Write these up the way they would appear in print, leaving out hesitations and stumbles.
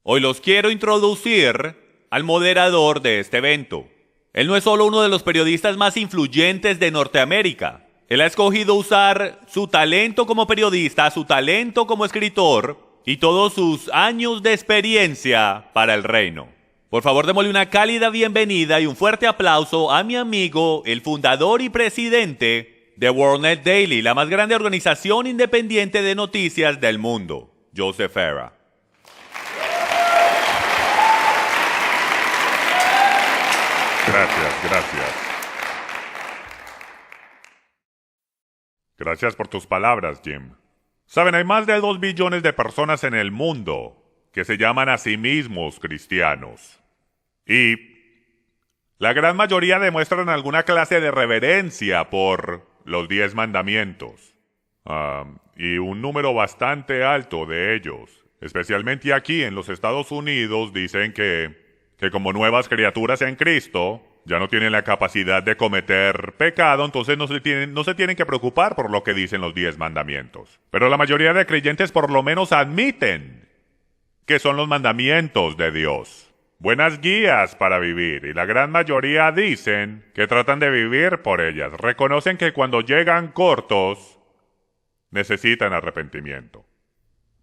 Hoy los quiero introducir al moderador de este evento. Él no es solo uno de los periodistas más influyentes de Norteamérica. Él ha escogido usar su talento como periodista, su talento como escritor y todos sus años de experiencia para el reino. Por favor, démosle una cálida bienvenida y un fuerte aplauso a mi amigo, el fundador y presidente de WorldNet Daily, la más grande organización independiente de noticias del mundo, Joseph Farah. Gracias. Gracias por tus palabras, Jim. Saben, hay más de 2 billones de personas en el mundo que se llaman a sí mismos cristianos. Y la gran mayoría demuestran alguna clase de reverencia por los 10 mandamientos. Y un número bastante alto de ellos, especialmente aquí en los Estados Unidos, dicen que como nuevas criaturas en Cristo, ya no tienen la capacidad de cometer pecado, entonces no se tienen que preocupar por lo que dicen los 10 mandamientos. Pero la mayoría de creyentes por lo menos admiten que son los mandamientos de Dios. Buenas guías para vivir, y la gran mayoría dicen que tratan de vivir por ellas. Reconocen que cuando llegan cortos, necesitan arrepentimiento.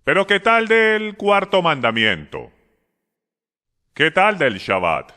Pero ¿qué tal del 4º mandamiento? ¿Qué tal del Shabbat?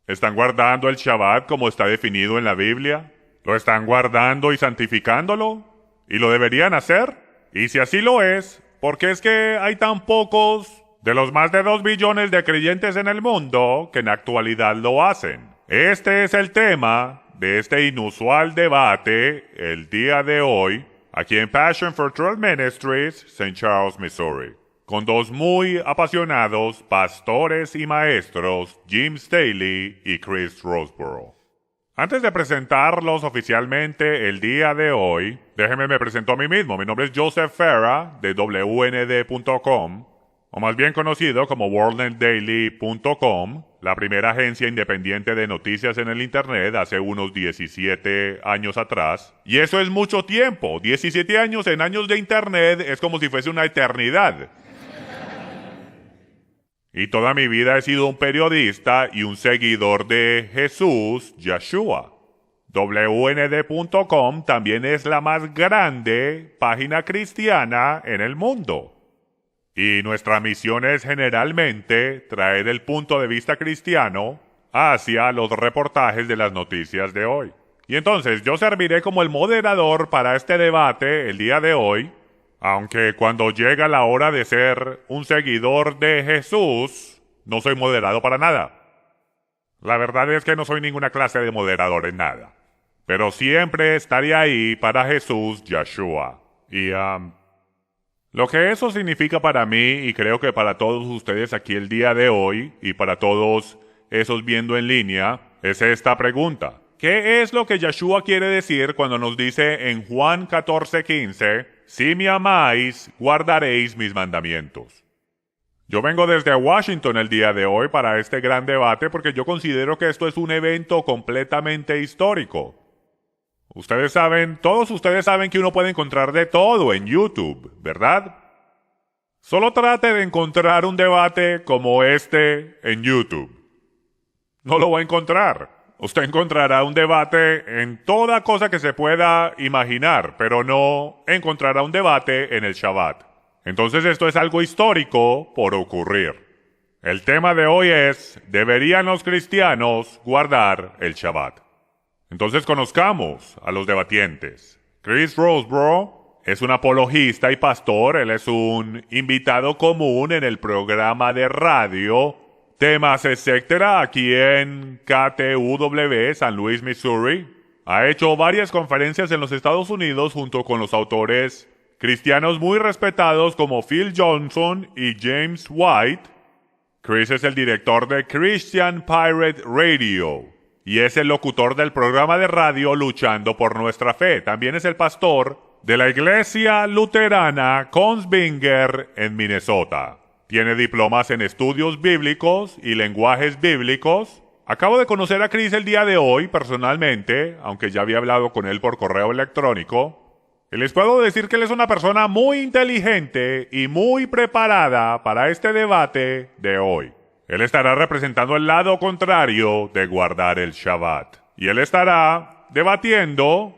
¿Están guardando el Shabbat como está definido en la Biblia? ¿Lo están guardando y santificándolo? ¿Y lo deberían hacer? Y si así lo es, ¿por qué es que hay tan pocos de los más de 2 billones de creyentes en el mundo que en la actualidad lo hacen? Este es el tema de este inusual debate el día de hoy, aquí en Passion for Truth Ministries, St. Charles, Missouri, con 2 muy apasionados pastores y maestros, Jim Staley y Chris Roseborough. Antes de presentarlos oficialmente el día de hoy, déjenme me presento a mí mismo. Mi nombre es Joseph Farah, de WND.com, o más bien conocido como WorldNetDaily.com, la primera agencia independiente de noticias en el Internet hace unos 17 años atrás. Y eso es mucho tiempo. 17 años en años de Internet es como si fuese una eternidad. Y toda mi vida he sido un periodista y un seguidor de Jesús, Yeshua. WND.com también es la más grande página cristiana en el mundo. Y nuestra misión es generalmente traer el punto de vista cristiano hacia los reportajes de las noticias de hoy. Y entonces yo serviré como el moderador para este debate el día de hoy, aunque cuando llega la hora de ser un seguidor de Jesús, no soy moderado para nada. La verdad es que no soy ninguna clase de moderador en nada. Pero siempre estaré ahí para Jesús, Yeshua. Y lo que eso significa para mí, y creo que para todos ustedes aquí el día de hoy, y para todos esos viendo en línea, es esta pregunta. ¿Qué es lo que Yeshua quiere decir cuando nos dice en Juan 14:15, si me amáis, guardaréis mis mandamientos? Yo vengo desde Washington el día de hoy para este gran debate porque yo considero que esto es un evento completamente histórico. Todos ustedes saben que uno puede encontrar de todo en YouTube, ¿verdad? Solo trate de encontrar un debate como este en YouTube. No lo va a encontrar. Usted encontrará un debate en toda cosa que se pueda imaginar, pero no encontrará un debate en el Shabbat. Entonces esto es algo histórico por ocurrir. El tema de hoy es, ¿deberían los cristianos guardar el Shabbat? Entonces conozcamos a los debatientes. Chris Roseborough es un apologista y pastor. Él es un invitado común en el programa de radio Temas Etcétera aquí en KTUW, San Luis, Missouri. Ha hecho varias conferencias en los Estados Unidos junto con los autores cristianos muy respetados como Phil Johnson y James White. Chris es el director de Christian Pirate Radio y es el locutor del programa de radio Luchando por Nuestra Fe. También es el pastor de la Iglesia Luterana Kongsvinger en Minnesota. Tiene diplomas en estudios bíblicos y lenguajes bíblicos. Acabo de conocer a Chris el día de hoy personalmente, aunque ya había hablado con él por correo electrónico. Y les puedo decir que él es una persona muy inteligente y muy preparada para este debate de hoy. Él estará representando el lado contrario de guardar el Shabbat. Y él estará debatiendo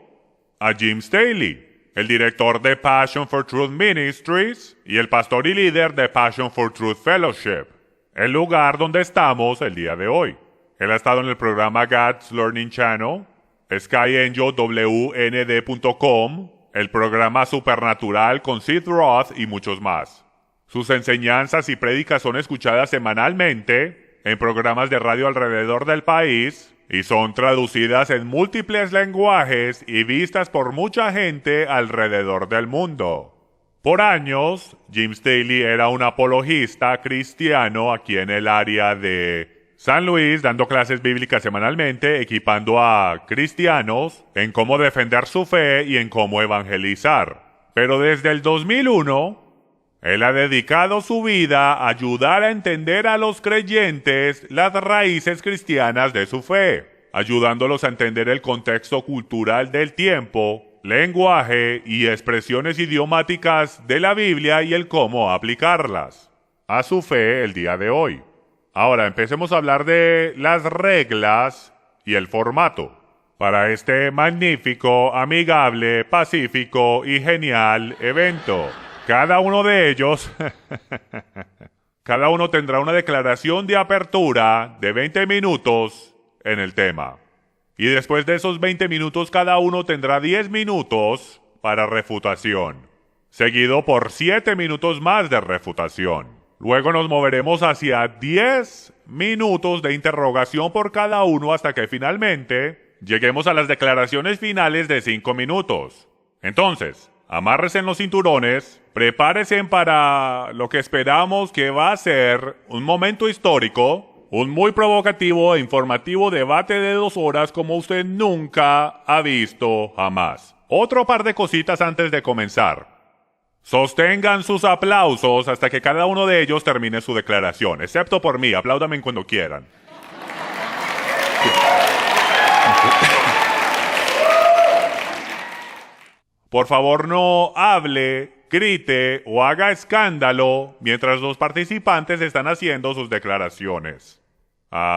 a Jim Staley, el director de Passion for Truth Ministries y el pastor y líder de Passion for Truth Fellowship, el lugar donde estamos el día de hoy. Él ha estado en el programa God's Learning Channel, SkyAngelWND.com, el programa Supernatural con Sid Roth y muchos más. Sus enseñanzas y prédicas son escuchadas semanalmente en programas de radio alrededor del país y son traducidas en múltiples lenguajes y vistas por mucha gente alrededor del mundo. Por años, Jim Staley era un apologista cristiano aquí en el área de San Luis, dando clases bíblicas semanalmente, equipando a cristianos en cómo defender su fe y en cómo evangelizar. Pero desde el 2001, él ha dedicado su vida a ayudar a entender a los creyentes las raíces cristianas de su fe, ayudándolos a entender el contexto cultural del tiempo, lenguaje y expresiones idiomáticas de la Biblia y el cómo aplicarlas a su fe el día de hoy. Ahora empecemos a hablar de las reglas y el formato para este magnífico, amigable, pacífico y genial evento. Cada uno de ellos, cada uno tendrá una declaración de apertura de 20 minutos en el tema. Y después de esos 20 minutos, cada uno tendrá 10 minutos para refutación, seguido por 7 minutos más de refutación. Luego nos moveremos hacia 10 minutos de interrogación por cada uno hasta que finalmente lleguemos a las declaraciones finales de 5 minutos. Entonces, amárrese en los cinturones, prepárese para lo que esperamos que va a ser un momento histórico, un muy provocativo e informativo debate de 2 horas como usted nunca ha visto jamás. Otro par de cositas antes de comenzar. Sostengan sus aplausos hasta que cada uno de ellos termine su declaración, excepto por mí, apláudame cuando quieran. Por favor, no hable, grite o haga escándalo mientras los participantes están haciendo sus declaraciones.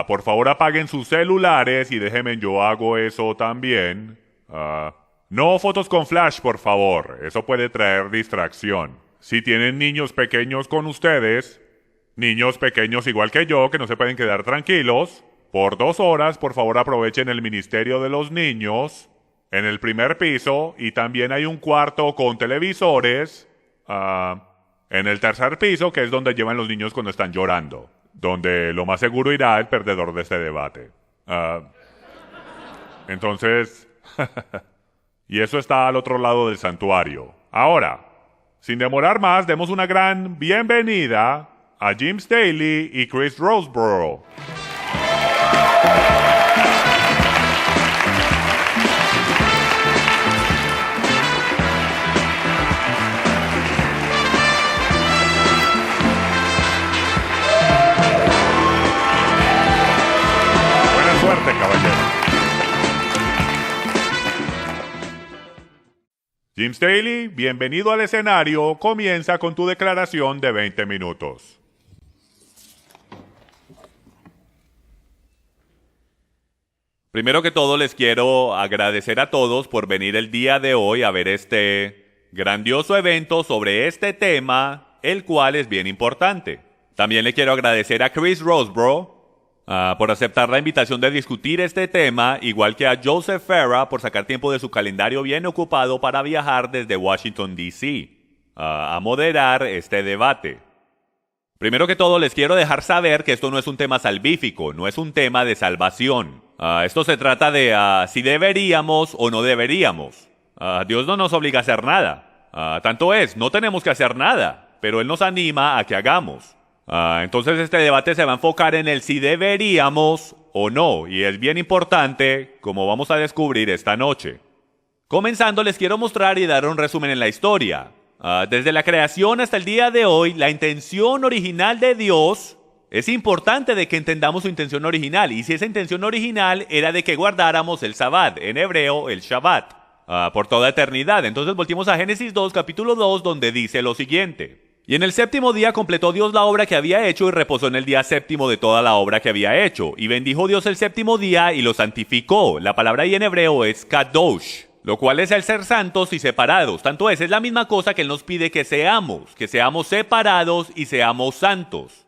Por favor, apaguen sus celulares y déjenme, yo hago eso también. No fotos con flash, por favor. Eso puede traer distracción. Si tienen niños pequeños con ustedes, niños pequeños igual que yo, que no se pueden quedar tranquilos, por 2 horas, por favor, aprovechen el Ministerio de los Niños en el primer piso, y también hay un cuarto con televisores en el tercer piso, que es donde llevan los niños cuando están llorando, donde lo más seguro irá el perdedor de este debate. Entonces, y eso está al otro lado del santuario. Ahora, sin demorar más, demos una gran bienvenida a Jim Staley y Chris Roseborough. Buena suerte, caballero. Jim Staley, bienvenido al escenario. Comienza con tu declaración de 20 minutos. Primero que todo, les quiero agradecer a todos por venir el día de hoy a ver este grandioso evento sobre este tema, el cual es bien importante. También le quiero agradecer a Chris Roseborough por aceptar la invitación de discutir este tema, igual que a Joseph Farah por sacar tiempo de su calendario bien ocupado para viajar desde Washington, D.C. A moderar este debate. Primero que todo, les quiero dejar saber que esto no es un tema salvífico, no es un tema de salvación. Esto se trata de si deberíamos o no deberíamos. Dios no nos obliga a hacer nada. Tanto es, no tenemos que hacer nada, pero Él nos anima a que hagamos. Entonces este debate se va a enfocar en el si deberíamos o no, y es bien importante, como vamos a descubrir esta noche. Comenzando, les quiero mostrar y dar un resumen en la historia. Desde la creación hasta el día de hoy, la intención original de Dios, es importante de que entendamos su intención original, y si esa intención original era de que guardáramos el Sabbat, en hebreo el Shabbat. por toda eternidad. Entonces volvimos a Génesis 2, capítulo 2, donde dice lo siguiente. Y en el séptimo día completó Dios la obra que había hecho y reposó en el día séptimo de toda la obra que había hecho. Y bendijo Dios el séptimo día y lo santificó. La palabra ahí en hebreo es kadosh, lo cual es el ser santos y separados. Tanto es la misma cosa que Él nos pide que seamos separados y seamos santos.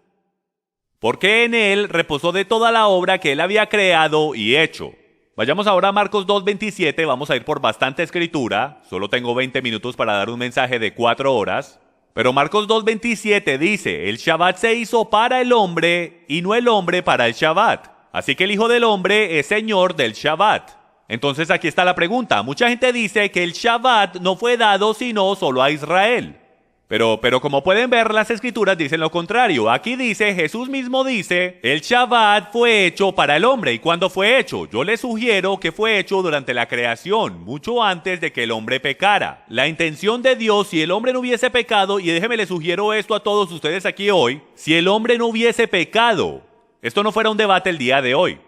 Porque en Él reposó de toda la obra que Él había creado y hecho. Vayamos ahora a Marcos 2:27, vamos a ir por bastante escritura. Solo tengo 20 minutos para dar un mensaje de 4 horas. Pero Marcos 2:27 dice, el Shabbat se hizo para el hombre y no el hombre para el Shabbat. Así que el Hijo del Hombre es Señor del Shabbat. Entonces aquí está la pregunta. Mucha gente dice que el Shabbat no fue dado sino solo a Israel. Pero como pueden ver, las escrituras dicen lo contrario. Aquí dice, Jesús mismo dice, el Shabbat fue hecho para el hombre. ¿Y cuándo fue hecho? Yo les sugiero que fue hecho durante la creación, mucho antes de que el hombre pecara. La intención de Dios, si el hombre no hubiese pecado, y déjenme les sugiero esto a todos ustedes aquí hoy, si el hombre no hubiese pecado, esto no fuera un debate el día de hoy.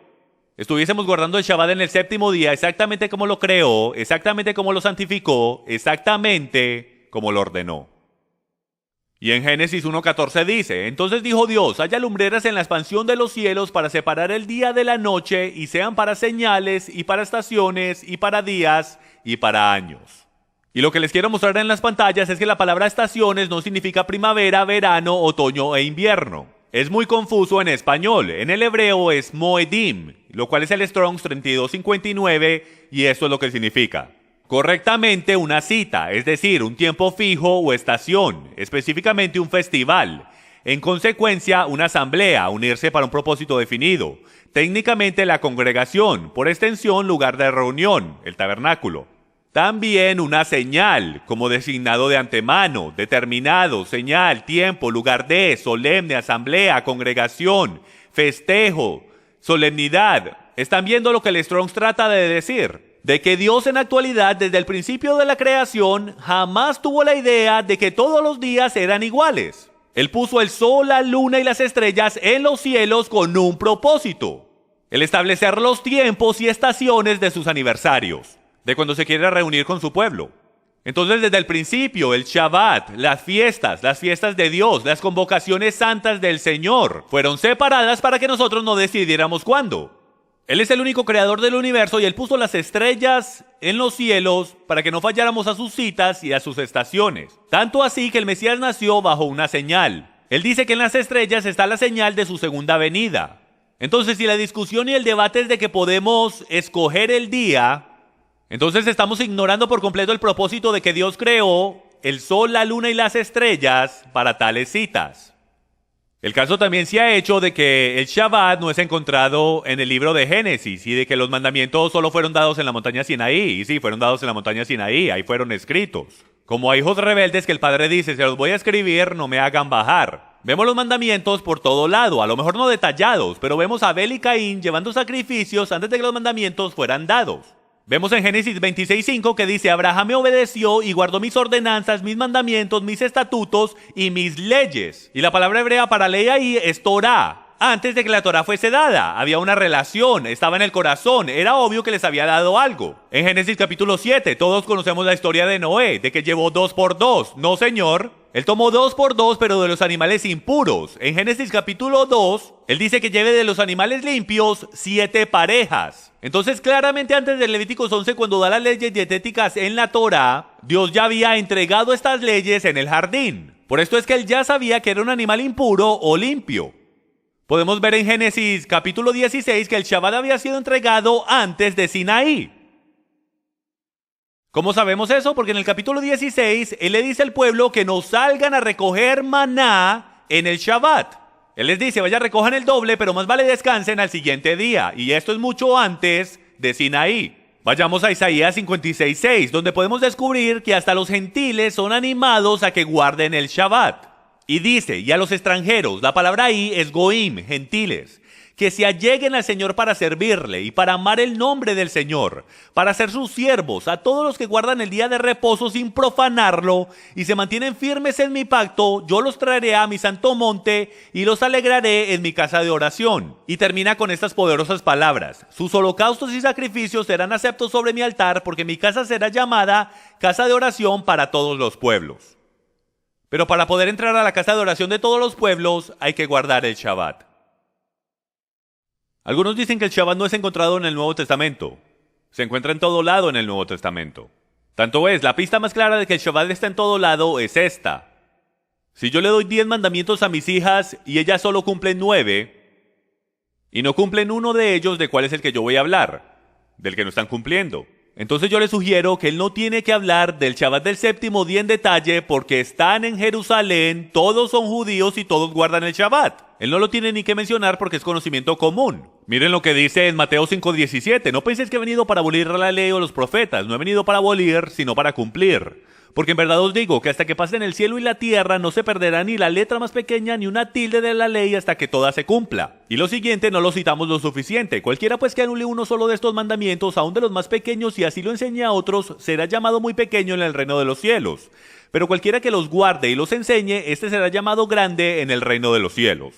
Estuviésemos guardando el Shabbat en el séptimo día exactamente como lo creó, exactamente como lo santificó, exactamente como lo ordenó. Y en Génesis 1:14 dice, entonces dijo Dios, haya lumbreras en la expansión de los cielos para separar el día de la noche y sean para señales y para estaciones y para días y para años. Y lo que les quiero mostrar en las pantallas es que la palabra estaciones no significa primavera, verano, otoño e invierno. Es muy confuso en español. En el hebreo es moedim, lo cual es el Strong's 3259 y eso es lo que significa. Correctamente una cita, es decir, un tiempo fijo o estación, específicamente un festival. En consecuencia, una asamblea, unirse para un propósito definido. Técnicamente la congregación, por extensión lugar de reunión, el tabernáculo. También una señal, como designado de antemano, determinado, señal, tiempo, lugar de, solemne, asamblea, congregación, festejo, solemnidad. ¿Están viendo lo que el Strong's trata de decir? De que Dios en actualidad, desde el principio de la creación, jamás tuvo la idea de que todos los días eran iguales. Él puso el sol, la luna y las estrellas en los cielos con un propósito. El establecer los tiempos y estaciones de sus aniversarios, de cuando se quiere reunir con su pueblo. Entonces, desde el principio, el Shabbat, las fiestas de Dios, las convocaciones santas del Señor, fueron separadas para que nosotros no decidiéramos cuándo. Él es el único creador del universo y Él puso las estrellas en los cielos para que no falláramos a sus citas y a sus estaciones. Tanto así que el Mesías nació bajo una señal. Él dice que en las estrellas está la señal de su segunda venida. Entonces, si la discusión y el debate es de que podemos escoger el día, entonces estamos ignorando por completo el propósito de que Dios creó el sol, la luna y las estrellas para tales citas. El caso también se ha hecho de que el Shabbat no es encontrado en el libro de Génesis y de que los mandamientos solo fueron dados en la montaña Sinaí. Y sí, fueron dados en la montaña Sinaí, ahí fueron escritos. Como a hijos rebeldes que el padre dice, se los voy a escribir, no me hagan bajar. Vemos los mandamientos por todo lado, a lo mejor no detallados, pero vemos a Abel y Caín llevando sacrificios antes de que los mandamientos fueran dados. Vemos en Génesis 26:5 que dice, Abraham me obedeció y guardó mis ordenanzas, mis mandamientos, mis estatutos y mis leyes. Y la palabra hebrea para ley ahí es Torah. Antes de que la Torah fuese dada, había una relación, estaba en el corazón, era obvio que les había dado algo. En Génesis capítulo 7, todos conocemos la historia de Noé, de que llevó 2 por 2. No, señor. Él tomó 2 por 2, pero de los animales impuros. En Génesis capítulo 2, él dice que lleve de los animales limpios 7 parejas. Entonces, claramente antes del Levíticos 11, cuando da las leyes dietéticas en la Torá, Dios ya había entregado estas leyes en el jardín. Por esto es que él ya sabía que era un animal impuro o limpio. Podemos ver en Génesis capítulo 16 que el Shabbat había sido entregado antes de Sinaí. ¿Cómo sabemos eso? Porque en el capítulo 16, él le dice al pueblo que no salgan a recoger maná en el Shabbat. Él les dice, vaya, recojan el doble, pero más vale descansen al siguiente día. Y esto es mucho antes de Sinaí. Vayamos a Isaías 56:6, donde podemos descubrir que hasta los gentiles son animados a que guarden el Shabbat. Y dice, y a los extranjeros, la palabra ahí es goim, gentiles, que se alleguen al Señor para servirle y para amar el nombre del Señor, para ser sus siervos, a todos los que guardan el día de reposo sin profanarlo y se mantienen firmes en mi pacto, yo los traeré a mi santo monte y los alegraré en mi casa de oración. Y termina con estas poderosas palabras: sus holocaustos y sacrificios serán aceptos sobre mi altar, porque mi casa será llamada casa de oración para todos los pueblos. Pero para poder entrar a la casa de oración de todos los pueblos hay que guardar el Shabbat. Algunos dicen que el Shabbat no es encontrado en el Nuevo Testamento. Se encuentra en todo lado en el Nuevo Testamento. Tanto es, la pista más clara de que el Shabbat está en todo lado es esta. Si yo le doy 10 mandamientos a mis hijas y ellas solo cumplen 9, y no cumplen uno de ellos, ¿de cuál es el que yo voy a hablar? Del que no están cumpliendo. Entonces yo le sugiero que él no tiene que hablar del Shabbat del séptimo día en detalle porque están en Jerusalén, todos son judíos y todos guardan el Shabbat. Él no lo tiene ni que mencionar porque es conocimiento común. Miren lo que dice en Mateo 5:17. No penséis que he venido para abolir la ley o los profetas. No he venido para abolir, sino para cumplir. Porque en verdad os digo que hasta que pasen el cielo y la tierra no se perderá ni la letra más pequeña ni una tilde de la ley hasta que toda se cumpla. Y lo siguiente no lo citamos lo suficiente. Cualquiera pues que anule uno solo de estos mandamientos, aun de los más pequeños, y así lo enseñe a otros, será llamado muy pequeño en el reino de los cielos. Pero cualquiera que los guarde y los enseñe, este será llamado grande en el reino de los cielos.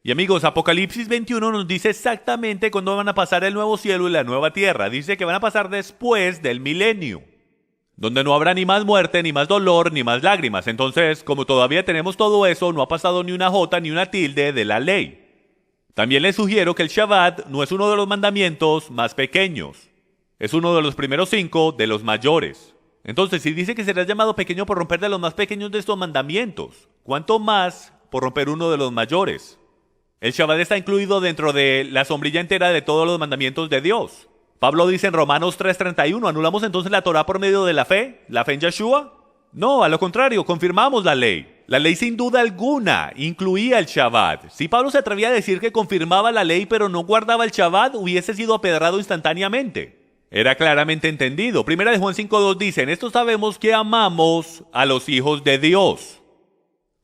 Y amigos, Apocalipsis 21 nos dice exactamente cuándo van a pasar el nuevo cielo y la nueva tierra. Dice que van a pasar después del milenio, donde no habrá ni más muerte, ni más dolor, ni más lágrimas. Entonces, como todavía tenemos todo eso, no ha pasado ni una jota ni una tilde de la ley. También les sugiero que el Shabbat no es uno de los mandamientos más pequeños. Es uno de los primeros 5 de los mayores. Entonces, si dice que será llamado pequeño por romper de los más pequeños de estos mandamientos, ¿cuánto más por romper uno de los mayores? El Shabbat está incluido dentro de la sombrilla entera de todos los mandamientos de Dios. Pablo dice en Romanos 3:31, ¿anulamos entonces la Torá por medio de la fe en Yeshua? No, a lo contrario, confirmamos la ley. La ley sin duda alguna incluía el Shabbat. Si Pablo se atrevía a decir que confirmaba la ley pero no guardaba el Shabbat, hubiese sido apedrado instantáneamente. Era claramente entendido. Primera de Juan 5:2 dice, en esto sabemos que amamos a los hijos de Dios,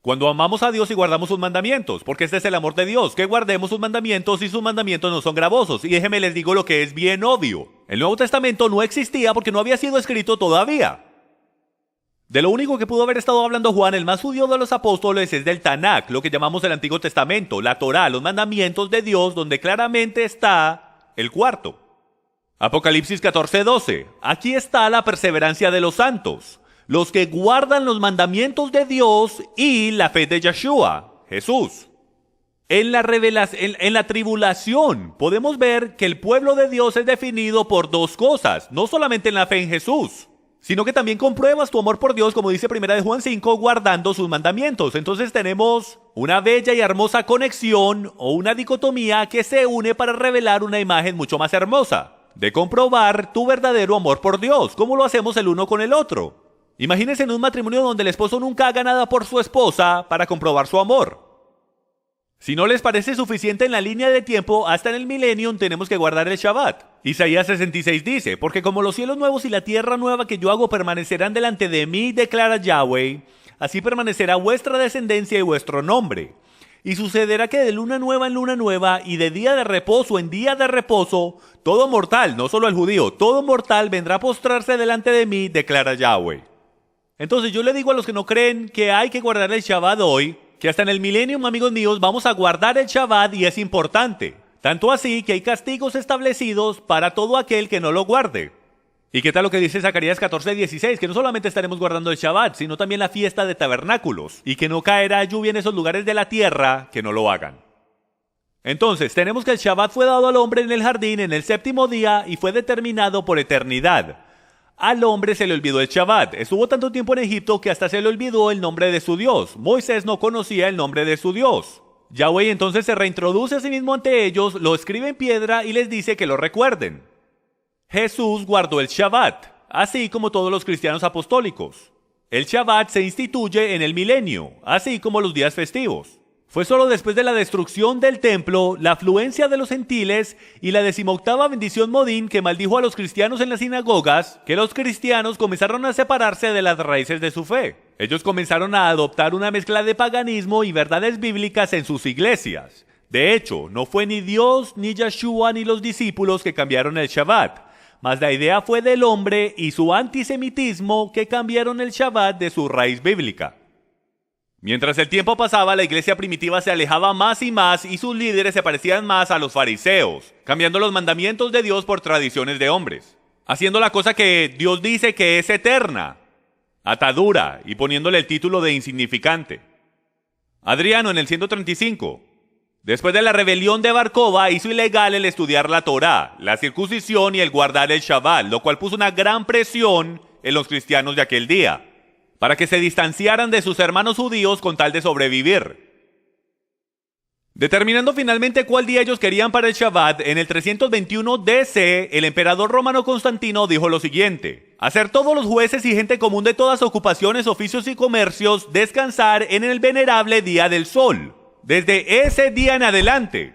cuando amamos a Dios y guardamos sus mandamientos, porque este es el amor de Dios, que guardemos sus mandamientos y sus mandamientos no son gravosos. Y déjenme les digo lo que es bien obvio. El Nuevo Testamento no existía porque no había sido escrito todavía. De lo único que pudo haber estado hablando Juan, el más judío de los apóstoles, es del Tanakh, lo que llamamos el Antiguo Testamento, la Torá, los mandamientos de Dios, donde claramente está el cuarto. Apocalipsis 14:12. Aquí está la perseverancia de los santos, los que guardan los mandamientos de Dios y la fe de Yeshua, Jesús. En la tribulación podemos ver que el pueblo de Dios es definido por dos cosas, no solamente en la fe en Jesús, sino que también compruebas tu amor por Dios, como dice Primera de Juan 5, guardando sus mandamientos. Entonces tenemos una bella y hermosa conexión o una dicotomía que se une para revelar una imagen mucho más hermosa, de comprobar tu verdadero amor por Dios, como lo hacemos el uno con el otro. Imagínense en un matrimonio donde el esposo nunca haga nada por su esposa para comprobar su amor. Si no les parece suficiente en la línea de tiempo, hasta en el millennium tenemos que guardar el Shabbat. Isaías 66 dice, porque como los cielos nuevos y la tierra nueva que yo hago permanecerán delante de mí, declara Yahweh, así permanecerá vuestra descendencia y vuestro nombre. Y sucederá que de luna nueva en luna nueva y de día de reposo en día de reposo, todo mortal, no solo el judío, todo mortal vendrá a postrarse delante de mí, declara Yahweh. Entonces yo le digo a los que no creen que hay que guardar el Shabbat hoy, que hasta en el millennium, amigos míos, vamos a guardar el Shabbat y es importante. Tanto así que hay castigos establecidos para todo aquel que no lo guarde. ¿Y qué tal lo que dice Zacarías 14:16? Que no solamente estaremos guardando el Shabbat, sino también la fiesta de tabernáculos, y que no caerá lluvia en esos lugares de la tierra que no lo hagan. Entonces, tenemos que el Shabbat fue dado al hombre en el jardín en el séptimo día y fue determinado por eternidad. Al hombre se le olvidó el Shabbat. Estuvo tanto tiempo en Egipto que hasta se le olvidó el nombre de su Dios. Moisés no conocía el nombre de su Dios. Yahweh entonces se reintroduce a sí mismo ante ellos, lo escribe en piedra y les dice que lo recuerden. Jesús guardó el Shabbat, así como todos los cristianos apostólicos. El Shabbat se instituye en el milenio, así como los días festivos. Fue solo después de la destrucción del templo, la afluencia de los gentiles y la 18ª bendición Modín que maldijo a los cristianos en las sinagogas, que los cristianos comenzaron a separarse de las raíces de su fe. Ellos comenzaron a adoptar una mezcla de paganismo y verdades bíblicas en sus iglesias. De hecho, no fue ni Dios, ni Yeshua, ni los discípulos que cambiaron el Shabbat, mas la idea fue del hombre y su antisemitismo que cambiaron el Shabbat de su raíz bíblica. Mientras el tiempo pasaba, la iglesia primitiva se alejaba más y más y sus líderes se parecían más a los fariseos, cambiando los mandamientos de Dios por tradiciones de hombres, haciendo la cosa que Dios dice que es eterna, atadura, y poniéndole el título de insignificante. Adriano, en el 135, después de la rebelión de Bar Kokhba, hizo ilegal el estudiar la Torá, la circuncisión y el guardar el Shabbat, lo cual puso una gran presión en los cristianos de aquel día, para que se distanciaran de sus hermanos judíos con tal de sobrevivir. Determinando finalmente cuál día ellos querían para el Shabbat, en el 321 DC, el emperador romano Constantino dijo lo siguiente: hacer todos los jueces y gente común de todas ocupaciones, oficios y comercios descansar en el venerable día del sol. Desde ese día en adelante,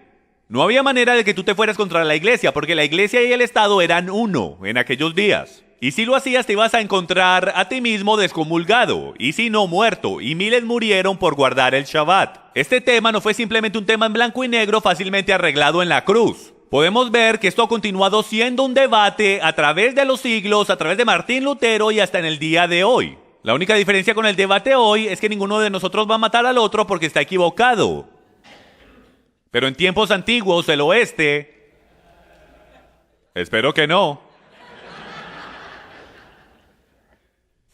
no había manera de que tú te fueras contra la iglesia, porque la iglesia y el Estado eran uno en aquellos días. Y si lo hacías, te ibas a encontrar a ti mismo descomulgado, y si no, muerto, y miles murieron por guardar el Shabbat. Este tema no fue simplemente un tema en blanco y negro fácilmente arreglado en la cruz. Podemos ver que esto ha continuado siendo un debate a través de los siglos, a través de Martín Lutero y hasta en el día de hoy. La única diferencia con el debate hoy es que ninguno de nosotros va a matar al otro porque está equivocado. Pero en tiempos antiguos, el oeste... Espero que no.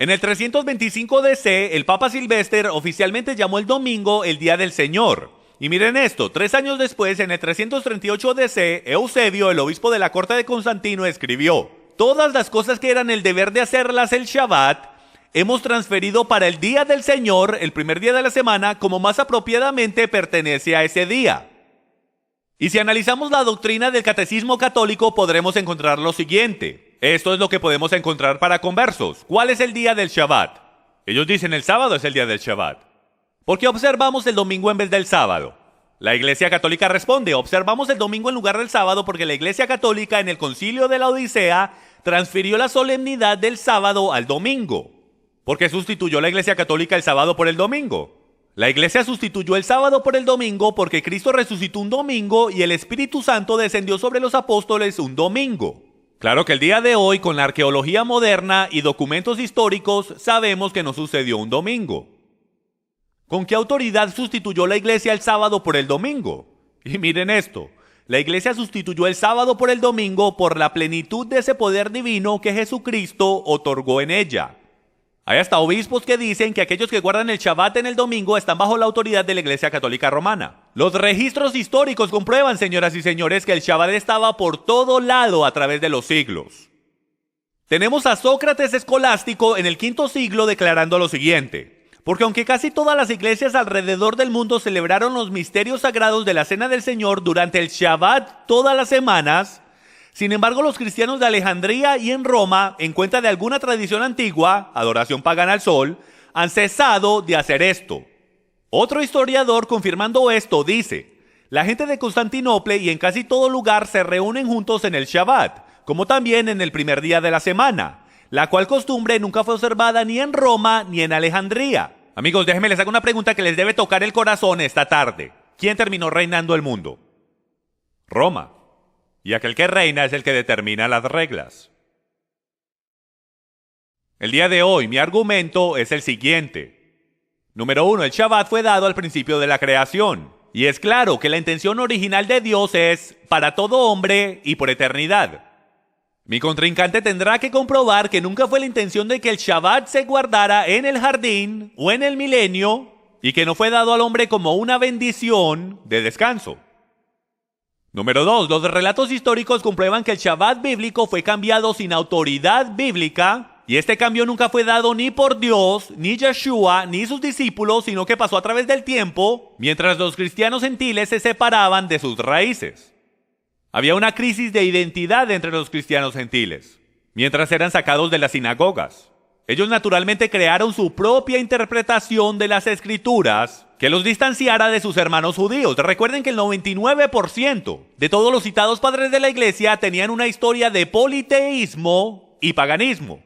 En el 325 DC, el Papa Silvestre oficialmente llamó el domingo el Día del Señor. Y miren esto, 3 años después, en el 338 DC, Eusebio, el obispo de la corte de Constantino, escribió: todas las cosas que eran el deber de hacerlas el Shabbat, hemos transferido para el Día del Señor, el primer día de la semana, como más apropiadamente pertenece a ese día. Y si analizamos la doctrina del catecismo católico, podremos encontrar lo siguiente. Esto es lo que podemos encontrar para conversos. ¿Cuál es el día del Shabbat? Ellos dicen el sábado es el día del Shabbat. ¿Por qué observamos el domingo en vez del sábado? La Iglesia Católica responde: observamos el domingo en lugar del sábado porque la Iglesia Católica en el Concilio de la Odisea transfirió la solemnidad del sábado al domingo. ¿Por qué sustituyó la Iglesia Católica el sábado por el domingo? La Iglesia sustituyó el sábado por el domingo porque Cristo resucitó un domingo y el Espíritu Santo descendió sobre los apóstoles un domingo. Claro que el día de hoy, con la arqueología moderna y documentos históricos, sabemos que no sucedió un domingo. ¿Con qué autoridad sustituyó la Iglesia el sábado por el domingo? Y miren esto, la Iglesia sustituyó el sábado por el domingo por la plenitud de ese poder divino que Jesucristo otorgó en ella. Hay hasta obispos que dicen que aquellos que guardan el Shabbat en el domingo están bajo la autoridad de la Iglesia Católica Romana. Los registros históricos comprueban, señoras y señores, que el Shabbat estaba por todo lado a través de los siglos. Tenemos a Sócrates escolástico en el V siglo declarando lo siguiente: porque aunque casi todas las iglesias alrededor del mundo celebraron los misterios sagrados de la Cena del Señor durante el Shabbat todas las semanas, sin embargo, los cristianos de Alejandría y en Roma, en cuenta de alguna tradición antigua, adoración pagana al sol, han cesado de hacer esto. Otro historiador, confirmando esto, dice: la gente de Constantinopla y en casi todo lugar se reúnen juntos en el Shabbat, como también en el primer día de la semana, la cual costumbre nunca fue observada ni en Roma ni en Alejandría. Amigos, déjenme les hago una pregunta que les debe tocar el corazón esta tarde. ¿Quién terminó reinando el mundo? Roma. Y aquel que reina es el que determina las reglas. El día de hoy mi argumento es el siguiente. Número 1, el Shabbat fue dado al principio de la creación. Y es claro que la intención original de Dios es para todo hombre y por eternidad. Mi contrincante tendrá que comprobar que nunca fue la intención de que el Shabbat se guardara en el jardín o en el milenio y que no fue dado al hombre como una bendición de descanso. Número 2, los relatos históricos comprueban que el Shabbat bíblico fue cambiado sin autoridad bíblica y este cambio nunca fue dado ni por Dios, ni Yeshua, ni sus discípulos, sino que pasó a través del tiempo mientras los cristianos gentiles se separaban de sus raíces. Había una crisis de identidad entre los cristianos gentiles, mientras eran sacados de las sinagogas. Ellos naturalmente crearon su propia interpretación de las escrituras que los distanciara de sus hermanos judíos. Recuerden que el 99% de todos los citados padres de la iglesia tenían una historia de politeísmo y paganismo,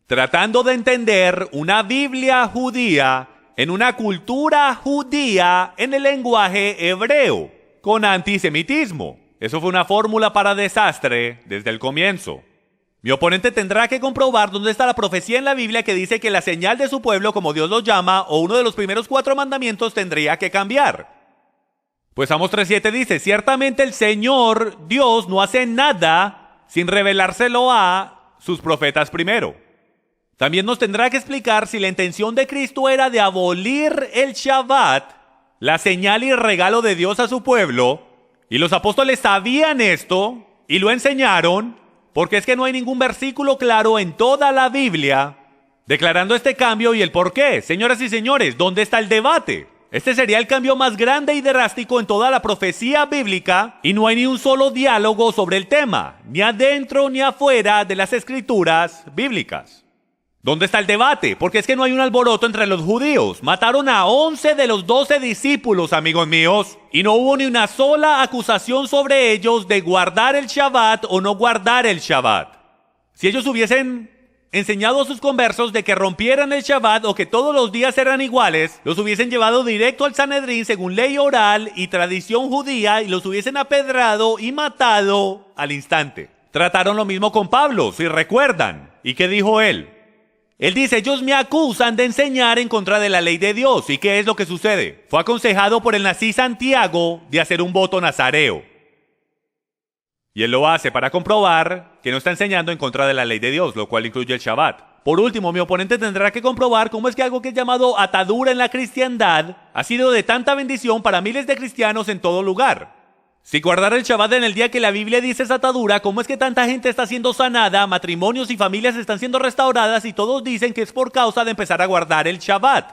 tratando de entender una Biblia judía en una cultura judía en el lenguaje hebreo. con antisemitismo. Eso fue una fórmula para desastre desde el comienzo. Mi oponente tendrá que comprobar dónde está la profecía en la Biblia que dice que la señal de su pueblo, como Dios lo llama, o uno de los primeros 4 mandamientos tendría que cambiar. Pues Amos 3:7 dice, ciertamente el Señor Dios no hace nada sin revelárselo a sus profetas primero. También nos tendrá que explicar si la intención de Cristo era de abolir el Shabbat, la señal y regalo de Dios a su pueblo, y los apóstoles sabían esto y lo enseñaron, porque es que no hay ningún versículo claro en toda la Biblia declarando este cambio y el por qué. Señoras y señores, ¿dónde está el debate? Este sería el cambio más grande y drástico en toda la profecía bíblica y no hay ni un solo diálogo sobre el tema, ni adentro ni afuera de las escrituras bíblicas. ¿Dónde está el debate? Porque es que no hay un alboroto entre los judíos. Mataron a 11 de los 12 discípulos, amigos míos, y no hubo ni una sola acusación sobre ellos de guardar el Shabbat o no guardar el Shabbat. Si ellos hubiesen enseñado a sus conversos de que rompieran el Shabbat o que todos los días eran iguales, los hubiesen llevado directo al Sanedrín según ley oral y tradición judía y los hubiesen apedrado y matado al instante. Trataron lo mismo con Pablo, si recuerdan. ¿Y qué dijo él? Él dice, ellos me acusan de enseñar en contra de la ley de Dios. ¿Y qué es lo que sucede? Fue aconsejado por el nazí Santiago de hacer un voto nazareo. Y él lo hace para comprobar que no está enseñando en contra de la ley de Dios, lo cual incluye el Shabbat. Por último, mi oponente tendrá que comprobar cómo es que algo que es llamado atadura en la cristiandad ha sido de tanta bendición para miles de cristianos en todo lugar. Si guardar el Shabbat en el día que la Biblia dice es atadura, ¿cómo es que tanta gente está siendo sanada, matrimonios y familias están siendo restauradas y todos dicen que es por causa de empezar a guardar el Shabbat?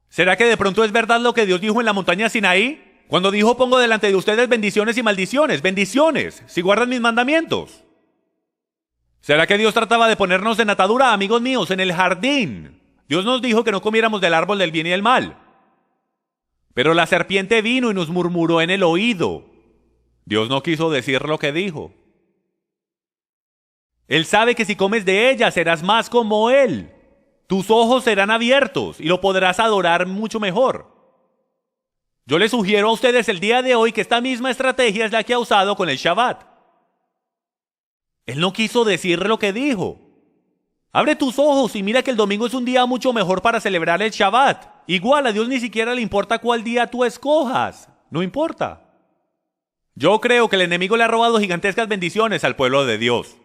¿Será que de pronto es verdad lo que Dios dijo en la montaña Sinaí? Cuando dijo, pongo delante de ustedes bendiciones y maldiciones, bendiciones, si guardan mis mandamientos. ¿Será que Dios trataba de ponernos en atadura, amigos míos, en el jardín? Dios nos dijo que no comiéramos del árbol del bien y el mal. Pero la serpiente vino y nos murmuró en el oído. Dios no quiso decir lo que dijo. Él sabe que si comes de ella serás más como Él. Tus ojos serán abiertos y lo podrás adorar mucho mejor. Yo les sugiero a ustedes el día de hoy que esta misma estrategia es la que ha usado con el Shabbat. Él no quiso decir lo que dijo. Abre tus ojos y mira que el domingo es un día mucho mejor para celebrar el Shabbat. Igual a Dios ni siquiera le importa cuál día tú escojas. No importa. Yo creo que el enemigo le ha robado gigantescas bendiciones al pueblo de Dios,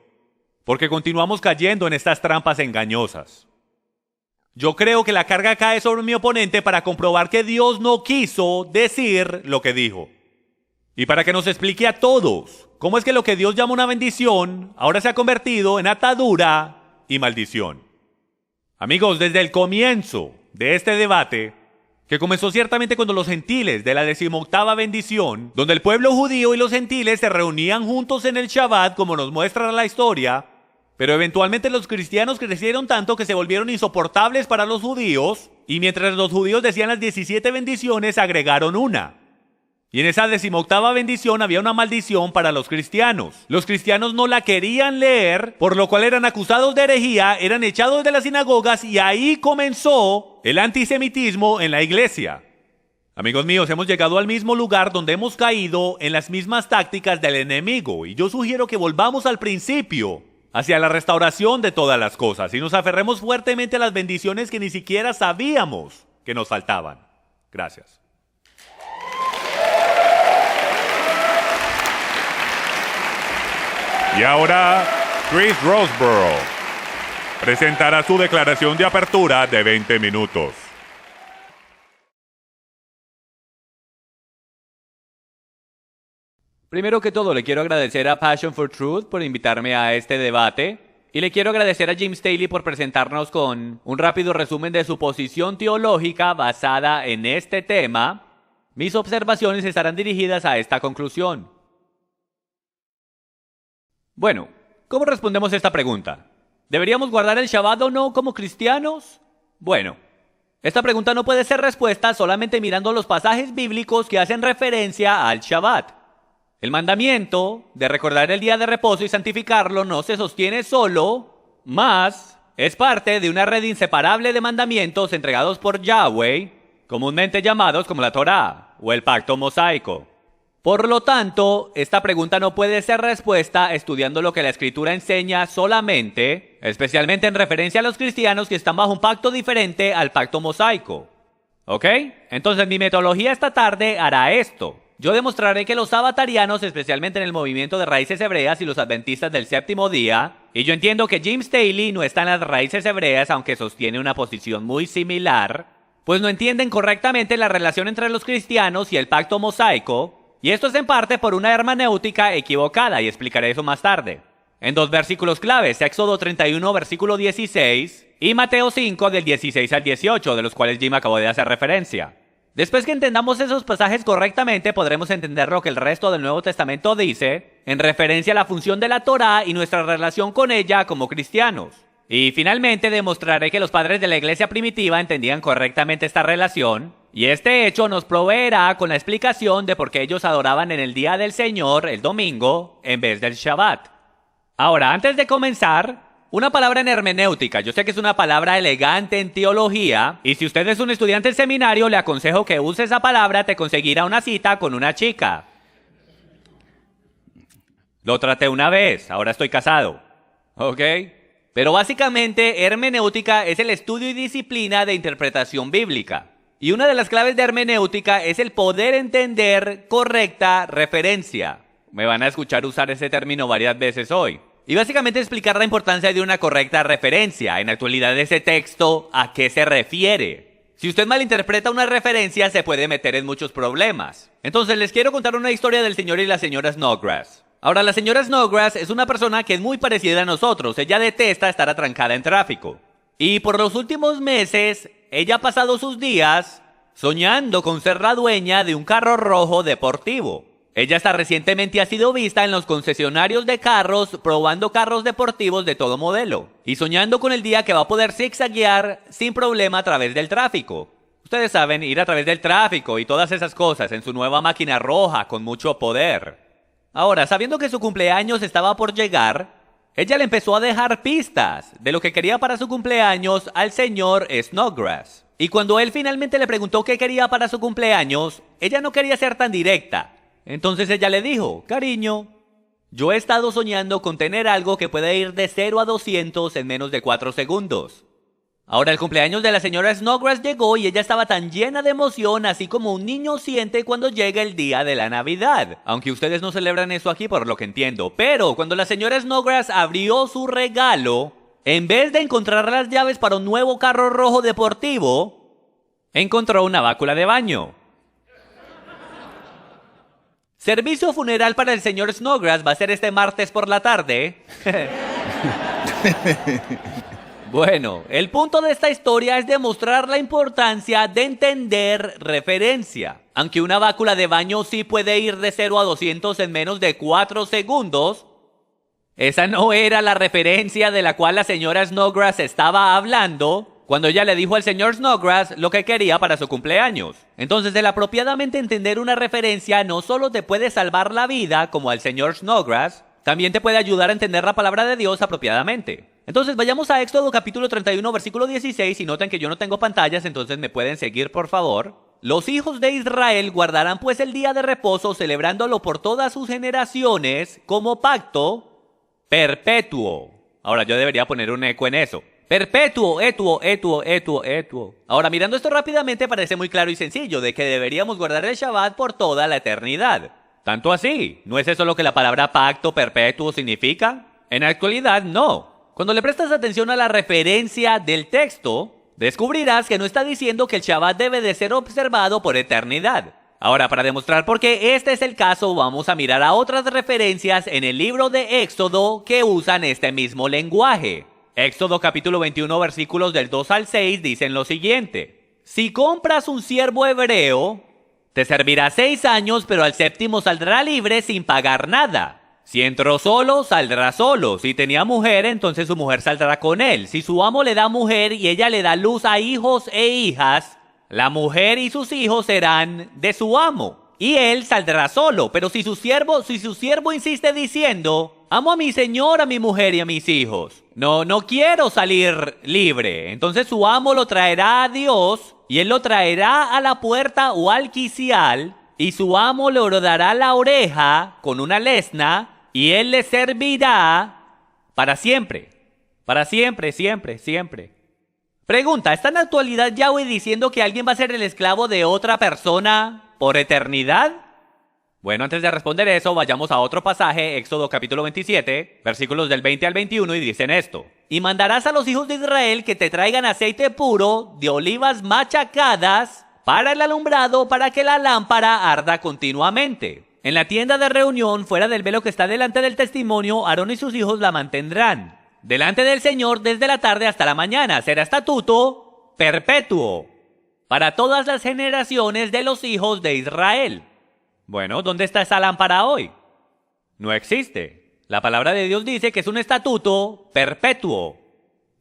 porque continuamos cayendo en estas trampas engañosas. Yo creo que la carga cae sobre mi oponente para comprobar que Dios no quiso decir lo que dijo. Y para que nos explique a todos cómo es que lo que Dios llama una bendición ahora se ha convertido en atadura y maldición. Amigos, desde el comienzo de este debate, que comenzó ciertamente cuando los gentiles de la 18ª bendición, donde el pueblo judío y los gentiles se reunían juntos en el Shabbat, como nos muestra la historia, pero eventualmente los cristianos crecieron tanto que se volvieron insoportables para los judíos, y mientras los judíos decían las 17 bendiciones, agregaron una. Y en esa 18ª bendición había una maldición para los cristianos. Los cristianos no la querían leer, por lo cual eran acusados de herejía, eran echados de las sinagogas y ahí comenzó el antisemitismo en la iglesia. Amigos míos, hemos llegado al mismo lugar donde hemos caído en las mismas tácticas del enemigo y yo sugiero que volvamos al principio, hacia la restauración de todas las cosas y nos aferremos fuertemente a las bendiciones que ni siquiera sabíamos que nos faltaban. Gracias. Y ahora, Chris Roseborough presentará su declaración de apertura de 20 minutos. Primero que todo, le quiero agradecer a Passion for Truth por invitarme a este debate. Y le quiero agradecer a Jim Staley por presentarnos con un rápido resumen de su posición teológica basada en este tema. Mis observaciones estarán dirigidas a esta conclusión. Bueno, ¿cómo respondemos a esta pregunta? ¿Deberíamos guardar el Shabbat o no como cristianos? Bueno, esta pregunta no puede ser respuesta solamente mirando los pasajes bíblicos que hacen referencia al Shabbat. El mandamiento de recordar el día de reposo y santificarlo no se sostiene solo, más es parte de una red inseparable de mandamientos entregados por Yahweh, comúnmente llamados como la Torá o el Pacto Mosaico. Por lo tanto, esta pregunta no puede ser respuesta estudiando lo que la Escritura enseña solamente, especialmente en referencia a los cristianos que están bajo un pacto diferente al pacto mosaico. ¿Ok? Entonces mi metodología esta tarde hará esto. Yo demostraré que los sabatarianos, especialmente en el movimiento de raíces hebreas y los adventistas del séptimo día, y yo entiendo que James Staley no está en las raíces hebreas, aunque sostiene una posición muy similar, pues no entienden correctamente la relación entre los cristianos y el pacto mosaico, y esto es en parte por una hermenéutica equivocada, y explicaré eso más tarde. En dos versículos claves, Éxodo 31, versículo 16, y Mateo 5, del 16 al 18, de los cuales Jim acabó de hacer referencia. Después que entendamos esos pasajes correctamente, podremos entender lo que el resto del Nuevo Testamento dice en referencia a la función de la Torá y nuestra relación con ella como cristianos. Y finalmente demostraré que los padres de la iglesia primitiva entendían correctamente esta relación, y este hecho nos proveerá con la explicación de por qué ellos adoraban en el día del Señor, el domingo, en vez del Shabbat. Ahora, antes de comenzar, una palabra en hermenéutica. Yo sé que es una palabra elegante en teología, y si usted es un estudiante en seminario, le aconsejo que use esa palabra, te conseguirá una cita con una chica. Lo traté una vez, ahora estoy casado. ¿Ok? Pero básicamente, hermenéutica es el estudio y disciplina de interpretación bíblica. Y una de las claves de hermenéutica es el poder entender correcta referencia. Me van a escuchar usar ese término varias veces hoy. Y básicamente explicar la importancia de una correcta referencia. En la actualidad de ese texto, ¿a qué se refiere? Si usted malinterpreta una referencia, se puede meter en muchos problemas. Entonces les quiero contar una historia del señor y la señora Snodgrass. Ahora, la señora Snodgrass es una persona que es muy parecida a nosotros. Ella detesta estar atrancada en tráfico. Y por los últimos meses, ella ha pasado sus días soñando con ser la dueña de un carro rojo deportivo. Ella hasta recientemente ha sido vista en los concesionarios de carros probando carros deportivos de todo modelo y soñando con el día que va a poder zigzaguear sin problema a través del tráfico. Ustedes saben, ir a través del tráfico y todas esas cosas en su nueva máquina roja con mucho poder. Ahora, sabiendo que su cumpleaños estaba por llegar, ella le empezó a dejar pistas de lo que quería para su cumpleaños al señor Snodgrass. Y cuando él finalmente le preguntó qué quería para su cumpleaños, ella no quería ser tan directa. Entonces ella le dijo: cariño, yo he estado soñando con tener algo que pueda ir de 0 a 200 en menos de 4 segundos. Ahora el cumpleaños de la señora Snodgrass llegó y ella estaba tan llena de emoción, así como un niño siente cuando llega el día de la Navidad. Aunque ustedes no celebran eso aquí por lo que entiendo. Pero cuando la señora Snodgrass abrió su regalo, en vez de encontrar las llaves para un nuevo carro rojo deportivo, encontró una bácula de baño. Servicio funeral para el señor Snodgrass va a ser este martes por la tarde. Bueno, el punto de esta historia es demostrar la importancia de entender referencia. Aunque una bácula de baño sí puede ir de 0 a 200 en menos de 4 segundos, esa no era la referencia de la cual la señora Snodgrass estaba hablando cuando ella le dijo al señor Snodgrass lo que quería para su cumpleaños. Entonces, el apropiadamente entender una referencia no solo te puede salvar la vida, como al señor Snodgrass, también te puede ayudar a entender la palabra de Dios apropiadamente. Entonces, vayamos a Éxodo capítulo 31, versículo 16, y noten que yo no tengo pantallas, entonces me pueden seguir, por favor. Los hijos de Israel guardarán pues el día de reposo, celebrándolo por todas sus generaciones, como pacto perpetuo. Ahora, yo debería poner un eco en eso. Perpetuo, etuo. Ahora, mirando esto rápidamente, parece muy claro y sencillo de que deberíamos guardar el Shabbat por toda la eternidad. Tanto así, ¿no es eso lo que la palabra pacto perpetuo significa? En la actualidad, no. Cuando le prestas atención a la referencia del texto, descubrirás que no está diciendo que el Shabbat debe de ser observado por eternidad. Ahora, para demostrar por qué este es el caso, vamos a mirar a otras referencias en el libro de Éxodo que usan este mismo lenguaje. Éxodo capítulo 21 versículos del 2 al 6 dicen lo siguiente: si compras un siervo hebreo, te servirá 6 años, pero al séptimo saldrá libre sin pagar nada. Si entró solo, saldrá solo. Si tenía mujer, entonces su mujer saldrá con él. Si su amo le da mujer y ella le da luz a hijos e hijas, la mujer y sus hijos serán de su amo, y él saldrá solo. Pero si su siervo insiste diciendo: amo a mi señor, a mi mujer y a mis hijos, no quiero salir libre, entonces su amo lo traerá a Dios, y él lo traerá a la puerta o al quicial, y su amo le hordará la oreja con una lesna, y él le servirá para siempre. Para siempre, siempre, siempre. Pregunta, ¿está en la actualidad Yahweh diciendo que alguien va a ser el esclavo de otra persona por eternidad? Bueno, antes de responder eso, vayamos a otro pasaje, Éxodo capítulo 27, versículos del 20 al 21, y dicen esto. Y mandarás a los hijos de Israel que te traigan aceite puro de olivas machacadas para el alumbrado, para que la lámpara arda continuamente. En la tienda de reunión, fuera del velo que está delante del testimonio, Aarón y sus hijos la mantendrán delante del Señor desde la tarde hasta la mañana. Será estatuto perpetuo para todas las generaciones de los hijos de Israel. Bueno, ¿dónde está esa lámpara hoy? No existe. La palabra de Dios dice que es un estatuto perpetuo.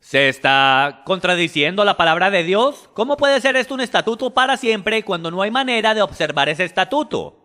¿Se está contradiciendo la palabra de Dios? ¿Cómo puede ser esto un estatuto para siempre cuando no hay manera de observar ese estatuto?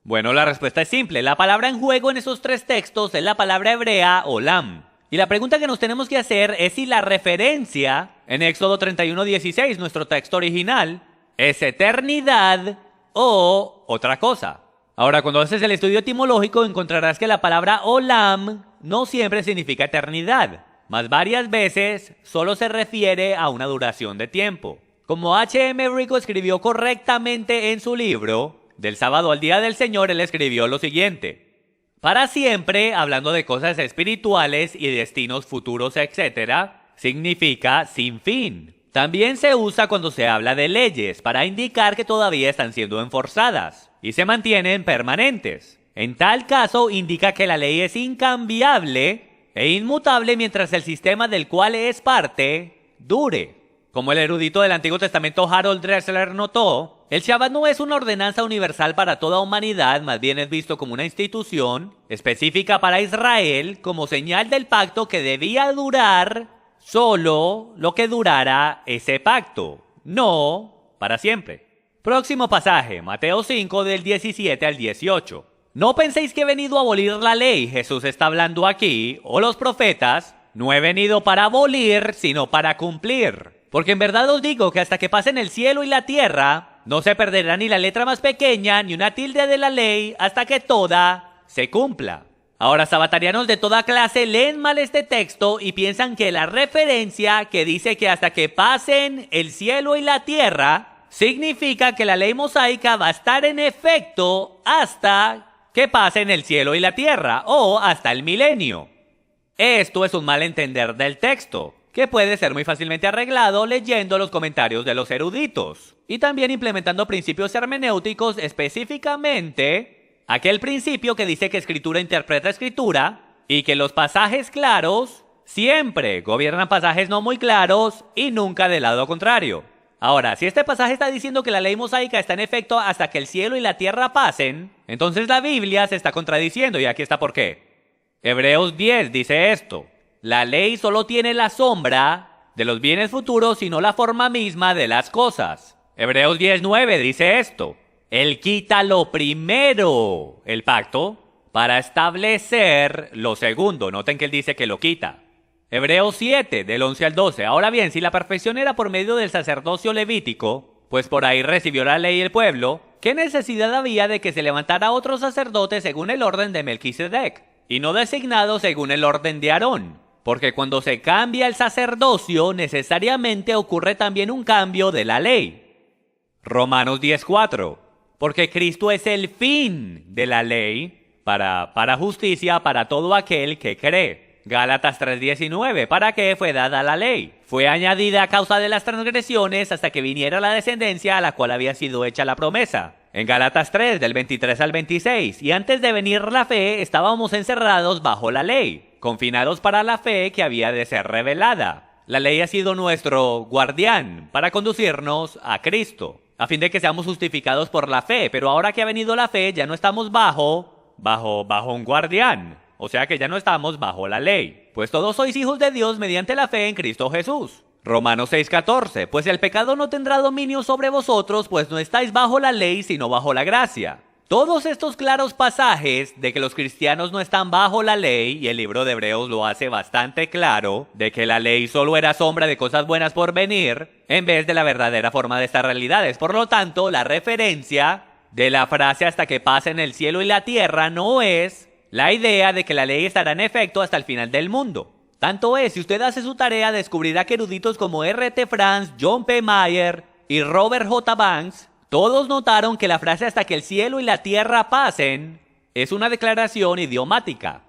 Bueno, la respuesta es simple. La palabra en juego en esos tres textos es la palabra hebrea olam. Y la pregunta que nos tenemos que hacer es si la referencia en Éxodo 31:16, nuestro texto original, es eternidad o otra cosa. Ahora, cuando haces el estudio etimológico, encontrarás que la palabra olam no siempre significa eternidad, mas varias veces solo se refiere a una duración de tiempo. Como H.M. Rico escribió correctamente en su libro, Del sábado al día del Señor, él escribió lo siguiente. Para siempre, hablando de cosas espirituales y destinos futuros, etc., significa sin fin. También se usa cuando se habla de leyes, para indicar que todavía están siendo enforzadas y se mantienen permanentes. En tal caso, indica que la ley es incambiable e inmutable mientras el sistema del cual es parte dure. Como el erudito del Antiguo Testamento Harold Dressler notó, el Shabbat no es una ordenanza universal para toda humanidad, más bien es visto como una institución específica para Israel, como señal del pacto que debía durar solo lo que durara ese pacto, no para siempre. Próximo pasaje, Mateo 5 del 17 al 18. No penséis que he venido a abolir la ley, Jesús está hablando aquí, o los profetas. No he venido para abolir, sino para cumplir. Porque en verdad os digo que hasta que pasen el cielo y la tierra, no se perderá ni la letra más pequeña, ni una tilde de la ley, hasta que toda se cumpla. Ahora, sabatarianos de toda clase leen mal este texto y piensan que la referencia que dice que hasta que pasen el cielo y la tierra, significa que la ley mosaica va a estar en efecto hasta que pasen el cielo y la tierra, o hasta el milenio. Esto es un mal entender del texto, que puede ser muy fácilmente arreglado leyendo los comentarios de los eruditos y también implementando principios hermenéuticos, específicamente aquel principio que dice que escritura interpreta escritura y que los pasajes claros siempre gobiernan pasajes no muy claros y nunca del lado contrario. Ahora, si este pasaje está diciendo que la ley mosaica está en efecto hasta que el cielo y la tierra pasen, entonces la Biblia se está contradiciendo y aquí está por qué. Hebreos 10 dice esto. La ley solo tiene la sombra de los bienes futuros y no la forma misma de las cosas. Hebreos 10:9 dice esto. Él quita lo primero, el pacto, para establecer lo segundo. Noten que él dice que lo quita. Hebreos 7, del 11 al 12. Ahora bien, si la perfección era por medio del sacerdocio levítico, pues por ahí recibió la ley el pueblo, ¿qué necesidad había de que se levantara otro sacerdote según el orden de Melquisedec, y no designado según el orden de Aarón? Porque cuando se cambia el sacerdocio, necesariamente ocurre también un cambio de la ley. Romanos 10:4. Porque Cristo es el fin de la ley para justicia para todo aquel que cree. Gálatas 3:19. ¿Para qué fue dada la ley? Fue añadida a causa de las transgresiones hasta que viniera la descendencia a la cual había sido hecha la promesa. En Gálatas 3, del 23 al 26. Y antes de venir la fe, estábamos encerrados bajo la ley, confinados para la fe que había de ser revelada. La ley ha sido nuestro guardián para conducirnos a Cristo, a fin de que seamos justificados por la fe. Pero ahora que ha venido la fe, ya no estamos bajo un guardián. O sea que ya no estamos bajo la ley. Pues todos sois hijos de Dios mediante la fe en Cristo Jesús. Romanos 6:14. Pues el pecado no tendrá dominio sobre vosotros, pues no estáis bajo la ley, sino bajo la gracia. Todos estos claros pasajes de que los cristianos no están bajo la ley, y el libro de Hebreos lo hace bastante claro, de que la ley solo era sombra de cosas buenas por venir, en vez de la verdadera forma de estas realidades. Por lo tanto, la referencia de la frase hasta que pasen el cielo y la tierra no es la idea de que la ley estará en efecto hasta el final del mundo. Tanto es, si usted hace su tarea, descubrirá que eruditos como R.T. France, John P. Mayer y Robert J. Banks, todos notaron que la frase hasta que el cielo y la tierra pasen es una declaración idiomática.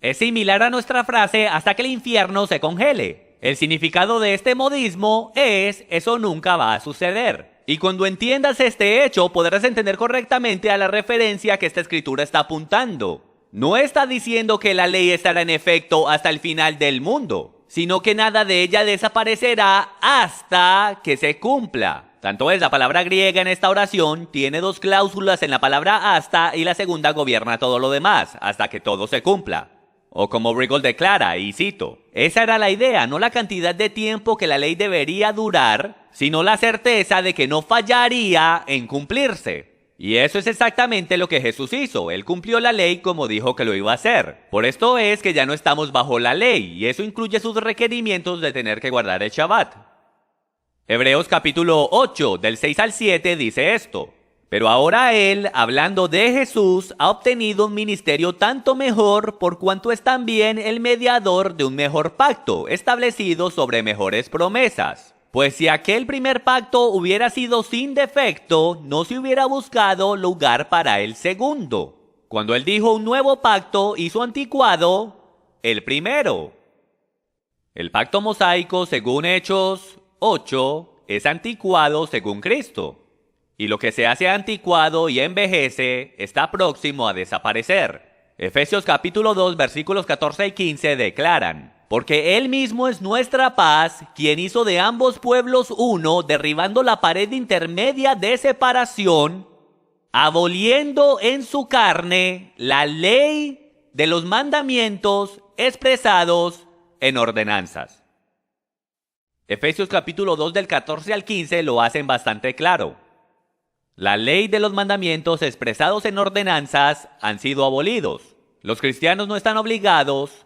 Es similar a nuestra frase hasta que el infierno se congele. El significado de este modismo es eso nunca va a suceder. Y cuando entiendas este hecho, podrás entender correctamente a la referencia que esta escritura está apuntando. No está diciendo que la ley estará en efecto hasta el final del mundo, sino que nada de ella desaparecerá hasta que se cumpla. Tanto es, la palabra griega en esta oración tiene dos cláusulas en la palabra hasta y la segunda gobierna todo lo demás, hasta que todo se cumpla. O como Riggle declara, y cito, esa era la idea, no la cantidad de tiempo que la ley debería durar, sino la certeza de que no fallaría en cumplirse. Y eso es exactamente lo que Jesús hizo. Él cumplió la ley como dijo que lo iba a hacer. Por esto es que ya no estamos bajo la ley, y eso incluye sus requerimientos de tener que guardar el Shabbat. Hebreos capítulo 8, del 6 al 7 dice esto. Pero ahora él, hablando de Jesús, ha obtenido un ministerio tanto mejor por cuanto es también el mediador de un mejor pacto, establecido sobre mejores promesas. Pues si aquel primer pacto hubiera sido sin defecto, no se hubiera buscado lugar para el segundo. Cuando él dijo un nuevo pacto, hizo anticuado el primero. El pacto mosaico, según Hechos 8, es anticuado según Cristo. Y lo que se hace anticuado y envejece está próximo a desaparecer. Efesios capítulo 2, versículos 14 y 15 declaran: porque Él mismo es nuestra paz, quien hizo de ambos pueblos uno, derribando la pared intermedia de separación, aboliendo en su carne la ley de los mandamientos expresados en ordenanzas. Efesios capítulo 2 del 14 al 15 lo hacen bastante claro. La ley de los mandamientos expresados en ordenanzas han sido abolidos. Los cristianos no están obligados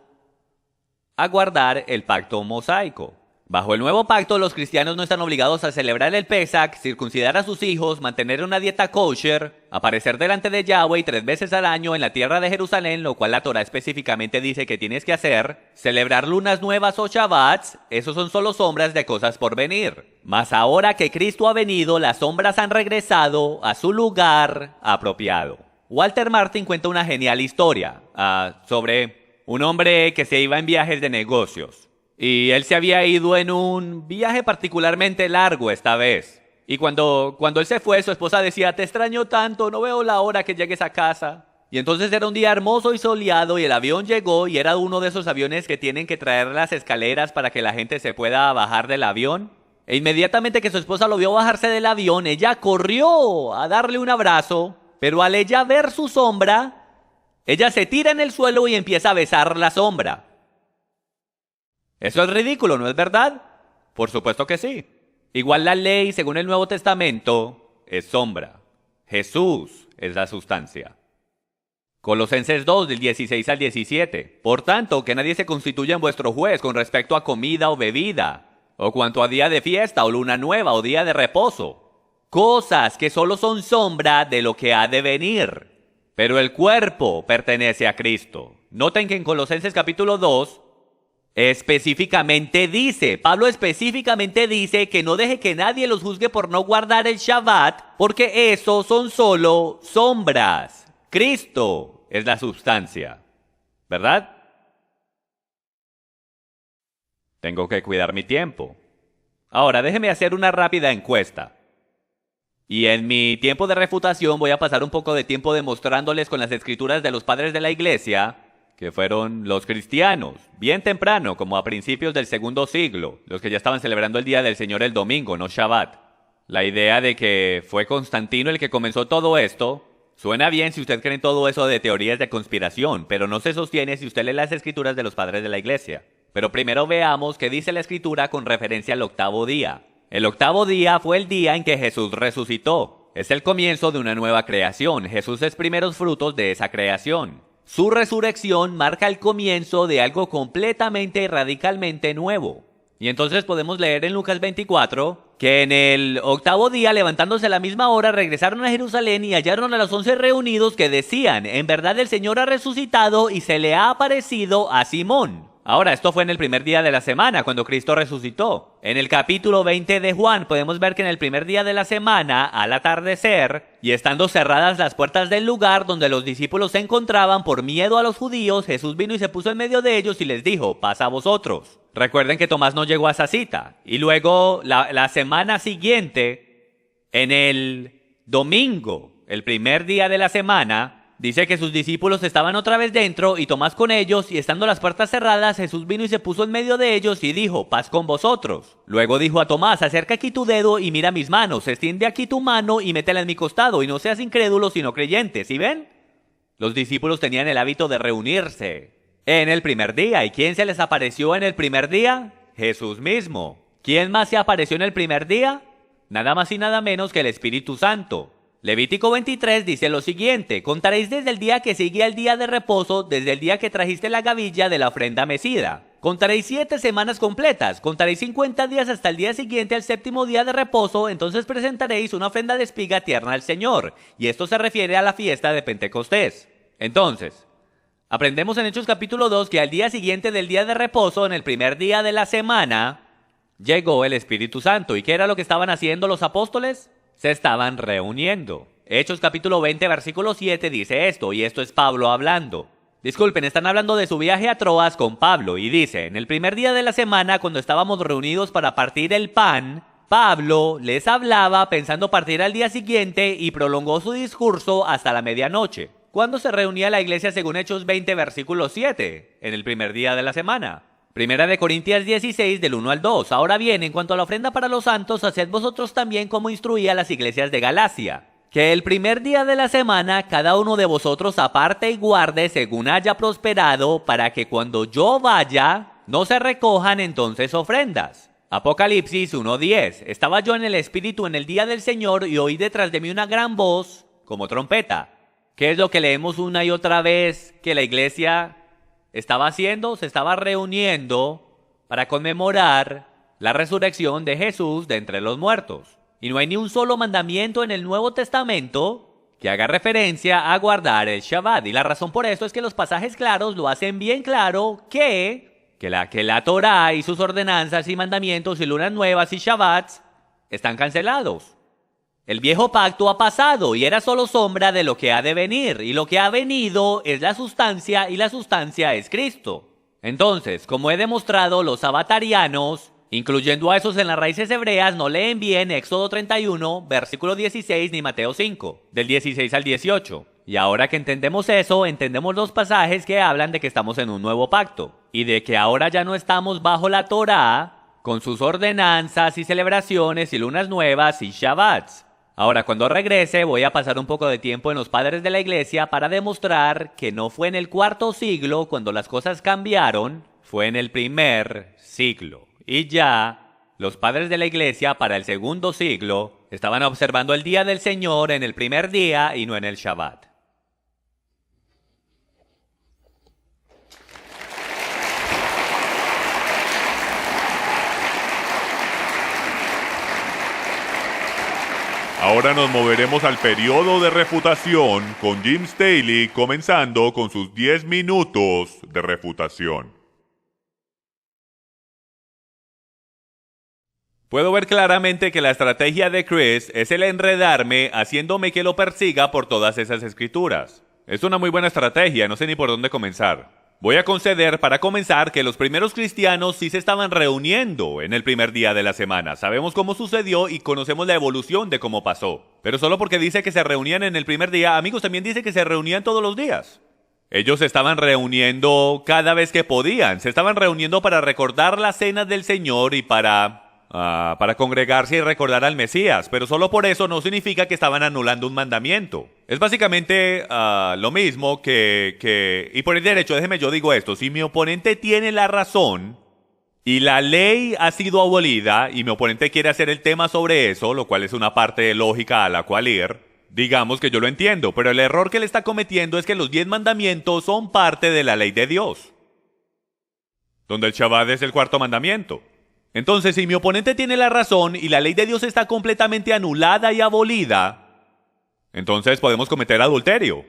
a guardar el pacto mosaico. Bajo el nuevo pacto, los cristianos no están obligados a celebrar el Pesach, circuncidar a sus hijos, mantener una dieta kosher, aparecer delante de Yahweh 3 veces al año en la tierra de Jerusalén, lo cual la Torah específicamente dice que tienes que hacer, celebrar lunas nuevas o Shabbats, esos son solo sombras de cosas por venir. Mas ahora que Cristo ha venido, las sombras han regresado a su lugar apropiado. Walter Martin cuenta una genial historia sobre un hombre que se iba en viajes de negocios. Y él se había ido en un viaje particularmente largo esta vez. Y cuando él se fue, su esposa decía: te extraño tanto, no veo la hora que llegues a casa. Y entonces era un día hermoso y soleado y el avión llegó y era uno de esos aviones que tienen que traer las escaleras para que la gente se pueda bajar del avión. E inmediatamente que su esposa lo vio bajarse del avión, ella corrió a darle un abrazo, pero al ella ver su sombra, ella se tira en el suelo y empieza a besar la sombra. Eso es ridículo, ¿no es verdad? Por supuesto que sí. Igual la ley, según el Nuevo Testamento, es sombra. Jesús es la sustancia. Colosenses 2, del 16 al 17. Por tanto, que nadie se constituya en vuestro juez con respecto a comida o bebida, o cuanto a día de fiesta o luna nueva o día de reposo. Cosas que solo son sombra de lo que ha de venir. Pero el cuerpo pertenece a Cristo. Noten que en Colosenses capítulo 2, Pablo específicamente dice que no deje que nadie los juzgue por no guardar el Shabbat, porque eso son solo sombras. Cristo es la sustancia, ¿verdad? Tengo que cuidar mi tiempo. Ahora, déjeme hacer una rápida encuesta. Y en mi tiempo de refutación voy a pasar un poco de tiempo demostrándoles con las escrituras de los padres de la iglesia, que fueron los cristianos, bien temprano, como a principios del segundo siglo, los que ya estaban celebrando el Día del Señor el domingo, no Shabbat. La idea de que fue Constantino el que comenzó todo esto, suena bien si usted cree en todo eso de teorías de conspiración, pero no se sostiene si usted lee las escrituras de los padres de la iglesia. Pero primero veamos qué dice la escritura con referencia al octavo día. El octavo día fue el día en que Jesús resucitó. Es el comienzo de una nueva creación. Jesús es primeros frutos de esa creación. Su resurrección marca el comienzo de algo completamente y radicalmente nuevo. Y entonces podemos leer en Lucas 24 que en el octavo día, levantándose a la misma hora, regresaron a Jerusalén y hallaron a los 11 reunidos que decían: en verdad el Señor ha resucitado y se le ha aparecido a Simón. Ahora, esto fue en el primer día de la semana, cuando Cristo resucitó. En el capítulo 20 de Juan podemos ver que en el primer día de la semana, al atardecer, y estando cerradas las puertas del lugar donde los discípulos se encontraban por miedo a los judíos, Jesús vino y se puso en medio de ellos y les dijo: paz a vosotros. Recuerden que Tomás no llegó a esa cita. Y luego, la semana siguiente, en el domingo, el primer día de la semana, dice que sus discípulos estaban otra vez dentro y Tomás con ellos, y estando las puertas cerradas, Jesús vino y se puso en medio de ellos y dijo: paz con vosotros. Luego dijo a Tomás: acerca aquí tu dedo y mira mis manos, extiende aquí tu mano y métela en mi costado, y no seas incrédulo sino creyente. ¿Sí ven? Los discípulos tenían el hábito de reunirse en el primer día. ¿Y quién se les apareció en el primer día? Jesús mismo. ¿Quién más se apareció en el primer día? Nada más y nada menos que el Espíritu Santo. Levítico 23 dice lo siguiente: contaréis desde el día que sigue al día de reposo, desde el día que trajiste la gavilla de la ofrenda mecida. Contaréis 7 semanas completas, contaréis 50 días hasta el día siguiente al séptimo día de reposo, entonces presentaréis una ofrenda de espiga tierna al Señor. Y esto se refiere a la fiesta de Pentecostés. Entonces, aprendemos en Hechos capítulo 2 que al día siguiente del día de reposo, en el primer día de la semana, llegó el Espíritu Santo. ¿Y qué era lo que estaban haciendo los apóstoles? Se estaban reuniendo. Hechos capítulo 20 versículo 7 dice esto, y esto es Pablo hablando. Disculpen, están hablando de su viaje a Troas con Pablo, y dice: en el primer día de la semana, cuando estábamos reunidos para partir el pan, Pablo les hablaba pensando partir al día siguiente y prolongó su discurso hasta la medianoche. ¿Cuándo se reunía la iglesia según Hechos 20 versículo 7? En el primer día de la semana. Primera de Corintios 16 del 1 al 2. Ahora bien, en cuanto a la ofrenda para los santos, haced vosotros también como instruía a las iglesias de Galacia: que el primer día de la semana cada uno de vosotros aparte y guarde según haya prosperado, para que cuando yo vaya no se recojan entonces ofrendas. Apocalipsis 1:10. Estaba yo en el Espíritu en el día del Señor y oí detrás de mí una gran voz como trompeta. ¿Qué es lo que leemos una y otra vez que la iglesia estaba haciendo? Se estaba reuniendo para conmemorar la resurrección de Jesús de entre los muertos. Y no hay ni un solo mandamiento en el Nuevo Testamento que haga referencia a guardar el Shabbat. Y la razón por esto es que los pasajes claros lo hacen bien claro que la Torá y sus ordenanzas y mandamientos y lunas nuevas y Shabbats están cancelados. El viejo pacto ha pasado y era solo sombra de lo que ha de venir, y lo que ha venido es la sustancia, y la sustancia es Cristo. Entonces, como he demostrado, los sabatarianos, incluyendo a esos en las raíces hebreas, no leen bien Éxodo 31, versículo 16, ni Mateo 5, del 16 al 18. Y ahora que entendemos eso, entendemos los pasajes que hablan de que estamos en un nuevo pacto, y de que ahora ya no estamos bajo la Torá, con sus ordenanzas y celebraciones y lunas nuevas y Shabbats. Ahora, cuando regrese, voy a pasar un poco de tiempo en los padres de la iglesia para demostrar que no fue en el cuarto siglo cuando las cosas cambiaron, fue en el primer siglo. Y ya, los padres de la iglesia para el segundo siglo estaban observando el día del Señor en el primer día y no en el Shabbat. Ahora nos moveremos al periodo de refutación con Jim Staley, comenzando con sus 10 minutos de refutación. Puedo ver claramente que la estrategia de Chris es el enredarme haciéndome que lo persiga por todas esas escrituras. Es una muy buena estrategia, no sé ni por dónde comenzar. Voy a conceder para comenzar que los primeros cristianos sí se estaban reuniendo en el primer día de la semana. Sabemos cómo sucedió y conocemos la evolución de cómo pasó. Pero solo porque dice que se reunían en el primer día, amigos, también dice que se reunían todos los días. Ellos se estaban reuniendo cada vez que podían. Se estaban reuniendo para recordar las cenas del Señor y para congregarse y recordar al Mesías, pero solo por eso no significa que estaban anulando un mandamiento. Es básicamente lo mismo y por el derecho, déjeme yo digo esto, si mi oponente tiene la razón y la ley ha sido abolida y mi oponente quiere hacer el tema sobre eso, lo cual es una parte lógica a la cual ir, digamos que yo lo entiendo, pero el error que él está cometiendo es que los 10 mandamientos son parte de la ley de Dios, donde el Shabbat es el cuarto mandamiento. Entonces, si mi oponente tiene la razón y la ley de Dios está completamente anulada y abolida, entonces podemos cometer adulterio,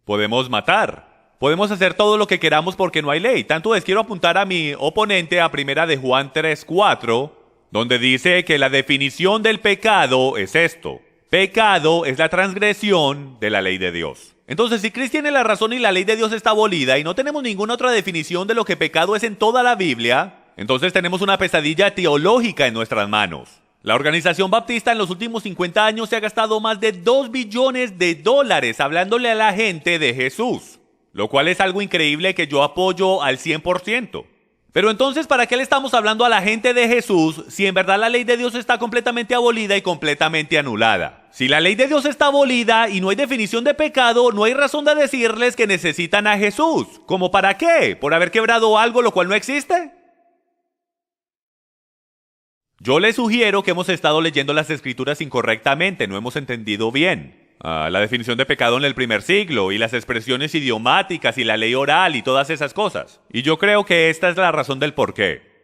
podemos matar, podemos hacer todo lo que queramos porque no hay ley. Tanto es, quiero apuntar a mi oponente a 1 de Juan 3:4, donde dice que la definición del pecado es esto: pecado es la transgresión de la ley de Dios. Entonces, si Cristo tiene la razón y la ley de Dios está abolida y no tenemos ninguna otra definición de lo que pecado es en toda la Biblia, entonces tenemos una pesadilla teológica en nuestras manos. La organización baptista en los últimos 50 años se ha gastado más de $2 billones hablándole a la gente de Jesús, lo cual es algo increíble que yo apoyo al 100%. Pero entonces, ¿para qué le estamos hablando a la gente de Jesús si en verdad la ley de Dios está completamente abolida y completamente anulada? Si la ley de Dios está abolida y no hay definición de pecado, no hay razón de decirles que necesitan a Jesús. ¿Cómo para qué? ¿Por haber quebrado algo lo cual no existe? Yo les sugiero que hemos estado leyendo las escrituras incorrectamente, no hemos entendido bien la definición de pecado en el primer siglo y las expresiones idiomáticas y la ley oral y todas esas cosas. Y yo creo que esta es la razón del por qué.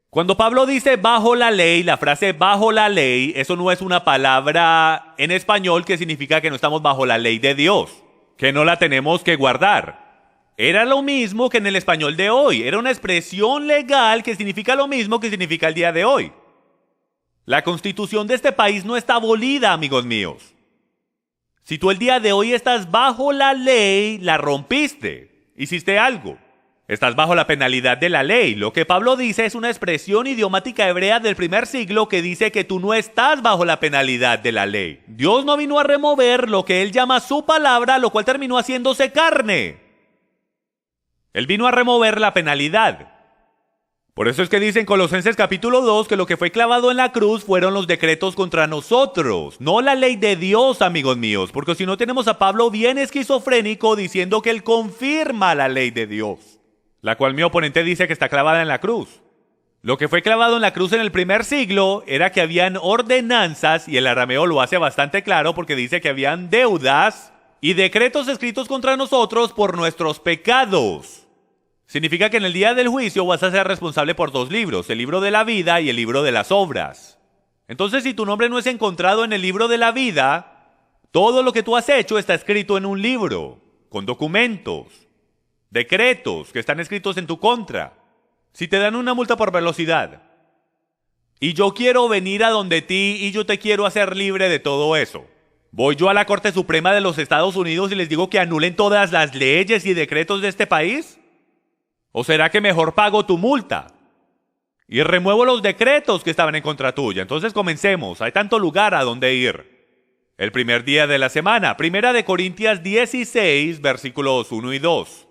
Cuando Pablo dice bajo la ley, la frase bajo la ley, eso no es una palabra en español que significa que no estamos bajo la ley de Dios, que no la tenemos que guardar. Era lo mismo que en el español de hoy, era una expresión legal que significa lo mismo que significa el día de hoy. La constitución de este país no está abolida, amigos míos. Si tú el día de hoy estás bajo la ley, la rompiste, hiciste algo. Estás bajo la penalidad de la ley. Lo que Pablo dice es una expresión idiomática hebrea del primer siglo que dice que tú no estás bajo la penalidad de la ley. Dios no vino a remover lo que él llama su palabra, lo cual terminó haciéndose carne. Él vino a remover la penalidad. Por eso es que dice en Colosenses capítulo 2 que lo que fue clavado en la cruz fueron los decretos contra nosotros, no la ley de Dios, amigos míos, porque si no tenemos a Pablo bien esquizofrénico diciendo que él confirma la ley de Dios, la cual mi oponente dice que está clavada en la cruz. Lo que fue clavado en la cruz en el primer siglo era que habían ordenanzas, y el arameo lo hace bastante claro porque dice que habían deudas y decretos escritos contra nosotros por nuestros pecados. Significa que en el día del juicio vas a ser responsable por 2 libros, el libro de la vida y el libro de las obras. Entonces, si tu nombre no es encontrado en el libro de la vida, todo lo que tú has hecho está escrito en un libro, con documentos, decretos que están escritos en tu contra. Si te dan una multa por velocidad, y yo quiero venir a donde ti y yo te quiero hacer libre de todo eso, ¿voy yo a la Corte Suprema de los Estados Unidos y les digo que anulen todas las leyes y decretos de este país? ¿O será que mejor pago tu multa y remuevo los decretos que estaban en contra tuya? Entonces comencemos, hay tanto lugar a donde ir. El primer día de la semana, 1 de Corintios 16, versículos 1 y 2.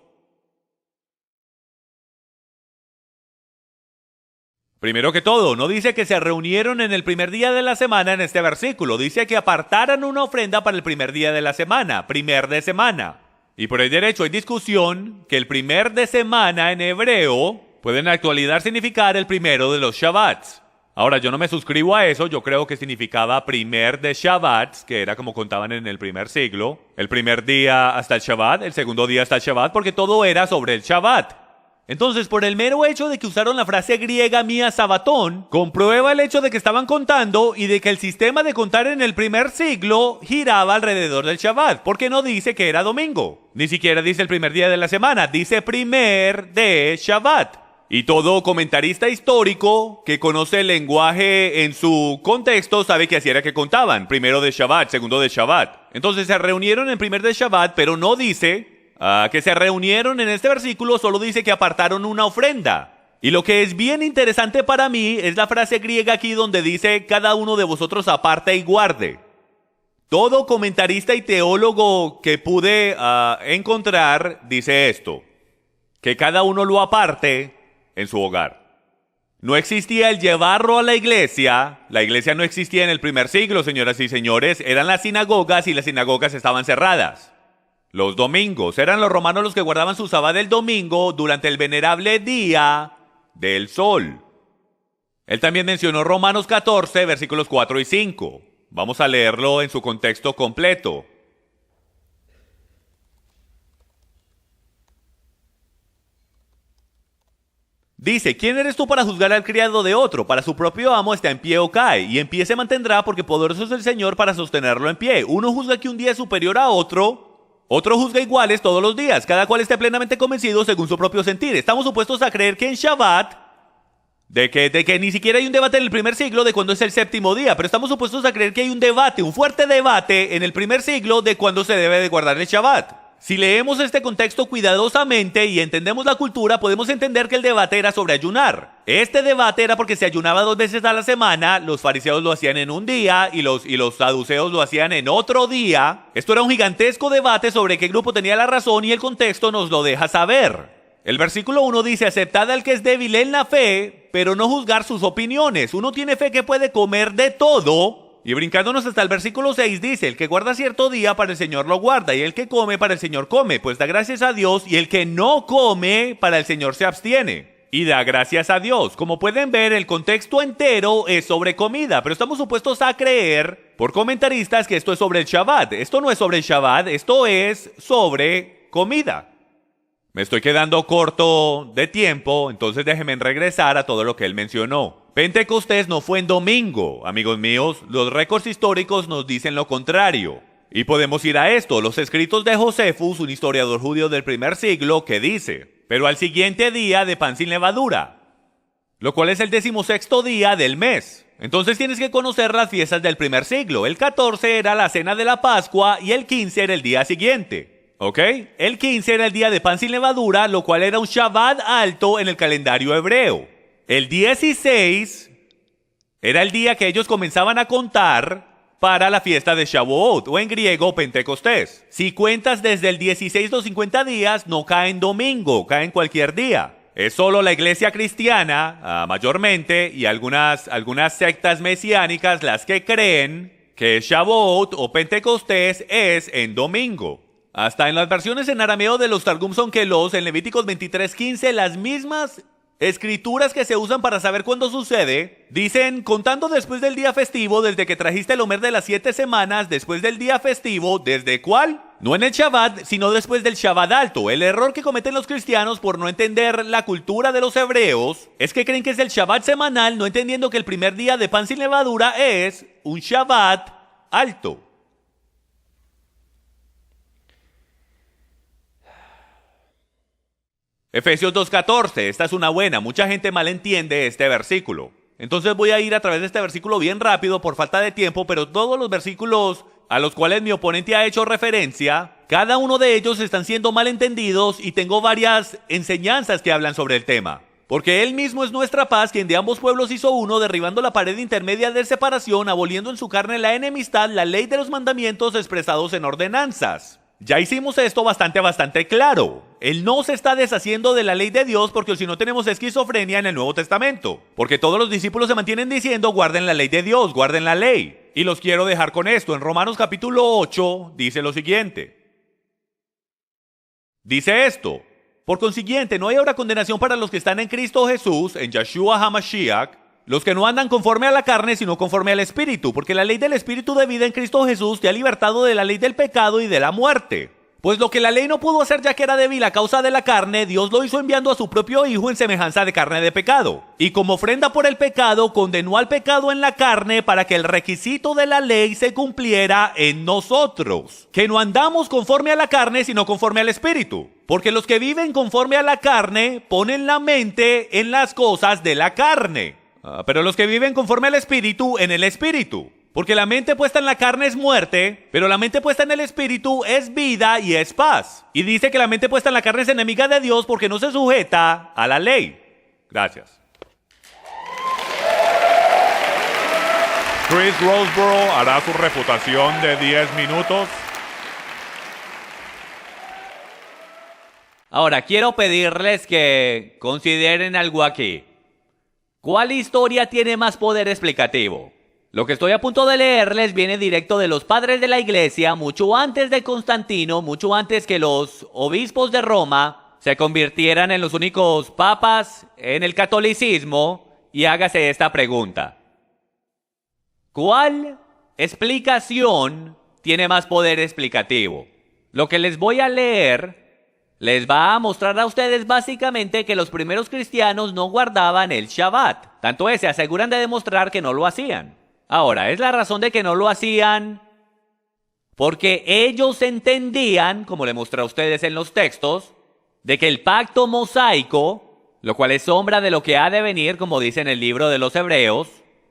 Primero que todo, no dice que se reunieron en el primer día de la semana en este versículo, dice que apartaran una ofrenda para el primer día de la semana, primer de semana. Y por el derecho hay discusión que el primer de semana en hebreo puede en la actualidad significar el primero de los Shabbats. Ahora, yo no me suscribo a eso, yo creo que significaba primer de Shabbats, que era como contaban en el primer siglo. El primer día hasta el Shabbat, el segundo día hasta el Shabbat, porque todo era sobre el Shabbat. Entonces, por el mero hecho de que usaron la frase griega mía sabatón, comprueba el hecho de que estaban contando y de que el sistema de contar en el primer siglo giraba alrededor del Shabbat, porque no dice que era domingo. Ni siquiera dice el primer día de la semana, dice primer de Shabbat. Y todo comentarista histórico que conoce el lenguaje en su contexto sabe que así era que contaban, primero de Shabbat, segundo de Shabbat. Entonces se reunieron en primer de Shabbat, pero no dice que se reunieron en este versículo, solo dice que apartaron una ofrenda. Y lo que es bien interesante para mí es la frase griega aquí donde dice cada uno de vosotros aparte y guarde. Todo comentarista y teólogo que pude encontrar dice esto, que cada uno lo aparte en su hogar. No existía el llevarlo a la iglesia no existía en el primer siglo, señoras y señores, eran las sinagogas y las sinagogas estaban cerradas. Los domingos, eran los romanos los que guardaban su sabbat del domingo durante el venerable día del sol. Él también mencionó Romanos 14, versículos 4 y 5. Vamos a leerlo en su contexto completo. Dice, ¿quién eres tú para juzgar al criado de otro? Para su propio amo está en pie o cae, y en pie se mantendrá porque poderoso es el Señor para sostenerlo en pie. Uno juzga que un día es superior a otro, otro juzga iguales todos los días, cada cual esté plenamente convencido según su propio sentir. Estamos supuestos a creer que en Shabbat, de que ni siquiera hay un debate en el primer siglo de cuándo es el séptimo día, pero estamos supuestos a creer que hay un debate, un fuerte debate en el primer siglo de cuándo se debe de guardar el Shabbat. Si leemos este contexto cuidadosamente y entendemos la cultura, podemos entender que el debate era sobre ayunar. Este debate era porque se ayunaba 2 veces a la semana, los fariseos lo hacían en un día y los saduceos lo hacían en otro día. Esto era un gigantesco debate sobre qué grupo tenía la razón y el contexto nos lo deja saber. El versículo 1 dice, aceptad al que es débil en la fe, pero no juzgar sus opiniones. Uno tiene fe que puede comer de todo. Y brincándonos hasta el versículo 6 dice, el que guarda cierto día para el Señor lo guarda, y el que come para el Señor come, pues da gracias a Dios, y el que no come para el Señor se abstiene, y da gracias a Dios. Como pueden ver, el contexto entero es sobre comida, pero estamos supuestos a creer, por comentaristas, que esto es sobre el Shabbat. Esto no es sobre el Shabbat, esto es sobre comida. Me estoy quedando corto de tiempo, entonces déjenme regresar a todo lo que él mencionó. Pentecostés no fue en domingo, amigos míos, los récords históricos nos dicen lo contrario. Y podemos ir a esto, los escritos de Josefus, un historiador judío del primer siglo, que dice, pero al siguiente día de pan sin levadura, lo cual es el 16º día del mes. Entonces tienes que conocer las fiestas del primer siglo. El 14 era la cena de la Pascua y el 15 era el día siguiente. ¿Ok? El 15 era el día de pan sin levadura, lo cual era un Shabbat alto en el calendario hebreo. El 16 era el día que ellos comenzaban a contar para la fiesta de Shavuot, o en griego Pentecostés. Si cuentas desde el 16 los 50 días, no cae en domingo, cae en cualquier día. Es solo la iglesia cristiana, mayormente, y algunas sectas mesiánicas las que creen que Shavuot o Pentecostés es en domingo. Hasta en las versiones en arameo de los Targum Sonkelos, en Levíticos 23:15, las mismas escrituras que se usan para saber cuándo sucede, dicen, contando después del día festivo, desde que trajiste el Omer de las 7 semanas, después del día festivo, ¿desde cuál? No en el Shabbat, sino después del Shabbat alto. El error que cometen los cristianos por no entender la cultura de los hebreos es que creen que es el Shabbat semanal, no entendiendo que el primer día de pan sin levadura es un Shabbat alto. Efesios 2:14, esta es una buena, mucha gente malentiende este versículo. Entonces voy a ir a través de este versículo bien rápido por falta de tiempo, pero todos los versículos a los cuales mi oponente ha hecho referencia, cada uno de ellos están siendo malentendidos y tengo varias enseñanzas que hablan sobre el tema. Porque Él mismo es nuestra paz, quien de ambos pueblos hizo uno, derribando la pared intermedia de separación, aboliendo en su carne la enemistad, la ley de los mandamientos expresados en ordenanzas. Ya hicimos esto bastante claro. Él no se está deshaciendo de la ley de Dios porque si no tenemos esquizofrenia en el Nuevo Testamento. Porque todos los discípulos se mantienen diciendo, guarden la ley de Dios, guarden la ley. Y los quiero dejar con esto. En Romanos capítulo 8 dice lo siguiente. Dice esto. Por consiguiente, no hay ahora condenación para los que están en Cristo Jesús, en Yeshua HaMashiach, los que no andan conforme a la carne, sino conforme al Espíritu, porque la ley del Espíritu de vida en Cristo Jesús te ha libertado de la ley del pecado y de la muerte. Pues lo que la ley no pudo hacer ya que era débil a causa de la carne, Dios lo hizo enviando a su propio Hijo en semejanza de carne de pecado. Y como ofrenda por el pecado, condenó al pecado en la carne para que el requisito de la ley se cumpliera en nosotros. Que no andamos conforme a la carne, sino conforme al Espíritu. Porque los que viven conforme a la carne ponen la mente en las cosas de la carne. Pero los que viven conforme al Espíritu, en el Espíritu. Porque la mente puesta en la carne es muerte, pero la mente puesta en el Espíritu es vida y es paz. Y dice que la mente puesta en la carne es enemiga de Dios porque no se sujeta a la ley. Gracias. Chris Roseborough hará su refutación de 10 minutos. Ahora, quiero pedirles que consideren algo aquí. ¿Cuál historia tiene más poder explicativo? Lo que estoy a punto de leerles viene directo de los padres de la iglesia, mucho antes de Constantino, mucho antes que los obispos de Roma se convirtieran en los únicos papas en el catolicismo, y hágase esta pregunta. ¿Cuál explicación tiene más poder explicativo? Lo que les voy a leer les va a mostrar a ustedes básicamente que los primeros cristianos no guardaban el Shabbat. Tanto es, se aseguran de demostrar que no lo hacían. Ahora, ¿es la razón de que no lo hacían? Porque ellos entendían, como le mostré a ustedes en los textos, de que el pacto mosaico, lo cual es sombra de lo que ha de venir, como dice en el libro de los Hebreos,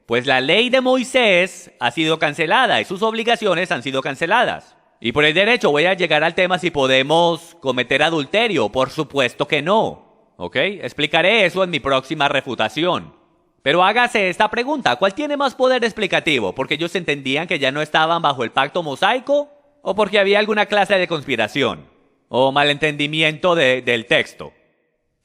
pues la ley de Moisés ha sido cancelada y sus obligaciones han sido canceladas. Y por el derecho voy a llegar al tema si podemos cometer adulterio. Por supuesto que no. ¿Ok? Explicaré eso en mi próxima refutación. Pero hágase esta pregunta. ¿Cuál tiene más poder explicativo? ¿Porque ellos entendían que ya no estaban bajo el pacto mosaico? ¿O porque había alguna clase de conspiración? ¿O malentendimiento del texto?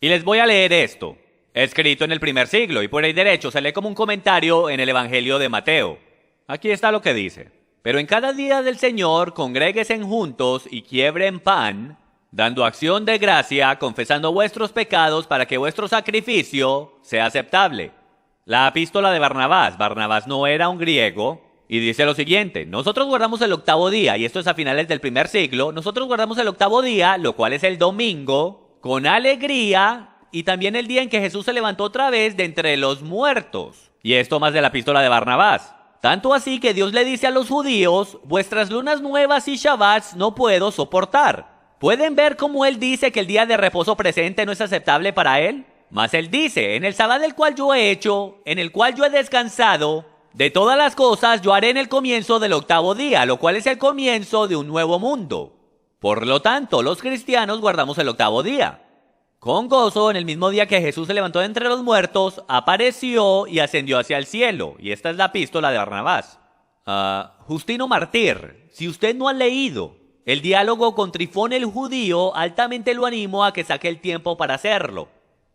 Y les voy a leer esto. Escrito en el primer siglo. Y por el derecho se lee como un comentario en el Evangelio de Mateo. Aquí está lo que dice. Pero en cada día del Señor congréguense juntos y quiebren pan, dando acción de gracia, confesando vuestros pecados para que vuestro sacrificio sea aceptable. La epístola de Barnabás. Barnabás no era un griego y dice lo siguiente. Nosotros guardamos el octavo día, y esto es a finales del primer siglo. Nosotros guardamos el octavo día, lo cual es el domingo, con alegría, y también el día en que Jesús se levantó otra vez de entre los muertos. Y esto más de la epístola de Barnabás. Tanto así que Dios le dice a los judíos, vuestras lunas nuevas y Shabbats no puedo soportar. ¿Pueden ver cómo él dice que el día de reposo presente no es aceptable para él? Mas él dice, en el Sabbat del cual yo he hecho, en el cual yo he descansado, de todas las cosas yo haré en el comienzo del octavo día, lo cual es el comienzo de un nuevo mundo. Por lo tanto, los cristianos guardamos el octavo día. Con gozo, en el mismo día que Jesús se levantó de entre los muertos, apareció y ascendió hacia el cielo. Y esta es la epístola de Barnabás. Justino Mártir, si usted no ha leído el diálogo con Trifón el judío, altamente lo animo a que saque el tiempo para hacerlo.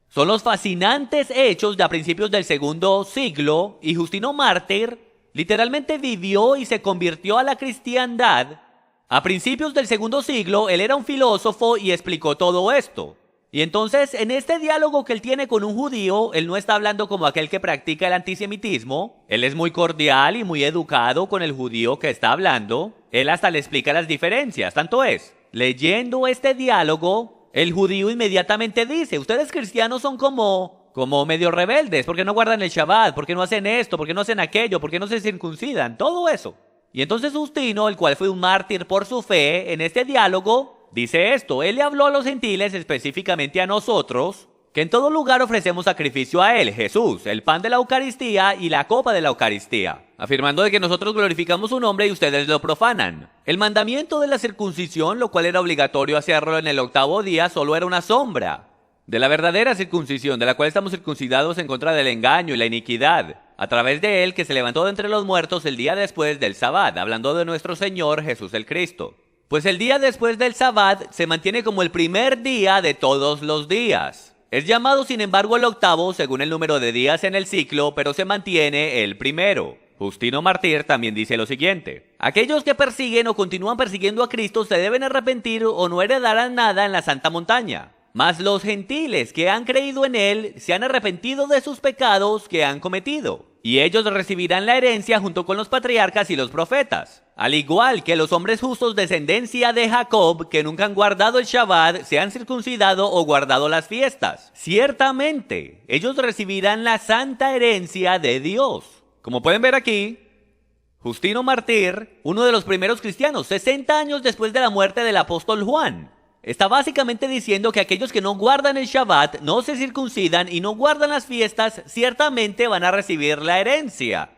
Son los fascinantes hechos de a principios del segundo siglo, y Justino Mártir literalmente vivió y se convirtió a la cristiandad. A principios del segundo siglo, él era un filósofo y explicó todo esto. Y entonces, en este diálogo que él tiene con un judío, él no está hablando como aquel que practica el antisemitismo. Él es muy cordial y muy educado con el judío que está hablando. Él hasta le explica las diferencias. Tanto es, leyendo este diálogo, el judío inmediatamente dice, ustedes cristianos son como medio rebeldes, porque no guardan el Shabbat, porque no hacen esto, porque no hacen aquello, porque no se circuncidan, todo eso. Y entonces Justino, el cual fue un mártir por su fe, en este diálogo dice esto, él le habló a los gentiles, específicamente a nosotros, que en todo lugar ofrecemos sacrificio a él, Jesús, el pan de la Eucaristía y la copa de la Eucaristía, afirmando de que nosotros glorificamos su nombre y ustedes lo profanan. El mandamiento de la circuncisión, lo cual era obligatorio hacerlo en el octavo día, solo era una sombra de la verdadera circuncisión, de la cual estamos circuncidados en contra del engaño y la iniquidad, a través de él que se levantó de entre los muertos el día después del Sabbat, hablando de nuestro Señor Jesús el Cristo. Pues el día después del Sabbat se mantiene como el primer día de todos los días. Es llamado sin embargo el octavo según el número de días en el ciclo, pero se mantiene el primero. Justino Mártir también dice lo siguiente. Aquellos que persiguen o continúan persiguiendo a Cristo se deben arrepentir o no heredarán nada en la santa montaña. Mas los gentiles que han creído en él se han arrepentido de sus pecados que han cometido. Y ellos recibirán la herencia junto con los patriarcas y los profetas. Al igual que los hombres justos descendencia de Jacob, que nunca han guardado el Shabbat, se han circuncidado o guardado las fiestas. Ciertamente, ellos recibirán la santa herencia de Dios. Como pueden ver aquí, Justino Mártir, uno de los primeros cristianos, 60 años después de la muerte del apóstol Juan, está básicamente diciendo que aquellos que no guardan el Shabbat, no se circuncidan y no guardan las fiestas, ciertamente van a recibir la herencia.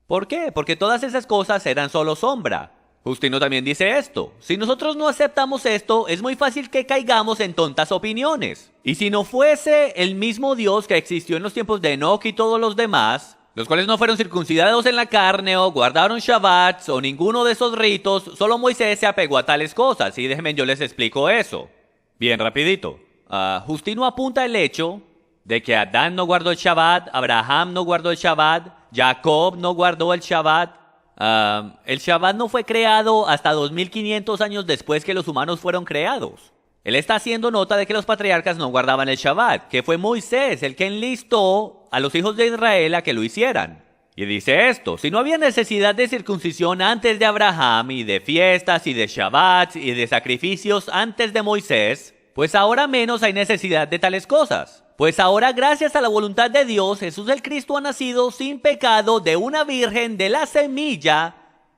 ¿Por qué? Porque todas esas cosas eran solo sombra. Justino también dice esto. Si nosotros no aceptamos esto, es muy fácil que caigamos en tontas opiniones. Y si no fuese el mismo Dios que existió en los tiempos de Enoc y todos los demás, los cuales no fueron circuncidados en la carne o guardaron Shabbats o ninguno de esos ritos, solo Moisés se apegó a tales cosas. Y déjenme, yo les explico eso. Bien, rapidito. Justino apunta el hecho de que Adán no guardó el Shabbat, Abraham no guardó el Shabbat, Jacob no guardó el Shabbat. El Shabbat no fue creado hasta 2500 años después que los humanos fueron creados. Él está haciendo nota de que los patriarcas no guardaban el Shabbat, que fue Moisés el que enlistó a los hijos de Israel a que lo hicieran. Y dice esto, si no había necesidad de circuncisión antes de Abraham, y de fiestas, y de Shabbats, y de sacrificios antes de Moisés, pues ahora menos hay necesidad de tales cosas. Pues ahora, gracias a la voluntad de Dios, Jesús el Cristo ha nacido sin pecado de una virgen de la semilla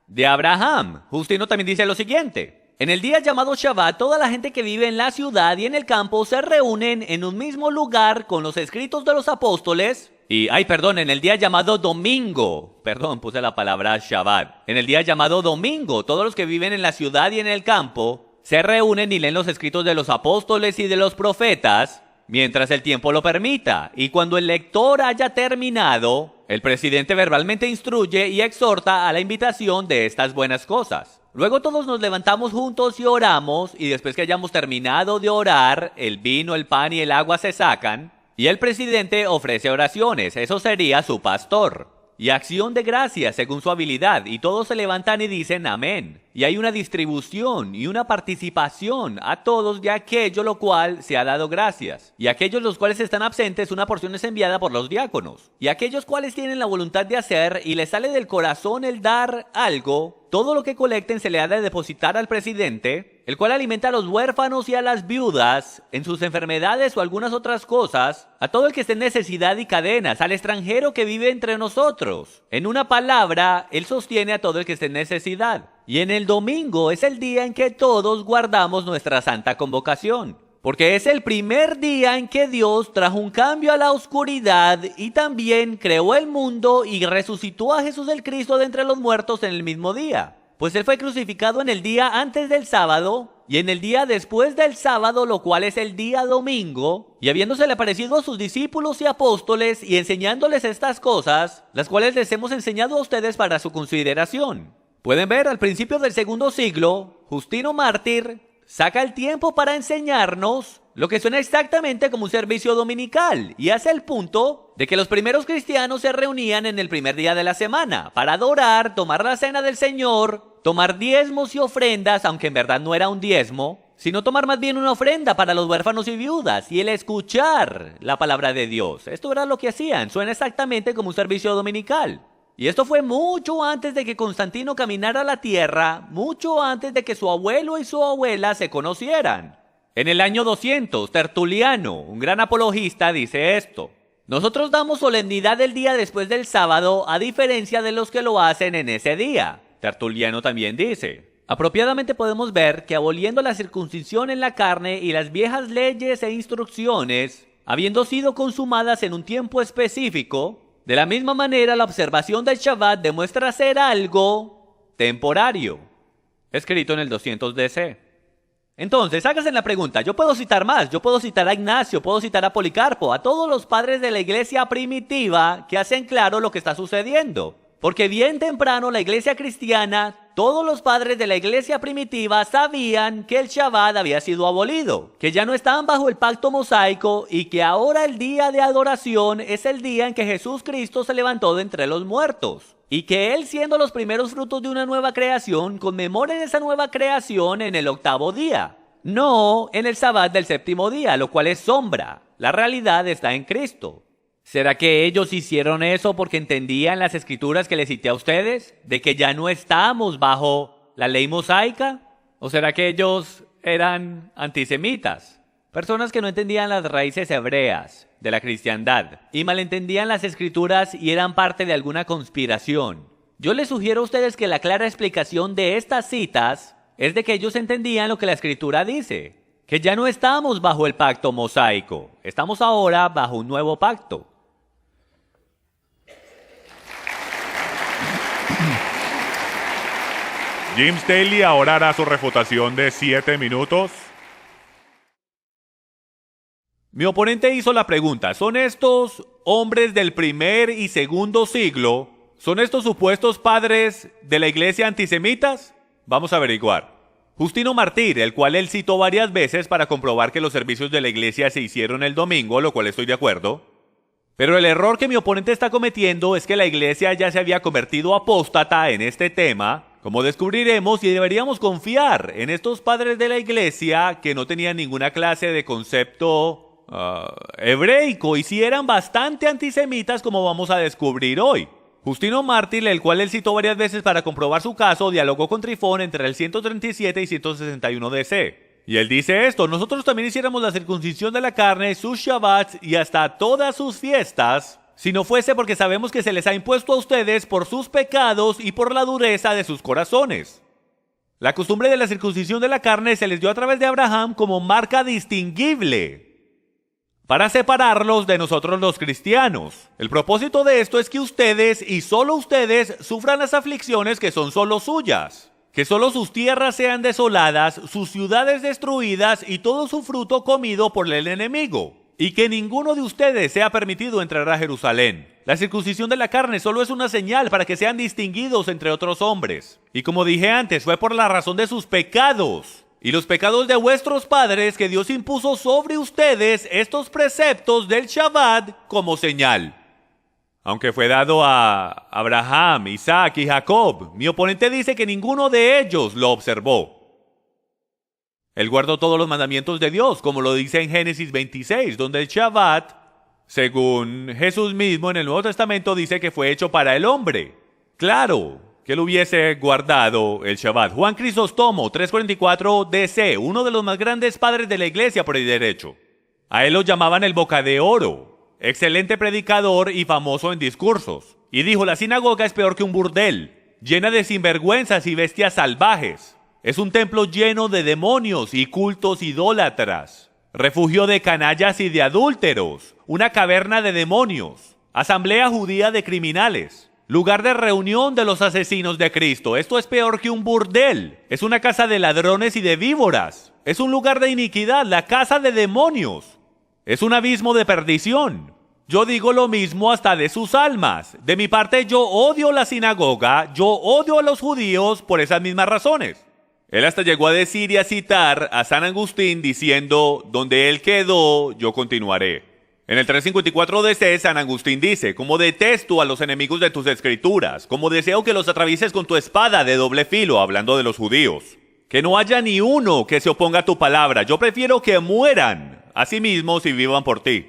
de Abraham. Justino también dice lo siguiente: en el día llamado Shabbat, toda la gente que vive en la ciudad y en el campo se reúnen en un mismo lugar con los escritos de los apóstoles. En el día llamado domingo, puse la palabra Shabbat. En el día llamado domingo, todos los que viven en la ciudad y en el campo se reúnen y leen los escritos de los apóstoles y de los profetas, mientras el tiempo lo permita. Y cuando el lector haya terminado, el presidente verbalmente instruye y exhorta a la invitación de estas buenas cosas. Luego todos nos levantamos juntos y oramos, y después que hayamos terminado de orar, el vino, el pan y el agua se sacan, y el presidente ofrece oraciones, eso sería su pastor, y acción de gracias según su habilidad, y todos se levantan y dicen amén. Y hay una distribución y una participación a todos de aquello lo cual se ha dado gracias. Y aquellos los cuales están absentes, una porción es enviada por los diáconos. Y aquellos cuales tienen la voluntad de hacer y les sale del corazón el dar algo, todo lo que colecten se le ha de depositar al presidente, el cual alimenta a los huérfanos y a las viudas en sus enfermedades o algunas otras cosas, a todo el que esté en necesidad y cadenas, al extranjero que vive entre nosotros. En una palabra, él sostiene a todo el que esté en necesidad. Y en el domingo es el día en que todos guardamos nuestra santa convocación, porque es el primer día en que Dios trajo un cambio a la oscuridad y también creó el mundo y resucitó a Jesús el Cristo de entre los muertos en el mismo día. Pues él fue crucificado en el día antes del sábado y en el día después del sábado, lo cual es el día domingo, y habiéndosele aparecido a sus discípulos y apóstoles y enseñándoles estas cosas, las cuales les hemos enseñado a ustedes para su consideración. Pueden ver, al principio del segundo siglo, Justino Mártir saca el tiempo para enseñarnos lo que suena exactamente como un servicio dominical, y hace el punto de que los primeros cristianos se reunían en el primer día de la semana para adorar, tomar la cena del Señor, tomar diezmos y ofrendas, aunque en verdad no era un diezmo, sino tomar más bien una ofrenda para los huérfanos y viudas, y el escuchar la palabra de Dios. Esto era lo que hacían, suena exactamente como un servicio dominical. Y esto fue mucho antes de que Constantino caminara a la tierra, mucho antes de que su abuelo y su abuela se conocieran. En el año 200, Tertuliano, un gran apologista, dice esto: nosotros damos solemnidad el día después del sábado, a diferencia de los que lo hacen en ese día. Tertuliano también dice: apropiadamente podemos ver que aboliendo la circuncisión en la carne y las viejas leyes e instrucciones, habiendo sido consumadas en un tiempo específico, de la misma manera la observación del Shabbat demuestra ser algo temporario. Escrito en el 200 DC. Entonces, háganse la pregunta, yo puedo citar más, yo puedo citar a Ignacio, puedo citar a Policarpo, a todos los padres de la iglesia primitiva que hacen claro lo que está sucediendo. Porque bien temprano la iglesia cristiana, todos los padres de la iglesia primitiva sabían que el Shabbat había sido abolido, que ya no estaban bajo el pacto mosaico y que ahora el día de adoración es el día en que Jesús Cristo se levantó de entre los muertos. Y que Él, siendo los primeros frutos de una nueva creación, conmemoren esa nueva creación en el octavo día, no en el Shabbat del séptimo día, lo cual es sombra. La realidad está en Cristo. ¿Será que ellos hicieron eso porque entendían las escrituras que les cité a ustedes? ¿De que ya no estamos bajo la ley mosaica? ¿O será que ellos eran antisemitas? Personas que no entendían las raíces hebreas de la cristiandad y malentendían las escrituras y eran parte de alguna conspiración. Yo les sugiero a ustedes que la clara explicación de estas citas es de que ellos entendían lo que la escritura dice, que ya no estamos bajo el pacto mosaico, estamos ahora bajo un nuevo pacto. James Daly ahora hará su refutación de 7 minutos. Mi oponente hizo la pregunta: ¿son estos hombres del primer y segundo siglo? ¿Son estos supuestos padres de la iglesia antisemitas? Vamos a averiguar. Justino Mártir, el cual él citó varias veces para comprobar que los servicios de la iglesia se hicieron el domingo, lo cual estoy de acuerdo. Pero el error que mi oponente está cometiendo es que la iglesia ya se había convertido apóstata en este tema, como descubriremos, y deberíamos confiar en estos padres de la iglesia que no tenían ninguna clase de concepto hebreico y sí eran bastante antisemitas, como vamos a descubrir hoy. Justino Mártir, el cual él citó varias veces para comprobar su caso, dialogó con Trifón entre el 137 y 161 DC. Y él dice esto: nosotros también hiciéramos la circuncisión de la carne, sus Shabbats y hasta todas sus fiestas, si no fuese porque sabemos que se les ha impuesto a ustedes por sus pecados y por la dureza de sus corazones. La costumbre de la circuncisión de la carne se les dio a través de Abraham como marca distinguible para separarlos de nosotros los cristianos. El propósito de esto es que ustedes y solo ustedes sufran las aflicciones que son solo suyas, que solo sus tierras sean desoladas, sus ciudades destruidas y todo su fruto comido por el enemigo, y que ninguno de ustedes sea permitido entrar a Jerusalén. La circuncisión de la carne solo es una señal para que sean distinguidos entre otros hombres. Y como dije antes, fue por la razón de sus pecados y los pecados de vuestros padres que Dios impuso sobre ustedes estos preceptos del Shabbat como señal. Aunque fue dado a Abraham, Isaac y Jacob, mi oponente dice que ninguno de ellos lo observó. Él guardó todos los mandamientos de Dios, como lo dice en Génesis 26, donde el Shabbat, según Jesús mismo en el Nuevo Testamento, dice que fue hecho para el hombre. Claro que él hubiese guardado el Shabbat. Juan Crisóstomo, 344 DC, uno de los más grandes padres de la iglesia por el derecho. A él lo llamaban el Boca de Oro, excelente predicador y famoso en discursos. Y dijo: la sinagoga es peor que un burdel, llena de sinvergüenzas y bestias salvajes. Es un templo lleno de demonios y cultos idólatras, refugio de canallas y de adúlteros, una caverna de demonios, asamblea judía de criminales, lugar de reunión de los asesinos de Cristo. Esto es peor que un burdel, es una casa de ladrones y de víboras, es un lugar de iniquidad, la casa de demonios, es un abismo de perdición. Yo digo lo mismo hasta de sus almas. De mi parte, yo odio la sinagoga, yo odio a los judíos por esas mismas razones. Él hasta llegó a decir y a citar a San Agustín diciendo: donde él quedó, yo continuaré. En el 354 DC, San Agustín dice: como detesto a los enemigos de tus escrituras, como deseo que los atravieses con tu espada de doble filo, hablando de los judíos. Que no haya ni uno que se oponga a tu palabra, yo prefiero que mueran a sí mismos y vivan por ti.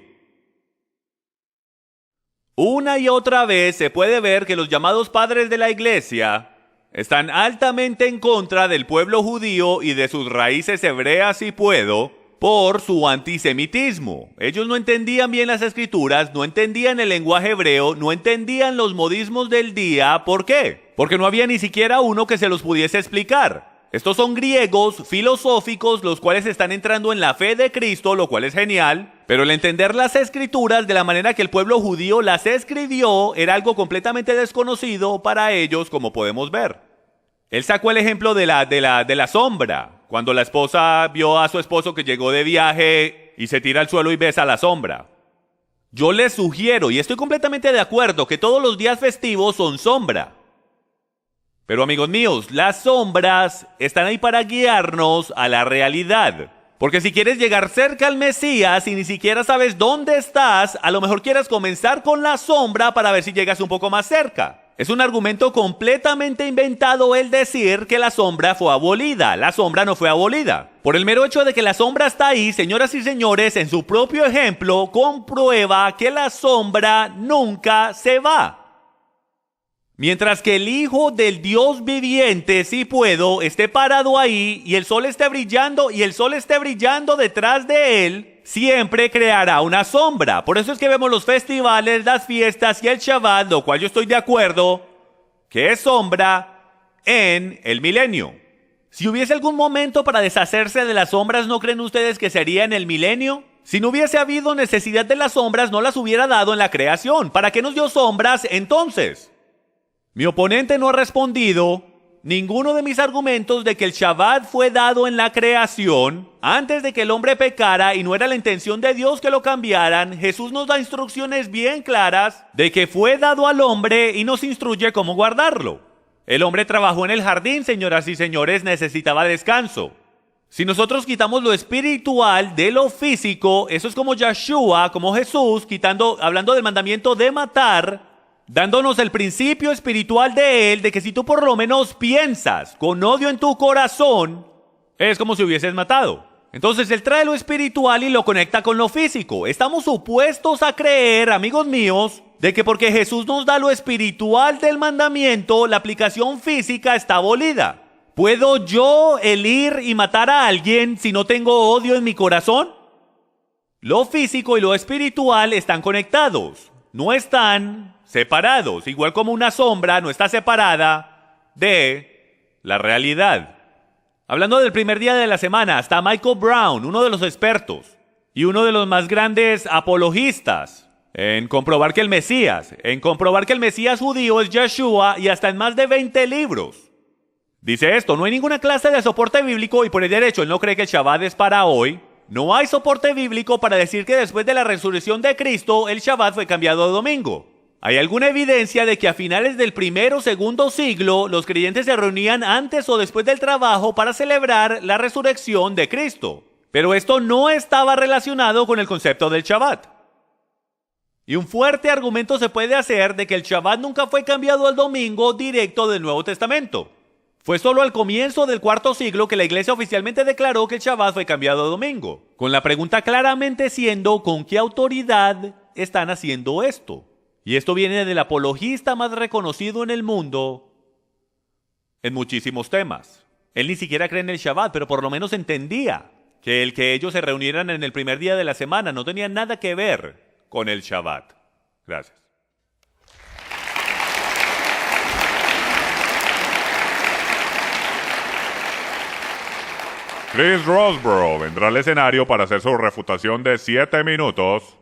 Una y otra vez se puede ver que los llamados padres de la iglesia están altamente en contra del pueblo judío y de sus raíces hebreas, si puedo, por su antisemitismo. Ellos no entendían bien las escrituras, no entendían el lenguaje hebreo, no entendían los modismos del día. ¿Por qué? Porque no había ni siquiera uno que se los pudiese explicar. Estos son griegos filosóficos, los cuales están entrando en la fe de Cristo, lo cual es genial, pero el entender las escrituras de la manera que el pueblo judío las escribió era algo completamente desconocido para ellos, como podemos ver. Él sacó el ejemplo de la sombra, cuando la esposa vio a su esposo que llegó de viaje y se tira al suelo y besa la sombra. Yo les sugiero, y estoy completamente de acuerdo, que todos los días festivos son sombra. Pero amigos míos, las sombras están ahí para guiarnos a la realidad. Porque si quieres llegar cerca al Mesías y ni siquiera sabes dónde estás, a lo mejor quieras comenzar con la sombra para ver si llegas un poco más cerca. Es un argumento completamente inventado el decir que la sombra fue abolida. La sombra no fue abolida. Por el mero hecho de que la sombra está ahí, señoras y señores, en su propio ejemplo, comprueba que la sombra nunca se va. Mientras que el Hijo del Dios viviente, si puedo, esté parado ahí y el sol esté brillando detrás de él, siempre creará una sombra. Por eso es que vemos los festivales, las fiestas y el Shabbat, lo cual yo estoy de acuerdo, que es sombra en el milenio. Si hubiese algún momento para deshacerse de las sombras, ¿no creen ustedes que sería en el milenio? Si no hubiese habido necesidad de las sombras, no las hubiera dado en la creación. ¿Para qué nos dio sombras entonces? Mi oponente no ha respondido ninguno de mis argumentos de que el Shabbat fue dado en la creación antes de que el hombre pecara y no era la intención de Dios que lo cambiaran. Jesús nos da instrucciones bien claras de que fue dado al hombre y nos instruye cómo guardarlo. El hombre trabajó en el jardín, señoras y señores, necesitaba descanso. Si nosotros quitamos lo espiritual de lo físico, eso es como Yeshua, como Jesús, hablando del mandamiento de matar, dándonos el principio espiritual de él, de que si tú por lo menos piensas con odio en tu corazón, es como si hubieses matado. Entonces él trae lo espiritual y lo conecta con lo físico. Estamos supuestos a creer, amigos míos, de que porque Jesús nos da lo espiritual del mandamiento, la aplicación física está abolida. ¿Puedo yo el ir y matar a alguien si no tengo odio en mi corazón? Lo físico y lo espiritual están conectados, no están separados, igual como una sombra no está separada de la realidad. Hablando del primer día de la semana, está Michael Brown, uno de los expertos y uno de los más grandes apologistas en comprobar que el Mesías judío es Yeshua, y hasta en más de 20 libros. Dice esto: no hay ninguna clase de soporte bíblico, y por el derecho él no cree que el Shabbat es para hoy. No hay soporte bíblico para decir que después de la resurrección de Cristo, el Shabbat fue cambiado a domingo. ¿Hay alguna evidencia de que a finales del primero o segundo siglo los creyentes se reunían antes o después del trabajo para celebrar la resurrección de Cristo? Pero esto no estaba relacionado con el concepto del Shabbat. Y un fuerte argumento se puede hacer de que el Shabbat nunca fue cambiado al domingo directo del Nuevo Testamento. Fue solo al comienzo del cuarto siglo que la iglesia oficialmente declaró que el Shabbat fue cambiado a domingo, con la pregunta claramente siendo: ¿con qué autoridad están haciendo esto? Y esto viene del apologista más reconocido en el mundo en muchísimos temas. Él ni siquiera cree en el Shabbat, pero por lo menos entendía que el que ellos se reunieran en el primer día de la semana no tenía nada que ver con el Shabbat. Gracias. Chris Roseborough vendrá al escenario para hacer su refutación de 7 minutos.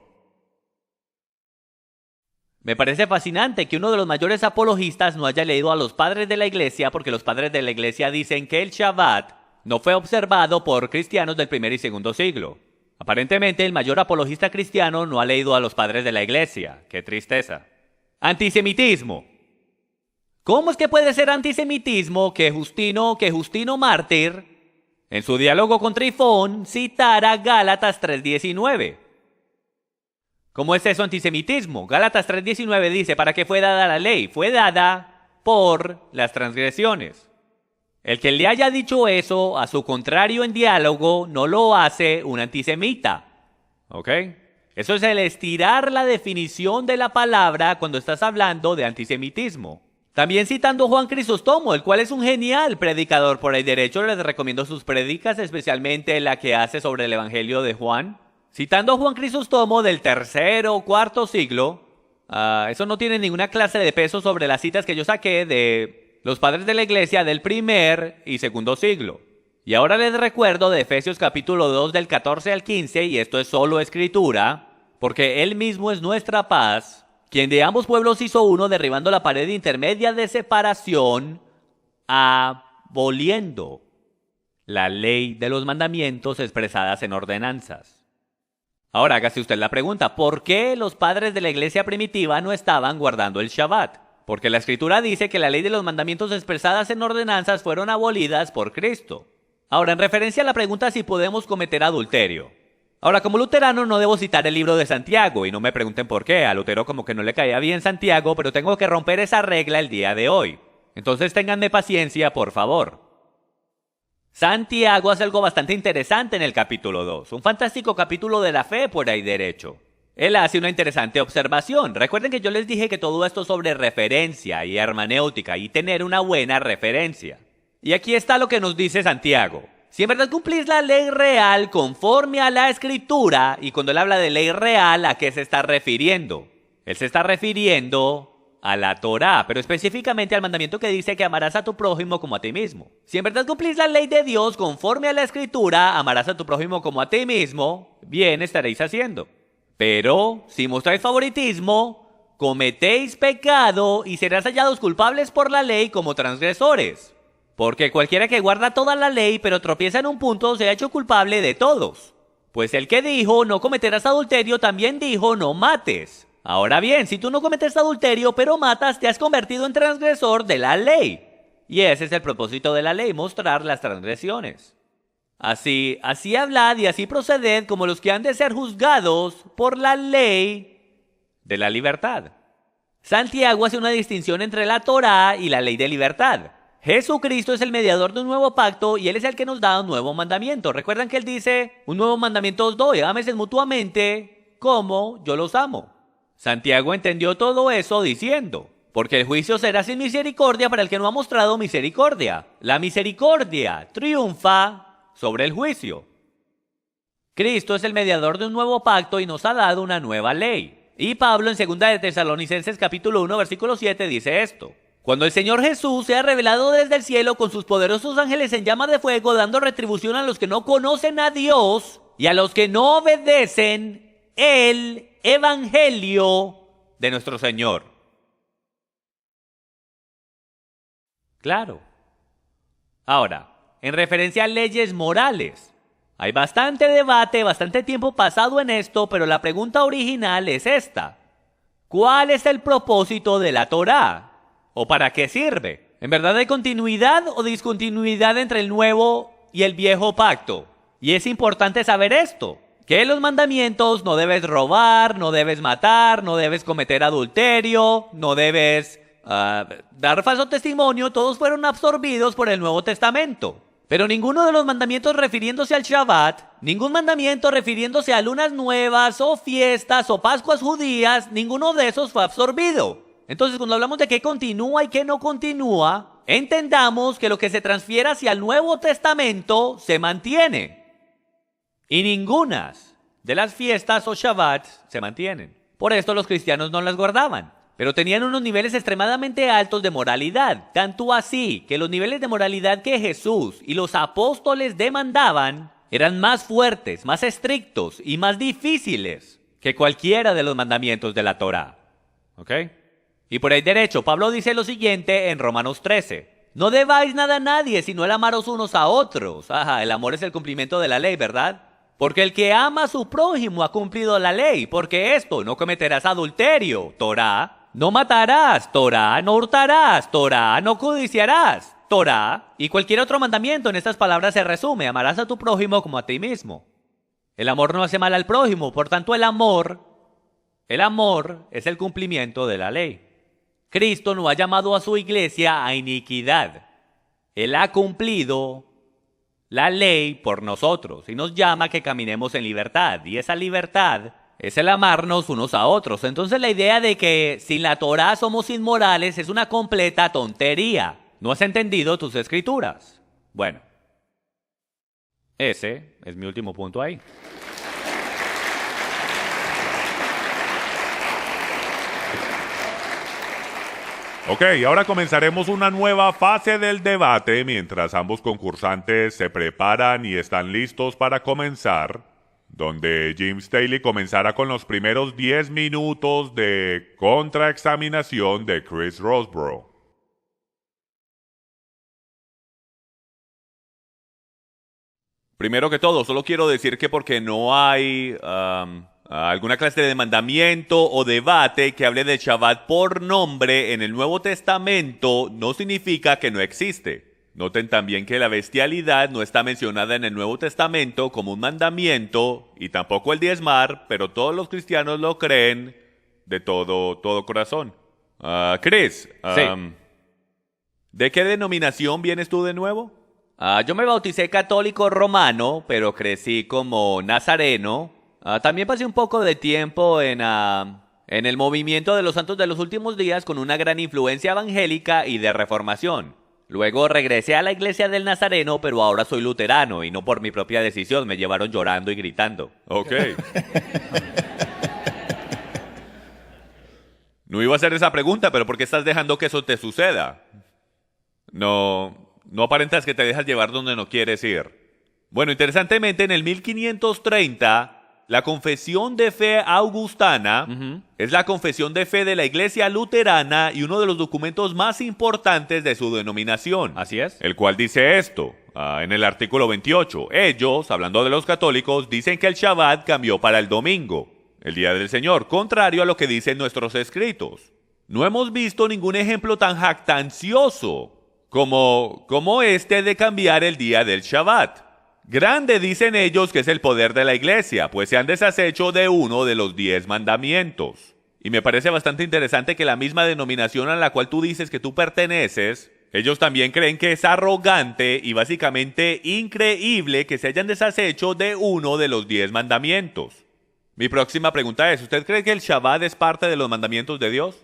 Me parece fascinante que uno de los mayores apologistas no haya leído a los padres de la iglesia, porque los padres de la iglesia dicen que el Shabbat no fue observado por cristianos del primer y segundo siglo. Aparentemente el mayor apologista cristiano no ha leído a los padres de la iglesia. ¡Qué tristeza! Antisemitismo. ¿Cómo es que puede ser antisemitismo que Justino Mártir, en su diálogo con Trifón, citara Gálatas 3:19? ¿Cómo es eso antisemitismo? Gálatas 3:19 dice: ¿para qué fue dada la ley? Fue dada por las transgresiones. El que le haya dicho eso a su contrario en diálogo no lo hace un antisemita. ¿Ok? Eso es el estirar la definición de la palabra cuando estás hablando de antisemitismo. También citando Juan Crisóstomo, el cual es un genial predicador por el derecho. Les recomiendo sus prédicas, especialmente la que hace sobre el Evangelio de Juan. Citando a Juan Crisóstomo del tercero o cuarto siglo, eso no tiene ninguna clase de peso sobre las citas que yo saqué de los padres de la iglesia del primer y segundo siglo. Y ahora les recuerdo de Efesios capítulo 2 del 14 al 15, y esto es solo escritura, porque Él mismo es nuestra paz, quien de ambos pueblos hizo uno, derribando la pared intermedia de separación, aboliendo la ley de los mandamientos expresadas en ordenanzas. Ahora hágase usted la pregunta: ¿por qué los padres de la iglesia primitiva no estaban guardando el Shabbat? Porque la escritura dice que la ley de los mandamientos expresadas en ordenanzas fueron abolidas por Cristo. Ahora, en referencia a la pregunta si podemos cometer adulterio. Ahora, como luterano no debo citar el libro de Santiago, y no me pregunten por qué. A Lutero como que no le caía bien Santiago, pero tengo que romper esa regla el día de hoy. Entonces ténganme paciencia, por favor. Santiago hace algo bastante interesante en el capítulo 2, un fantástico capítulo de la fe por ahí derecho. Él hace una interesante observación. Recuerden que yo les dije que todo esto es sobre referencia y hermenéutica y tener una buena referencia. Y aquí está lo que nos dice Santiago. Si en verdad cumplís la ley real conforme a la escritura, y cuando él habla de ley real, ¿a qué se está refiriendo? Él se está refiriendo a la Torá, pero específicamente al mandamiento que dice que amarás a tu prójimo como a ti mismo. Si en verdad cumplís la ley de Dios conforme a la escritura, amarás a tu prójimo como a ti mismo, bien estaréis haciendo. Pero si mostráis favoritismo, cometéis pecado y serás hallados culpables por la ley como transgresores. Porque cualquiera que guarda toda la ley pero tropieza en un punto se ha hecho culpable de todos. Pues el que dijo no cometerás adulterio también dijo no mates. Ahora bien, si tú no cometes adulterio pero matas, te has convertido en transgresor de la ley. Y ese es el propósito de la ley, mostrar las transgresiones. Así hablad y así proceded como los que han de ser juzgados por la ley de la libertad. Santiago hace una distinción entre la Torá y la ley de libertad. Jesucristo es el mediador de un nuevo pacto y Él es el que nos da un nuevo mandamiento. Recuerdan que Él dice: un nuevo mandamiento os doy, ámense mutuamente como yo los amo. Santiago entendió todo eso diciendo: Porque el juicio será sin misericordia para el que no ha mostrado misericordia. La misericordia triunfa sobre el juicio. Cristo es el mediador de un nuevo pacto y nos ha dado una nueva ley. Y Pablo en 2 de Tesalonicenses capítulo 1 versículo 7 dice esto: cuando el Señor Jesús sea revelado desde el cielo con sus poderosos ángeles en llama de fuego, dando retribución a los que no conocen a Dios y a los que no obedecen el evangelio de nuestro Señor. Claro. Ahora, en referencia a leyes morales, hay bastante debate, bastante tiempo pasado en esto, pero la pregunta original es esta: ¿cuál es el propósito de la Torá? ¿O para qué sirve? ¿En verdad hay continuidad o discontinuidad entre el nuevo y el viejo pacto? Y es importante saber esto, que en los mandamientos no debes robar, no debes matar, no debes cometer adulterio, no debes dar falso testimonio, todos fueron absorbidos por el Nuevo Testamento. Pero ninguno de los mandamientos refiriéndose al Shabbat, ningún mandamiento refiriéndose a lunas nuevas o fiestas o Pascuas judías, ninguno de esos fue absorbido. Entonces, cuando hablamos de qué continúa y qué no continúa, entendamos que lo que se transfiere hacia el Nuevo Testamento se mantiene. Y ninguna de las fiestas o Shabbats se mantienen. Por esto los cristianos no las guardaban. Pero tenían unos niveles extremadamente altos de moralidad, tanto así que los niveles de moralidad que Jesús y los apóstoles demandaban eran más fuertes, más estrictos y más difíciles que cualquiera de los mandamientos de la Torá. ¿Ok? Y por ahí derecho, Pablo dice lo siguiente en Romanos 13. No debáis nada a nadie, sino el amaros unos a otros. Ajá, el amor es el cumplimiento de la ley, ¿verdad? Porque el que ama a su prójimo ha cumplido la ley, porque esto: no cometerás adulterio, Torá. No matarás, Torá. No hurtarás, Torá. No codiciarás, Torá. Y cualquier otro mandamiento en estas palabras se resume: amarás a tu prójimo como a ti mismo. El amor no hace mal al prójimo, por tanto el amor es el cumplimiento de la ley. Cristo no ha llamado a su iglesia a iniquidad. Él ha cumplido la ley por nosotros y nos llama a que caminemos en libertad. Y esa libertad es el amarnos unos a otros. Entonces la idea de que sin la Torá somos inmorales es una completa tontería. ¿No has entendido tus escrituras? Bueno, ese es mi último punto ahí. Ok, ahora comenzaremos una nueva fase del debate mientras ambos concursantes se preparan y están listos para comenzar, donde Jim Staley comenzará con los primeros 10 minutos de contraexaminación de Chris Roseborough. Primero que todo, solo quiero decir que porque no hay alguna clase de mandamiento o debate que hable del Shabbat por nombre en el Nuevo Testamento, no significa que no existe. Noten también que la bestialidad no está mencionada en el Nuevo Testamento como un mandamiento, y tampoco el diezmar, pero todos los cristianos lo creen de todo corazón. Chris, Sí. ¿De qué denominación vienes tú de nuevo? Yo me bauticé católico romano, pero crecí como nazareno. También pasé un poco de tiempo en el movimiento de los santos de los últimos días con una gran influencia evangélica y de reformación. Luego regresé a la iglesia del Nazareno, pero ahora soy luterano y no por mi propia decisión, me llevaron llorando y gritando. Ok. No iba a hacer esa pregunta, pero ¿por qué estás dejando que eso te suceda? No aparentas que te dejas llevar donde no quieres ir. Bueno, interesantemente, en el 1530, la confesión de fe augustana es la confesión de fe de la iglesia luterana y uno de los documentos más importantes de su denominación. Así es. El cual dice esto, en el artículo 28. Ellos, hablando de los católicos, dicen que el Shabbat cambió para el domingo, el día del Señor, contrario a lo que dicen nuestros escritos. No hemos visto ningún ejemplo tan jactancioso como este de cambiar el día del Shabbat. Grande dicen ellos que es el poder de la iglesia, pues se han deshecho de uno de los 10 mandamientos. Y me parece bastante interesante que la misma denominación a la cual tú dices que tú perteneces, ellos también creen que es arrogante y básicamente increíble que se hayan deshecho de uno de los 10 mandamientos. Mi próxima pregunta es, ¿usted cree que el Shabbat es parte de los mandamientos de Dios?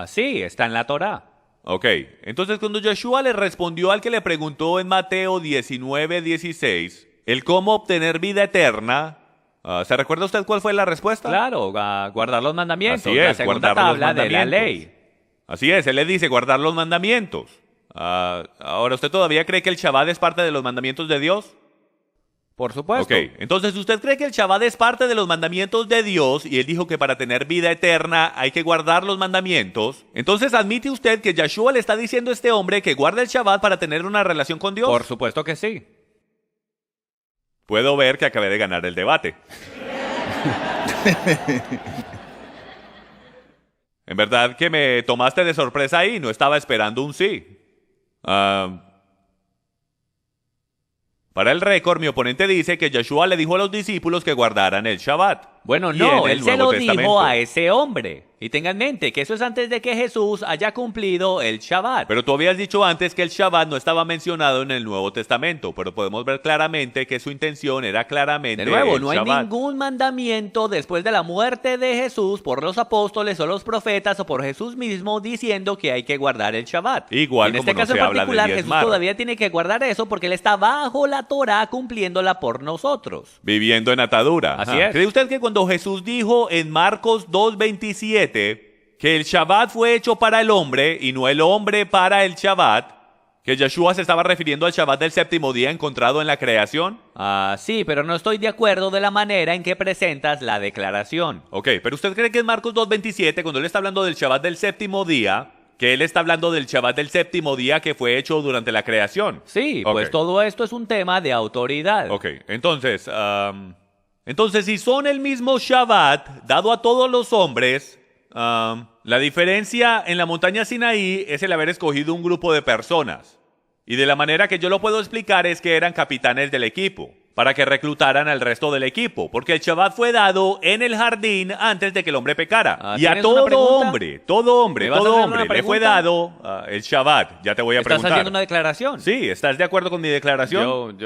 Sí, está en la Torá. Ok, entonces cuando Yeshua le respondió al que le preguntó en Mateo 19:16 el cómo obtener vida eterna, ¿se recuerda usted cuál fue la respuesta? Claro, guardar los mandamientos. Así es, la segunda guardar los tabla de la mandamientos. ley. Así es, él le dice guardar los mandamientos. Ahora, ¿usted todavía cree que el Shabbat es parte de los mandamientos de Dios? Por supuesto. Ok, entonces usted cree que el Shabbat es parte de los mandamientos de Dios y él dijo que para tener vida eterna hay que guardar los mandamientos. Entonces admite usted que Yeshua le está diciendo a este hombre que guarda el Shabbat para tener una relación con Dios. Por supuesto que sí. Puedo ver que acabé de ganar el debate. En verdad que me tomaste de sorpresa ahí, no estaba esperando un sí. Para el récord, mi oponente dice que Yeshua le dijo a los discípulos que guardaran el Shabbat. Bueno, Y no, en el él se Nuevo lo dijo Testamento. a ese hombre. Y tenga en mente que eso es antes de que Jesús haya cumplido el Shabbat. Pero tú habías dicho antes que el Shabbat no estaba mencionado en el Nuevo Testamento, pero podemos ver claramente que su intención era claramente De nuevo, el no hay Shabbat. ningún mandamiento después de la muerte de Jesús por los apóstoles o los profetas o por Jesús mismo diciendo que hay que guardar el Shabbat. Igual Y en como este no caso se en habla de particular, Jesús diezmar. todavía tiene que guardar eso porque él está bajo la Torá cumpliéndola por nosotros. Viviendo en atadura. Así es. ¿Cree usted que cuando Jesús dijo en Marcos 2:27 que el Shabbat fue hecho para el hombre y no el hombre para el Shabbat, que Yeshua se estaba refiriendo al Shabbat del séptimo día encontrado en la creación? Sí, pero no estoy de acuerdo de la manera en que presentas la declaración. Ok, pero ¿usted cree que en Marcos 2:27, cuando él está hablando del Shabbat del séptimo día, que él está hablando del Shabbat del séptimo día que fue hecho durante la creación? Sí, Ok. pues todo esto es un tema de autoridad. Ok, entonces, si son el mismo Shabbat dado a todos los hombres, la diferencia en la montaña Sinaí es el haber escogido un grupo de personas. Y de la manera que yo lo puedo explicar es que eran capitanes del equipo, para que reclutaran al resto del equipo, porque el Shabbat fue dado en el jardín antes de que el hombre pecara. Y a ¿tienes una pregunta? todo hombre ¿Me vas a hacer una le fue pregunta? dado el Shabbat. Ya te voy a ¿Estás preguntar. haciendo una declaración? Sí, ¿estás de acuerdo con mi declaración?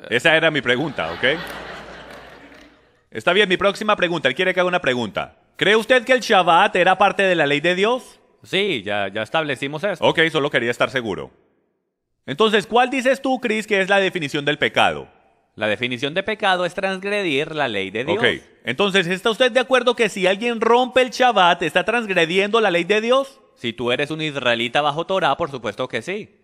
Esa era mi pregunta, ¿ok? Está bien, mi próxima pregunta. Él quiere que haga una pregunta. ¿Cree usted que el Shabbat era parte de la ley de Dios? Sí, ya establecimos esto. Ok, solo quería estar seguro. Entonces, ¿cuál dices tú, Chris, que es la definición del pecado? La definición de pecado es transgredir la ley de Dios. Ok, entonces, ¿está usted de acuerdo que si alguien rompe el Shabbat, está transgrediendo la ley de Dios? Si tú eres un israelita bajo Torah, por supuesto que sí.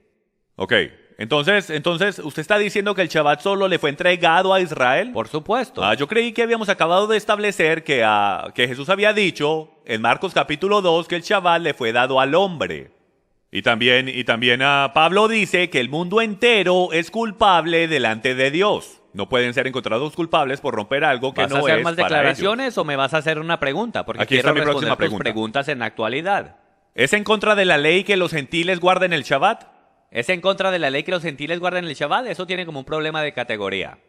Ok, entonces, ¿usted está diciendo que el Shabbat solo le fue entregado a Israel? Por supuesto. Yo creí que habíamos acabado de establecer que Jesús había dicho en Marcos capítulo 2 que el Shabbat le fue dado al hombre. Y también Pablo dice que el mundo entero es culpable delante de Dios. No pueden ser encontrados culpables por romper algo que ¿Vas a no hacer es más para declaraciones o me vas a hacer una pregunta? Porque Aquí quiero está mi responder próxima tus pregunta. preguntas en la actualidad. ¿Es en contra de la ley que los gentiles guarden el Shabbat? ¿Es en contra de la ley que los gentiles guarden el Shabbat? Eso tiene como un problema de categoría.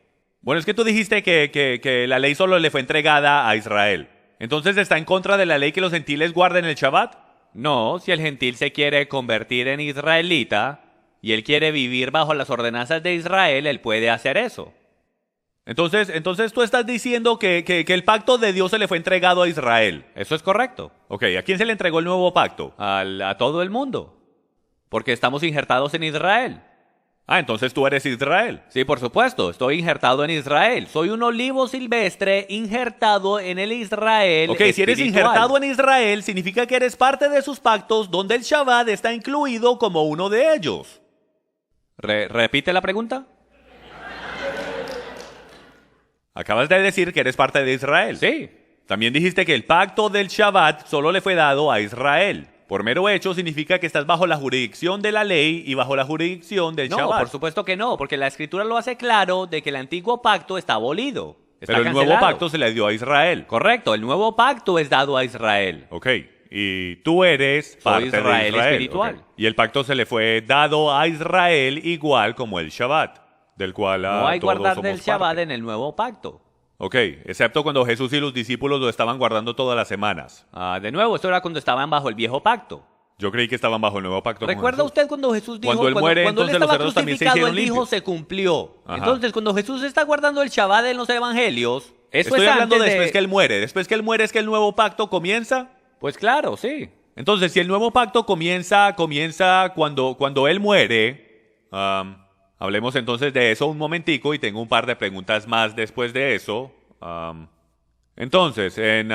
Bueno, es que tú dijiste que la ley solo le fue entregada a Israel. Entonces, ¿está en contra de la ley que los gentiles guarden el Shabbat? No, si el gentil se quiere convertir en israelita y él quiere vivir bajo las ordenanzas de Israel, él puede hacer eso. Entonces tú estás diciendo que el pacto de Dios se le fue entregado a Israel. Eso es correcto. Ok, ¿a quién se le entregó el nuevo pacto? A todo el mundo. Porque estamos injertados en Israel. Entonces tú eres Israel. Sí, por supuesto, estoy injertado en Israel. Soy un olivo silvestre injertado en el Israel Ok, si eres espiritual. injertado en Israel, significa que eres parte de sus pactos donde el Shabbat está incluido como uno de ellos. ¿Repite la pregunta? Acabas de decir que eres parte de Israel. Sí. También dijiste que el pacto del Shabbat solo le fue dado a Israel. Por mero hecho significa que estás bajo la jurisdicción de la ley y bajo la jurisdicción del No, Shabbat. por supuesto que no, porque la Escritura lo hace claro de que el antiguo pacto está abolido. Está Pero el nuevo cancelado. pacto se le dio a Israel. Correcto, el nuevo pacto es dado a Israel. Ok, y tú eres parte Israel de Israel. espiritual. Ok. Y el pacto se le fue dado a Israel igual como el Shabbat, del cual No hay todos guardar somos del Shabbat parte. en el nuevo pacto. Ok, excepto cuando Jesús y los discípulos lo estaban guardando todas las semanas. De nuevo, esto era cuando estaban bajo el viejo pacto. Yo creí que estaban bajo el nuevo pacto. con ¿Recuerda Jesús. usted cuando Jesús dijo, Cuando él muere, cuando él entonces los estaba cerdos también se crucificado, hicieron él dijo, limpios. se cumplió? Ajá. Entonces, cuando Jesús está guardando el Shabbat en los evangelios, eso Estoy es hablando antes después de... que él muere. Después que él muere es que el nuevo pacto comienza. Pues claro, sí. Entonces, si el nuevo pacto comienza cuando Él muere, hablemos entonces de eso un momentico y tengo un par de preguntas más después de eso. Entonces, en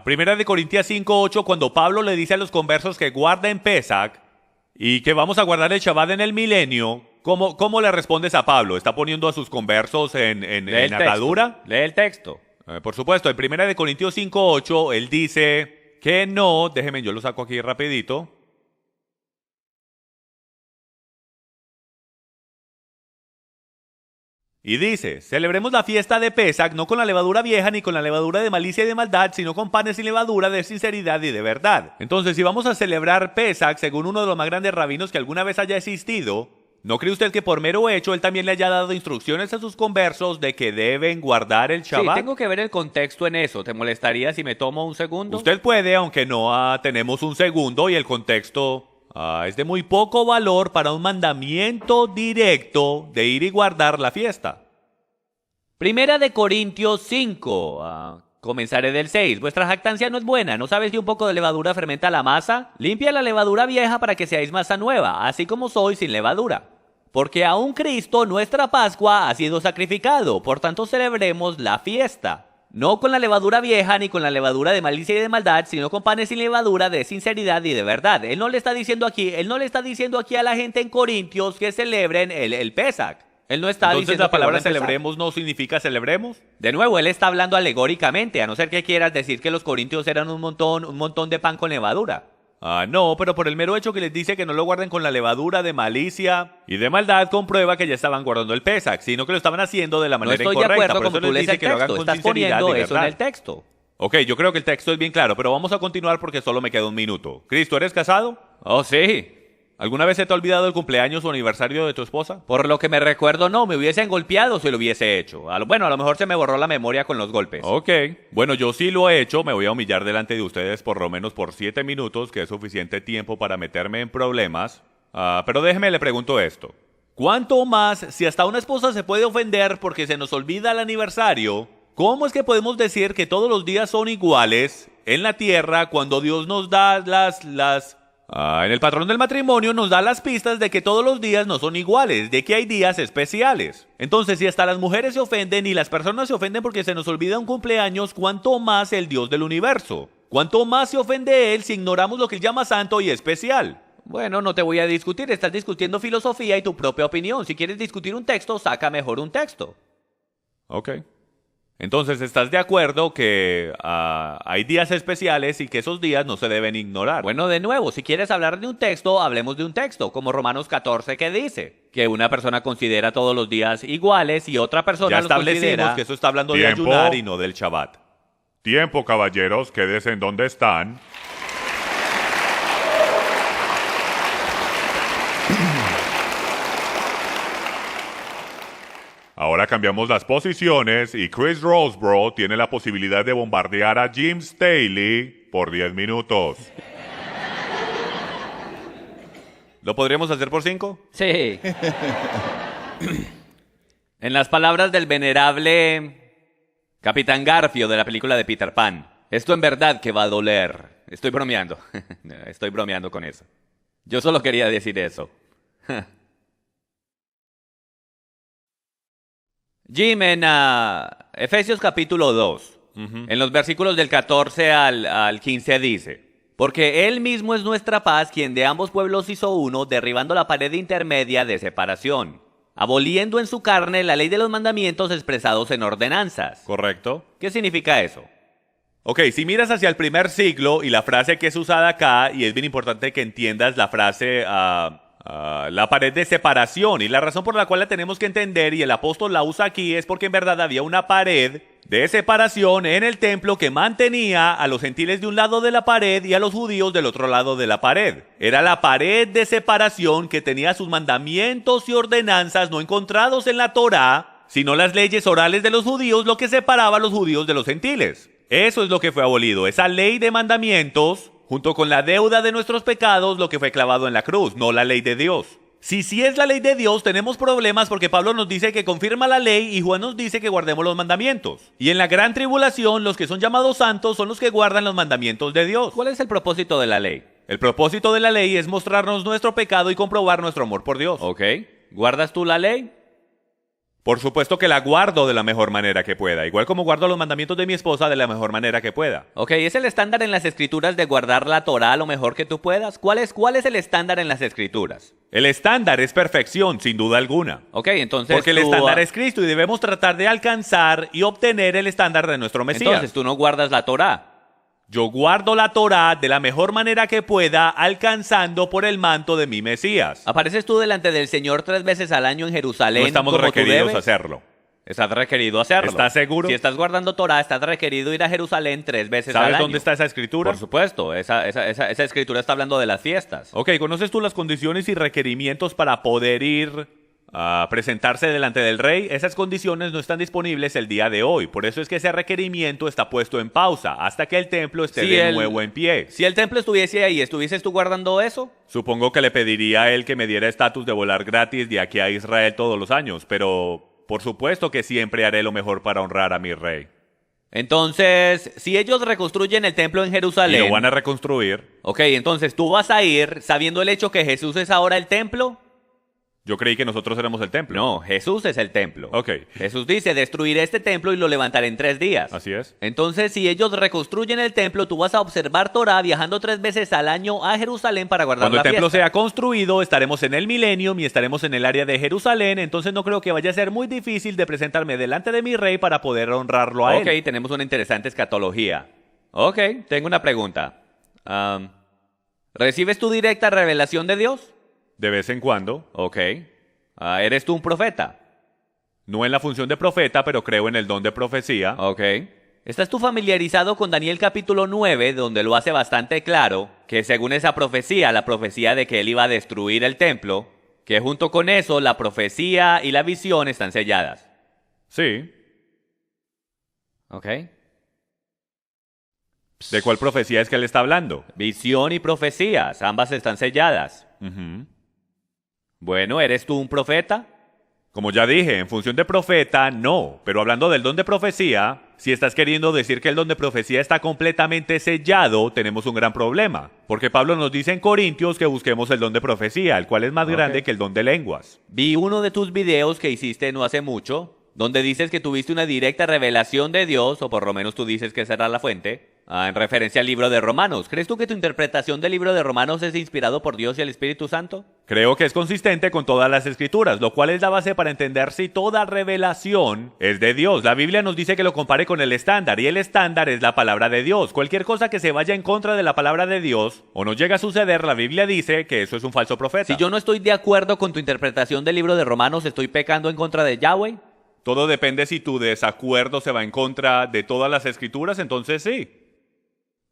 Primera de Corintios 5:8, cuando Pablo le dice a los conversos que guarden Pesach y que vamos a guardar el Shabbat en el milenio, ¿cómo le respondes a Pablo? ¿Está poniendo a sus conversos en atadura? Lee el texto. Por supuesto, en Primera de Corintios 5:8, él dice que no, déjenme, yo lo saco aquí rapidito. Y dice, celebremos la fiesta de Pesach no con la levadura vieja ni con la levadura de malicia y de maldad, sino con panes sin levadura de sinceridad y de verdad. Entonces, si vamos a celebrar Pesach según uno de los más grandes rabinos que alguna vez haya existido, ¿no cree usted que por mero hecho él también le haya dado instrucciones a sus conversos de que deben guardar el Shabbat? Sí, tengo que ver el contexto en eso. ¿Te molestaría si me tomo un segundo? Usted puede, aunque no tenemos un segundo y el contexto es de muy poco valor para un mandamiento directo de ir y guardar la fiesta. Primera de Corintios 5. Comenzaré del 6. Vuestra jactancia no es buena. ¿No sabes que un poco de levadura fermenta la masa? Limpia la levadura vieja para que seáis masa nueva, así como sois sin levadura. Porque aún Cristo, nuestra Pascua, ha sido sacrificado. Por tanto, celebremos la fiesta. No con la levadura vieja ni con la levadura de malicia y de maldad, sino con panes sin levadura de sinceridad y de verdad. Él no le está diciendo aquí a la gente en Corintios que celebren el Pesach. Él no está Entonces diciendo la palabra que guarden celebremos no significa celebremos. De nuevo, él está hablando alegóricamente, a no ser que quieras decir que los corintios eran un montón de pan con levadura. No, pero por el mero hecho que les dice que no lo guarden con la levadura de malicia y de maldad, comprueba que ya estaban guardando el Pesach, sino que lo estaban haciendo de la manera incorrecta. No estoy de acuerdo por como eso tú les lees dice el que lo hagan texto, con estás sinceridad poniendo y eso en verdad. el texto. Ok, yo creo que el texto es bien claro, pero vamos a continuar porque solo me queda un minuto. Cristo, ¿eres casado? Oh, sí. ¿Alguna vez se te ha olvidado el cumpleaños o aniversario de tu esposa? Por lo que me recuerdo, no, me hubiesen golpeado si lo hubiese hecho. Bueno, a lo mejor se me borró la memoria con los golpes. Ok. Bueno, yo sí lo he hecho. Me voy a humillar delante de ustedes por lo menos por 7 minutos, que es suficiente tiempo para meterme en problemas. Pero déjeme, le pregunto esto. ¿Cuánto más, si hasta una esposa se puede ofender porque se nos olvida el aniversario, cómo es que podemos decir que todos los días son iguales en la tierra cuando Dios nos da en el patrón del matrimonio nos da las pistas de que todos los días no son iguales, de que hay días especiales? Entonces, si hasta las mujeres se ofenden y las personas se ofenden porque se nos olvida un cumpleaños, ¿cuánto más el Dios del universo? ¿Cuánto más se ofende Él si ignoramos lo que Él llama santo y especial? Bueno, no te voy a discutir, estás discutiendo filosofía y tu propia opinión. Si quieres discutir un texto, saca mejor un texto. Ok. Entonces, ¿estás de acuerdo que hay días especiales y que esos días no se deben ignorar? Bueno, de nuevo, si quieres hablar de un texto, hablemos de un texto, como Romanos 14 que dice que una persona considera todos los días iguales y otra persona ya los establecimos considera... que eso está hablando de Tiempo. ayunar y no del Shabbat. Tiempo, caballeros, quédense en donde están. Ahora cambiamos las posiciones y Chris Rosebrough tiene la posibilidad de bombardear a Jim Staley por 10 minutos. ¿Lo podríamos hacer por 5? Sí. En las palabras del venerable Capitán Garfio de la película de Peter Pan, esto en verdad que va a doler. Estoy bromeando. Estoy bromeando con eso. Yo solo quería decir eso. Jim, en Efesios capítulo 2, en los versículos del 14 al 15 dice: porque Él mismo es nuestra paz, quien de ambos pueblos hizo uno, derribando la pared intermedia de separación, aboliendo en su carne la ley de los mandamientos expresados en ordenanzas. ¿Correcto? ¿Qué significa eso? Ok, si miras hacia el primer siglo y la frase que es usada acá, y es bien importante que entiendas la frase... la pared de separación, y la razón por la cual la tenemos que entender y el apóstol la usa aquí es porque en verdad había una pared de separación en el templo que mantenía a los gentiles de un lado de la pared y a los judíos del otro lado de la pared. Era la pared de separación que tenía sus mandamientos y ordenanzas no encontrados en la Torá, sino las leyes orales de los judíos, lo que separaba a los judíos de los gentiles. Eso es lo que fue abolido, esa ley de mandamientos junto con la deuda de nuestros pecados, lo que fue clavado en la cruz, no la ley de Dios. Si sí es la ley de Dios, tenemos problemas porque Pablo nos dice que confirma la ley y Juan nos dice que guardemos los mandamientos. Y en la gran tribulación, los que son llamados santos son los que guardan los mandamientos de Dios. ¿Cuál es el propósito de la ley? El propósito de la ley es mostrarnos nuestro pecado y comprobar nuestro amor por Dios. Ok. ¿Guardas tú la ley? Por supuesto que la guardo de la mejor manera que pueda, igual como guardo los mandamientos de mi esposa de la mejor manera que pueda. Ok, ¿es el estándar en las escrituras de guardar la Torá lo mejor que tú puedas? ¿Cuál es el estándar en las escrituras? El estándar es perfección, sin duda alguna. Ok, entonces Porque el tú, estándar es Cristo y debemos tratar de alcanzar y obtener el estándar de nuestro Mesías. Entonces tú no guardas la Torá. Yo guardo la Torá de la mejor manera que pueda, alcanzando por el manto de mi Mesías. ¿Apareces tú delante del Señor 3 veces al año en Jerusalén? No estamos como tú requeridos debes? a hacerlo. Estás requerido hacerlo. ¿Estás seguro? Si estás guardando Torá, estás requerido ir a Jerusalén 3 veces al ¿Sabes año. dónde está esa escritura? Por supuesto, esa escritura está hablando de las fiestas. Ok, ¿conoces tú las condiciones y requerimientos para poder ir a presentarse delante del rey? Esas condiciones no están disponibles el día de hoy. Por eso es que ese requerimiento está puesto en pausa hasta que el templo esté de nuevo en pie. Si el templo estuviese ahí, ¿estuvieses tú guardando eso? Supongo que le pediría a él que me diera estatus de volar gratis de aquí a Israel todos los años, pero por supuesto que siempre haré lo mejor para honrar a mi rey. Entonces, si ellos reconstruyen el templo en Y Jerusalén... lo van a reconstruir. Ok, entonces tú vas a ir sabiendo el hecho que Jesús es ahora el templo. Yo creí que nosotros éramos el templo. No, Jesús es el templo. Ok. Jesús dice, destruiré este templo y lo levantaré en 3 días. Así es. Entonces, si ellos reconstruyen el templo, tú vas a observar Torah viajando 3 veces al año a Jerusalén para guardar Cuando la el templo fiesta. sea construido, estaremos en el Millennium y estaremos en el área de Jerusalén, entonces no creo que vaya a ser muy difícil de presentarme delante de mi rey para poder honrarlo a Ok, él. tenemos una interesante escatología. Ok, tengo una pregunta. ¿Recibes tu directa revelación de Dios? De vez en cuando. Ok. ¿Eres tú un profeta? No en la función de profeta, pero creo en el don de profecía. Ok. ¿Estás tú familiarizado con Daniel capítulo 9, donde lo hace bastante claro que según esa profecía, la profecía de que él iba a destruir el templo, que junto con eso la profecía y la visión están selladas? Sí. Ok. ¿De cuál profecía es que él está hablando? Visión y profecías, ambas están selladas. Ujú. Bueno, ¿eres tú un profeta? Como ya dije, en función de profeta, no. Pero hablando del don de profecía, si estás queriendo decir que el don de profecía está completamente sellado, tenemos un gran problema. Porque Pablo nos dice en Corintios que busquemos el don de profecía, el cual es más grande que el don de lenguas. Vi uno de tus videos que hiciste no hace mucho, donde dices que tuviste una directa revelación de Dios, o por lo menos tú dices que esa era la fuente, en referencia al libro de Romanos. ¿Crees tú que tu interpretación del libro de Romanos es inspirado por Dios y el Espíritu Santo? Creo que es consistente con todas las escrituras, lo cual es la base para entender si toda revelación es de Dios. La Biblia nos dice que lo compare con el estándar, y el estándar es la palabra de Dios. Cualquier cosa que se vaya en contra de la palabra de Dios, o no llega a suceder, la Biblia dice que eso es un falso profeta. Si yo no estoy de acuerdo con tu interpretación del libro de Romanos, ¿estoy pecando en contra de Yahweh? Todo depende si tu desacuerdo se va en contra de todas las escrituras, entonces sí.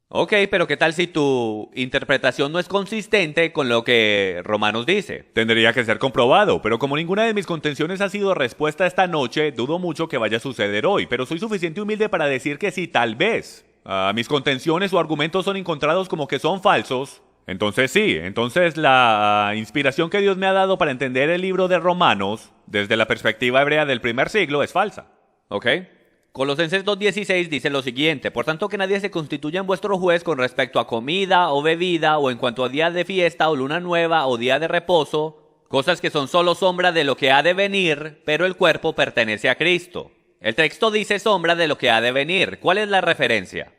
Ok, pero ¿qué tal si tu interpretación no es consistente con lo que Romanos dice? Tendría que ser comprobado, pero como ninguna de mis contenciones ha sido respuesta esta noche, dudo mucho que vaya a suceder hoy, pero soy suficiente humilde para decir que sí, tal vez. Mis contenciones o argumentos son encontrados como que son falsos. Entonces sí, entonces la inspiración que Dios me ha dado para entender el libro de Romanos, desde la perspectiva hebrea del primer siglo, es falsa. Ok. Colosenses 2:16 dice lo siguiente: por tanto que nadie se constituya en vuestro juez con respecto a comida o bebida, o en cuanto a día de fiesta o luna nueva o día de reposo, cosas que son solo sombra de lo que ha de venir, pero el cuerpo pertenece a Cristo. El texto dice sombra de lo que ha de venir. ¿Cuál es la referencia?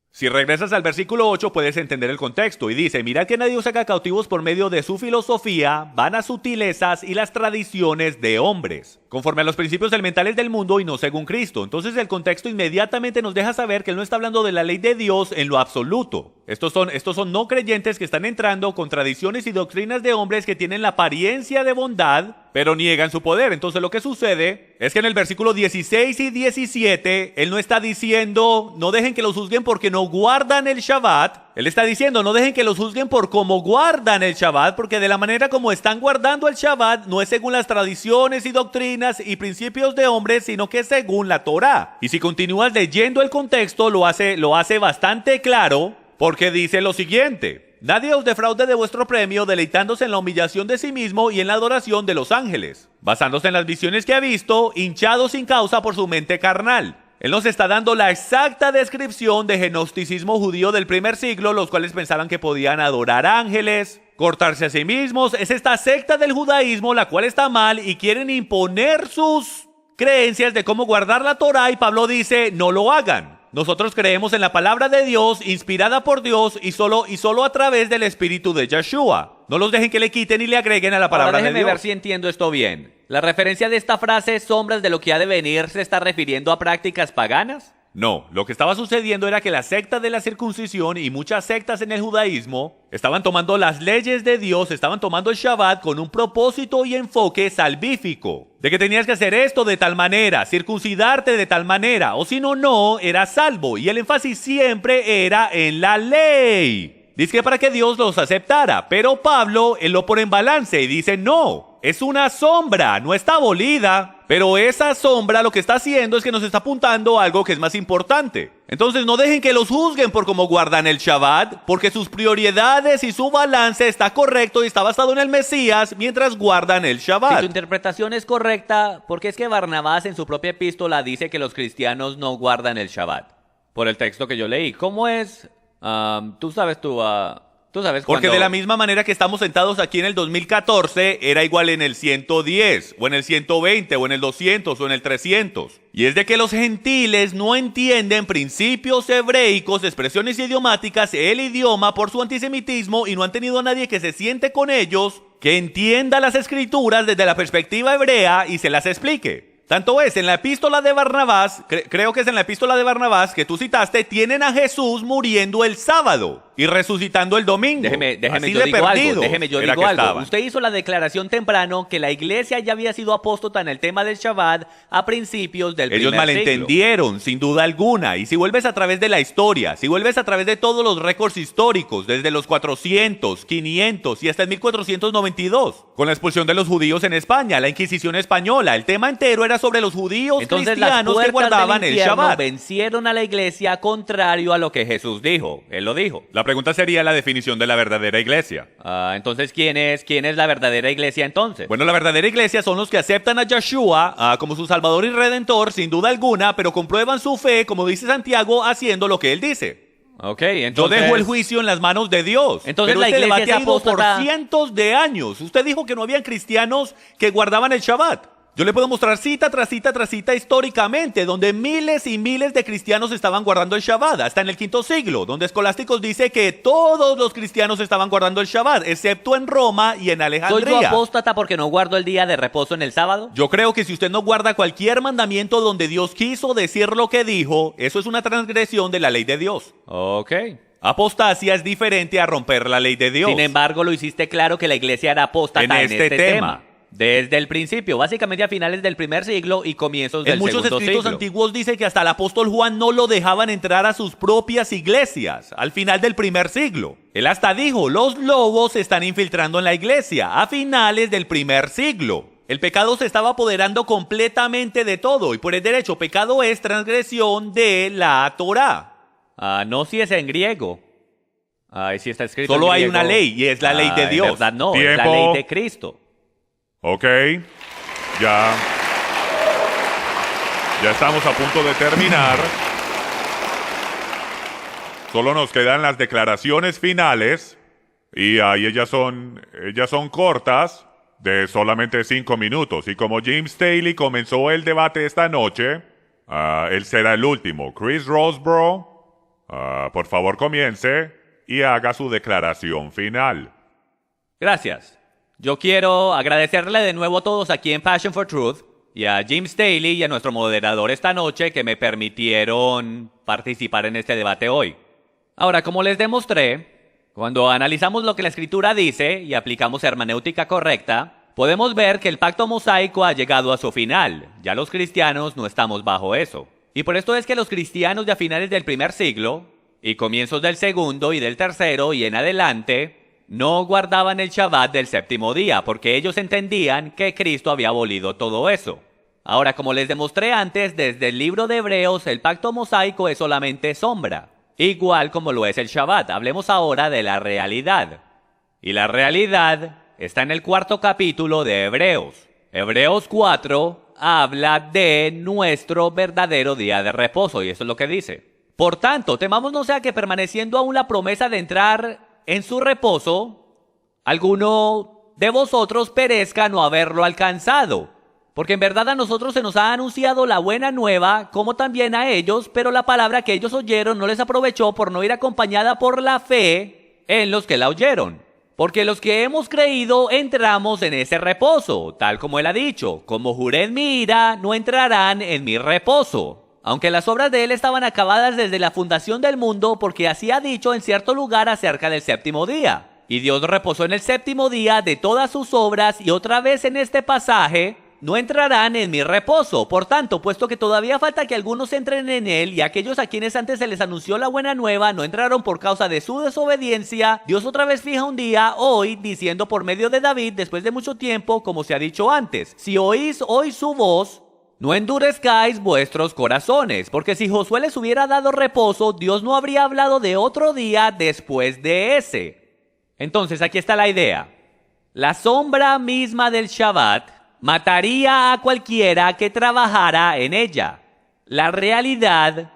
Si regresas al versículo 8 puedes entender el contexto y dice: mirad que nadie os haga cautivos por medio de su filosofía, vanas sutilezas y las tradiciones de hombres, conforme a los principios elementales del mundo y no según Cristo. Entonces el contexto inmediatamente nos deja saber que él no está hablando de la ley de Dios en lo absoluto. Estos son no creyentes que están entrando con tradiciones y doctrinas de hombres que tienen la apariencia de bondad, pero niegan su poder. Entonces lo que sucede es que en el versículo 16 y 17, él no está diciendo, no dejen que los juzguen porque no guardan el Shabbat. Él está diciendo, no dejen que los juzguen por cómo guardan el Shabbat, porque de la manera como están guardando el Shabbat no es según las tradiciones y doctrinas y principios de hombres, sino que es según la Torá. Y si continúas leyendo el contexto, lo hace bastante claro, porque dice lo siguiente: nadie os defraude de vuestro premio deleitándose en la humillación de sí mismo y en la adoración de los ángeles, basándose en las visiones que ha visto, hinchado sin causa por su mente carnal. Él nos está dando la exacta descripción de gnosticismo judío del primer siglo, los cuales pensaban que podían adorar ángeles, cortarse a sí mismos. Es esta secta del judaísmo la cual está mal y quieren imponer sus creencias de cómo guardar la Torá, y Pablo dice, no lo hagan. Nosotros creemos en la palabra de Dios, inspirada por Dios y solo a través del espíritu de Yeshua. No los dejen que le quiten y le agreguen a la palabra de Dios. Déjeme ver si entiendo esto bien. ¿La referencia de esta frase, sombras de lo que ha de venir, se está refiriendo a prácticas paganas? No, lo que estaba sucediendo era que la secta de la circuncisión y muchas sectas en el judaísmo estaban tomando las leyes de Dios, estaban tomando el Shabbat con un propósito y enfoque salvífico. De que tenías que hacer esto de tal manera, circuncidarte de tal manera, o si no, no, eras salvo. Y el énfasis siempre era en la ley. Dice que para que Dios los aceptara, pero Pablo, él lo pone en balance y dice, no, es una sombra, no está abolida. Pero esa sombra lo que está haciendo es que nos está apuntando a algo que es más importante. Entonces no dejen que los juzguen por cómo guardan el Shabbat, porque sus prioridades y su balance está correcto y está basado en el Mesías mientras guardan el Shabbat. Si tu interpretación es correcta, ¿por qué es que Barnabás en su propia epístola dice que los cristianos no guardan el Shabbat? Por el texto que yo leí. ¿Cómo es? Tú sabes Porque cuando... de la misma manera que estamos sentados aquí en el 2014, era igual en el 110, o en el 120, o en el 200, o en el 300. Y es de que los gentiles no entienden principios hebreicos, expresiones idiomáticas, el idioma por su antisemitismo, y no han tenido a nadie que se siente con ellos, que entienda las escrituras desde la perspectiva hebrea y se las explique. Tanto es, en la epístola de Barnabás, creo que es en la epístola de Barnabás que tú citaste, tienen a Jesús muriendo el sábado y resucitando el domingo. Déjeme, Así yo de digo algo, perdidos déjeme, yo era digo que algo. estaban. Usted hizo la declaración temprano que la iglesia ya había sido apóstata en el tema del Shabbat a principios del Ellos primer siglo. malentendieron, sin duda alguna. Y si vuelves a través de la historia, si vuelves a través de todos los récords históricos, desde los 400, 500 y hasta el 1492, con la expulsión de los judíos en España, la Inquisición española, el tema entero era sobre los judíos Entonces las cristianos que puertas guardaban del el infierno Shabbat. vencieron a la iglesia contrario a lo que Jesús dijo. Él lo dijo. La pregunta sería la definición de la verdadera iglesia. Entonces, ¿quién es la verdadera iglesia entonces? Bueno, la verdadera iglesia son los que aceptan a Yeshua como su Salvador y Redentor, sin duda alguna, pero comprueban su fe, como dice Santiago, haciendo lo que él dice. Ok, Yo entonces... dejo el juicio en las manos de Dios. Entonces pero la este iglesia debate es ha ido por apóstata. cientos de años. Usted dijo que no habían cristianos que guardaban el Shabbat. Yo le puedo mostrar cita tras cita tras cita históricamente, donde miles y miles de cristianos estaban guardando el Shabbat, hasta en el V siglo, donde Escolásticos dice que todos los cristianos estaban guardando el Shabbat, excepto en Roma y en ¿Soy Alejandría. yo apóstata porque no guardo el día de reposo en el sábado? Yo creo que si usted no guarda cualquier mandamiento donde Dios quiso decir lo que dijo, eso es una transgresión de la ley de Dios. Ok. Apostasia es diferente a romper la ley de Dios. Sin embargo, lo hiciste claro que la iglesia era apóstata en este tema. Desde el principio, básicamente a finales del primer siglo y comienzos del En muchos segundo escritos siglo. antiguos dice que hasta el apóstol Juan no lo dejaban entrar a sus propias iglesias al final del primer siglo. Él hasta dijo, los lobos se están infiltrando en la iglesia a finales del primer siglo. El pecado se estaba apoderando completamente de todo y por el derecho, pecado es transgresión de la Torá. No si es en griego. Si está escrito Solo en hay griego. una ley y es la ley de Dios. En verdad no, es la Tiempo. ley de Cristo. Ok, ya estamos a punto de terminar. Solo nos quedan las declaraciones finales y ahí ellas son cortas, de solamente 5 minutos. Y como James Staley comenzó el debate esta noche, él será el último. Chris Roseborough, por favor comience y haga su declaración final. Gracias. Yo quiero agradecerle de nuevo a todos aquí en Passion for Truth y a Jim Staley y a nuestro moderador esta noche que me permitieron participar en este debate hoy. Ahora, como les demostré, cuando analizamos lo que la Escritura dice y aplicamos hermenéutica correcta, podemos ver que el pacto mosaico ha llegado a su final. Ya los cristianos no estamos bajo eso. Y por esto es que los cristianos de a finales del primer siglo y comienzos del segundo y del tercero y en adelante no guardaban el Shabbat del séptimo día, porque ellos entendían que Cristo había abolido todo eso. Ahora, como les demostré antes, desde el libro de Hebreos, el pacto mosaico es solamente sombra. igual como lo es el Shabbat. Hablemos ahora de la realidad. Y la realidad está en el 4º capítulo de Hebreos. Hebreos 4 habla de nuestro verdadero día de reposo, y eso es lo que dice. Por tanto, temamos no sea que permaneciendo aún la promesa de entrar en su reposo, alguno de vosotros perezca no haberlo alcanzado. Porque en verdad a nosotros se nos ha anunciado la buena nueva, como también a ellos, pero la palabra que ellos oyeron no les aprovechó por no ir acompañada por la fe en los que la oyeron. Porque los que hemos creído entramos en ese reposo, tal como él ha dicho, como juré en mi ira, no entrarán en mi reposo. Aunque las obras de él estaban acabadas desde la fundación del mundo, porque así ha dicho en cierto lugar acerca del séptimo día. Y Dios reposó en el séptimo día de todas sus obras, y otra vez en este pasaje, no entrarán en mi reposo. Por tanto, puesto que todavía falta que algunos entren en él, y aquellos a quienes antes se les anunció la buena nueva no entraron por causa de su desobediencia, Dios otra vez fija un día, hoy, diciendo por medio de David, después de mucho tiempo, como se ha dicho antes: si oís hoy su voz, no endurezcáis vuestros corazones, porque si Josué les hubiera dado reposo, Dios no habría hablado de otro día después de ese. Entonces, aquí está la idea. La sombra misma del Shabbat mataría a cualquiera que trabajara en ella. La realidad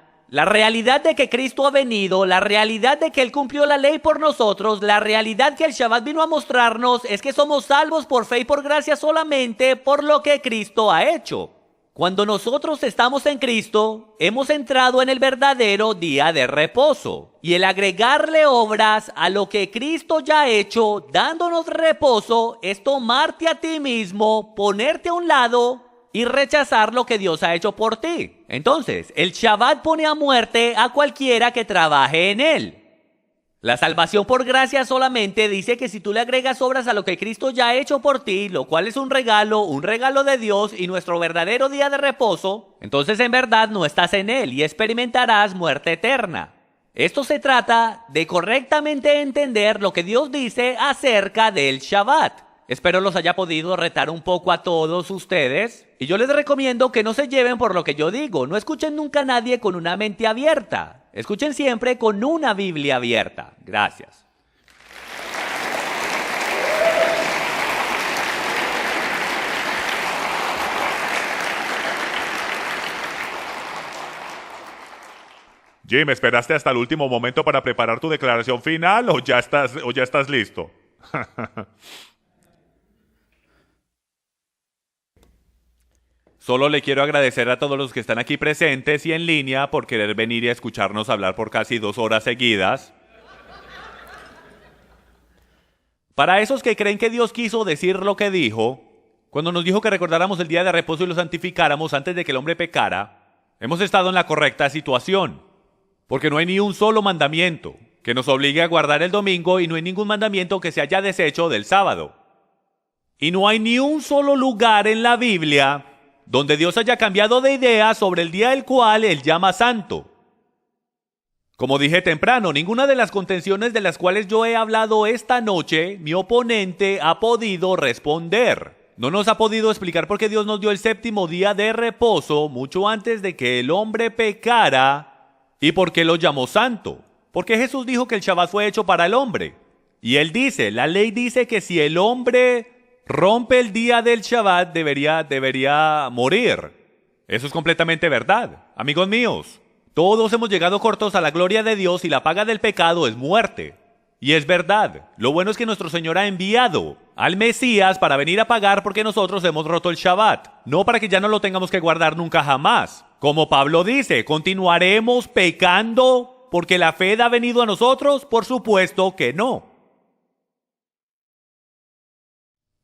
de que Cristo ha venido, la realidad de que Él cumplió la ley por nosotros, la realidad que el Shabbat vino a mostrarnos es que somos salvos por fe y por gracia solamente por lo que Cristo ha hecho. Cuando nosotros estamos en Cristo, hemos entrado en el verdadero día de reposo. Y el agregarle obras a lo que Cristo ya ha hecho, dándonos reposo, es tomarte a ti mismo, ponerte a un lado y rechazar lo que Dios ha hecho por ti. Entonces, el Shabbat pone a muerte a cualquiera que trabaje en él. La salvación por gracia solamente dice que si tú le agregas obras a lo que Cristo ya ha hecho por ti, lo cual es un regalo de Dios y nuestro verdadero día de reposo, entonces en verdad no estás en él y experimentarás muerte eterna. Esto se trata de correctamente entender lo que Dios dice acerca del Shabbat. Espero los haya podido retar un poco a todos ustedes. Y yo les recomiendo que no se lleven por lo que yo digo. No escuchen nunca a nadie con una mente abierta. Escuchen siempre con una Biblia abierta. Gracias. Jim, ¿esperaste hasta el último momento para preparar tu declaración final o ya estás listo? Solo le quiero agradecer a todos los que están aquí presentes y en línea por querer venir y escucharnos hablar por casi 2 horas seguidas. Para esos que creen que Dios quiso decir lo que dijo, cuando nos dijo que recordáramos el día de reposo y lo santificáramos antes de que el hombre pecara, hemos estado en la correcta situación. Porque no hay ni un solo mandamiento que nos obligue a guardar el domingo y no hay ningún mandamiento que se haya deshecho del sábado. Y no hay ni un solo lugar en la Biblia donde Dios haya cambiado de idea sobre el día del cual Él llama santo. Como dije temprano, ninguna de las contenciones de las cuales yo he hablado esta noche, mi oponente ha podido responder. No nos ha podido explicar por qué Dios nos dio el séptimo día de reposo mucho antes de que el hombre pecara y por qué lo llamó santo. Porque Jesús dijo que el Shabbat fue hecho para el hombre. Y Él dice, la ley dice que si el hombre rompe el día del Shabbat, debería morir. Eso es completamente verdad. Amigos míos, todos hemos llegado cortos a la gloria de Dios y la paga del pecado es muerte. Y es verdad. Lo bueno es que nuestro Señor ha enviado al Mesías para venir a pagar porque nosotros hemos roto el Shabbat. No para que ya no lo tengamos que guardar nunca jamás. Como Pablo dice, ¿continuaremos pecando porque la fe ha venido a nosotros? Por supuesto que no.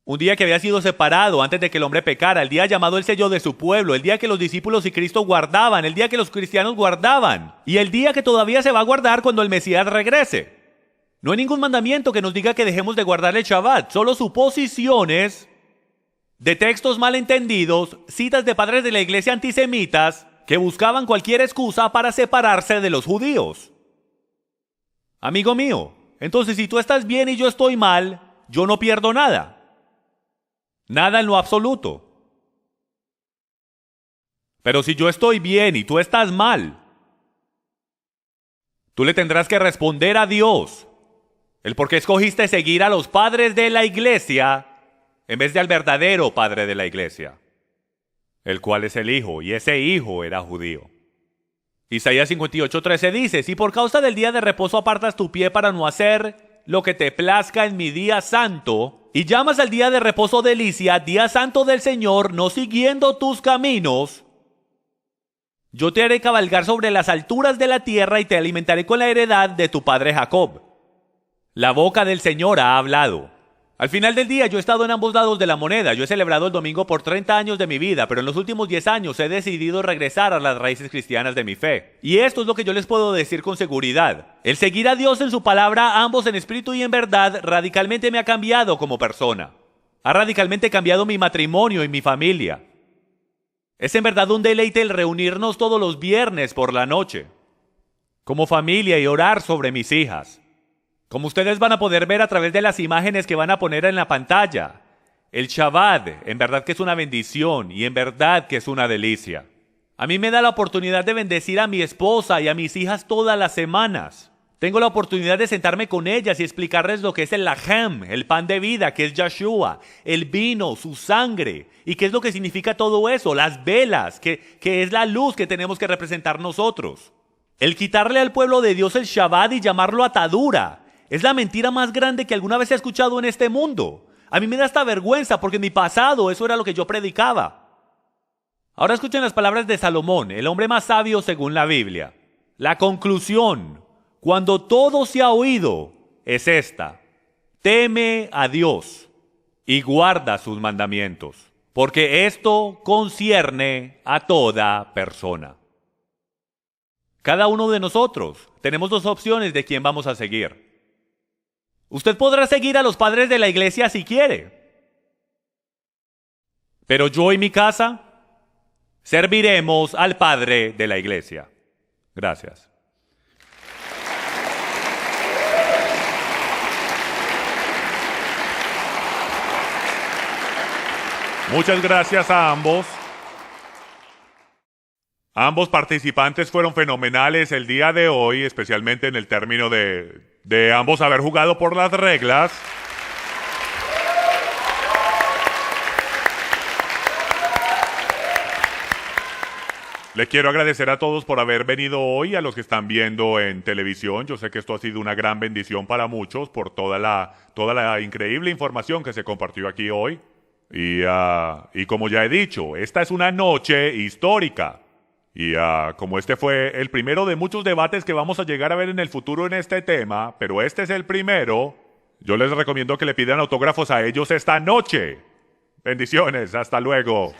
Un día que había sido separado antes de que el hombre pecara, el día llamado el sello de su pueblo, el día que los discípulos y Cristo guardaban, el día que los cristianos guardaban, y el día que todavía se va a guardar cuando el Mesías regrese. No hay ningún mandamiento que nos diga que dejemos de guardar el Shabbat, solo suposiciones de textos malentendidos, citas de padres de la iglesia antisemitas que buscaban cualquier excusa para separarse de los judíos. Amigo mío, entonces si tú estás bien y yo estoy mal, yo no pierdo nada. Nada en lo absoluto. Pero si yo estoy bien y tú estás mal, Tú le tendrás que responder a Dios el por qué escogiste seguir a los padres de la iglesia en vez de al verdadero padre de la iglesia, el cual es el Hijo, y ese Hijo era judío. Isaías 58:13 dice: si por causa del día de reposo apartas tu pie para no hacer lo que te plazca en mi día santo, y llamas al día de reposo delicia, día santo del Señor, no siguiendo tus caminos, yo te haré cabalgar sobre las alturas de la tierra y te alimentaré con la heredad de tu padre Jacob. La boca del Señor ha hablado. Al final del día yo he estado en ambos lados de la moneda. Yo he celebrado el domingo por 30 años de mi vida, pero en los últimos 10 años he decidido regresar a las raíces cristianas de mi fe. Y esto es lo que yo les puedo decir con seguridad. El seguir a Dios en su palabra, ambos en espíritu y en verdad, radicalmente me ha cambiado como persona. Ha radicalmente cambiado mi matrimonio y mi familia. Es en verdad un deleite el reunirnos todos los viernes por la noche, como familia, y orar sobre mis hijas. Como ustedes van a poder ver a través de las imágenes que van a poner en la pantalla, el Shabbat, en verdad que es una bendición y en verdad que es una delicia. A mí me da la oportunidad de bendecir a mi esposa y a mis hijas todas las semanas. Tengo la oportunidad de sentarme con ellas y explicarles lo que es el lahem, el pan de vida, que es Yeshua, el vino, su sangre, y qué es lo que significa todo eso, las velas, que es la luz que tenemos que representar nosotros. El quitarle al pueblo de Dios el Shabbat y llamarlo atadura es la mentira más grande que alguna vez he escuchado en este mundo. A mí me da hasta vergüenza porque en mi pasado eso era lo que yo predicaba. Ahora escuchen las palabras de Salomón, el hombre más sabio según la Biblia. La conclusión, cuando todo se ha oído, es esta: teme a Dios y guarda sus mandamientos, porque esto concierne a toda persona. Cada uno de nosotros tenemos dos opciones de quién vamos a seguir. Usted podrá seguir a los padres de la iglesia si quiere, pero yo y mi casa serviremos al padre de la iglesia. Gracias. Muchas gracias a ambos. Ambos participantes fueron fenomenales el día de hoy, especialmente en el término de ambos haber jugado por las reglas. Les quiero agradecer a todos por haber venido hoy, a los que están viendo en televisión. Yo sé que esto ha sido una gran bendición para muchos por toda la increíble información que se compartió aquí hoy. Y como ya he dicho, esta es una noche histórica. Y como este fue el primero de muchos debates que vamos a llegar a ver en el futuro en este tema, pero este es el primero, yo les recomiendo que le pidan autógrafos a ellos esta noche. Bendiciones, hasta luego.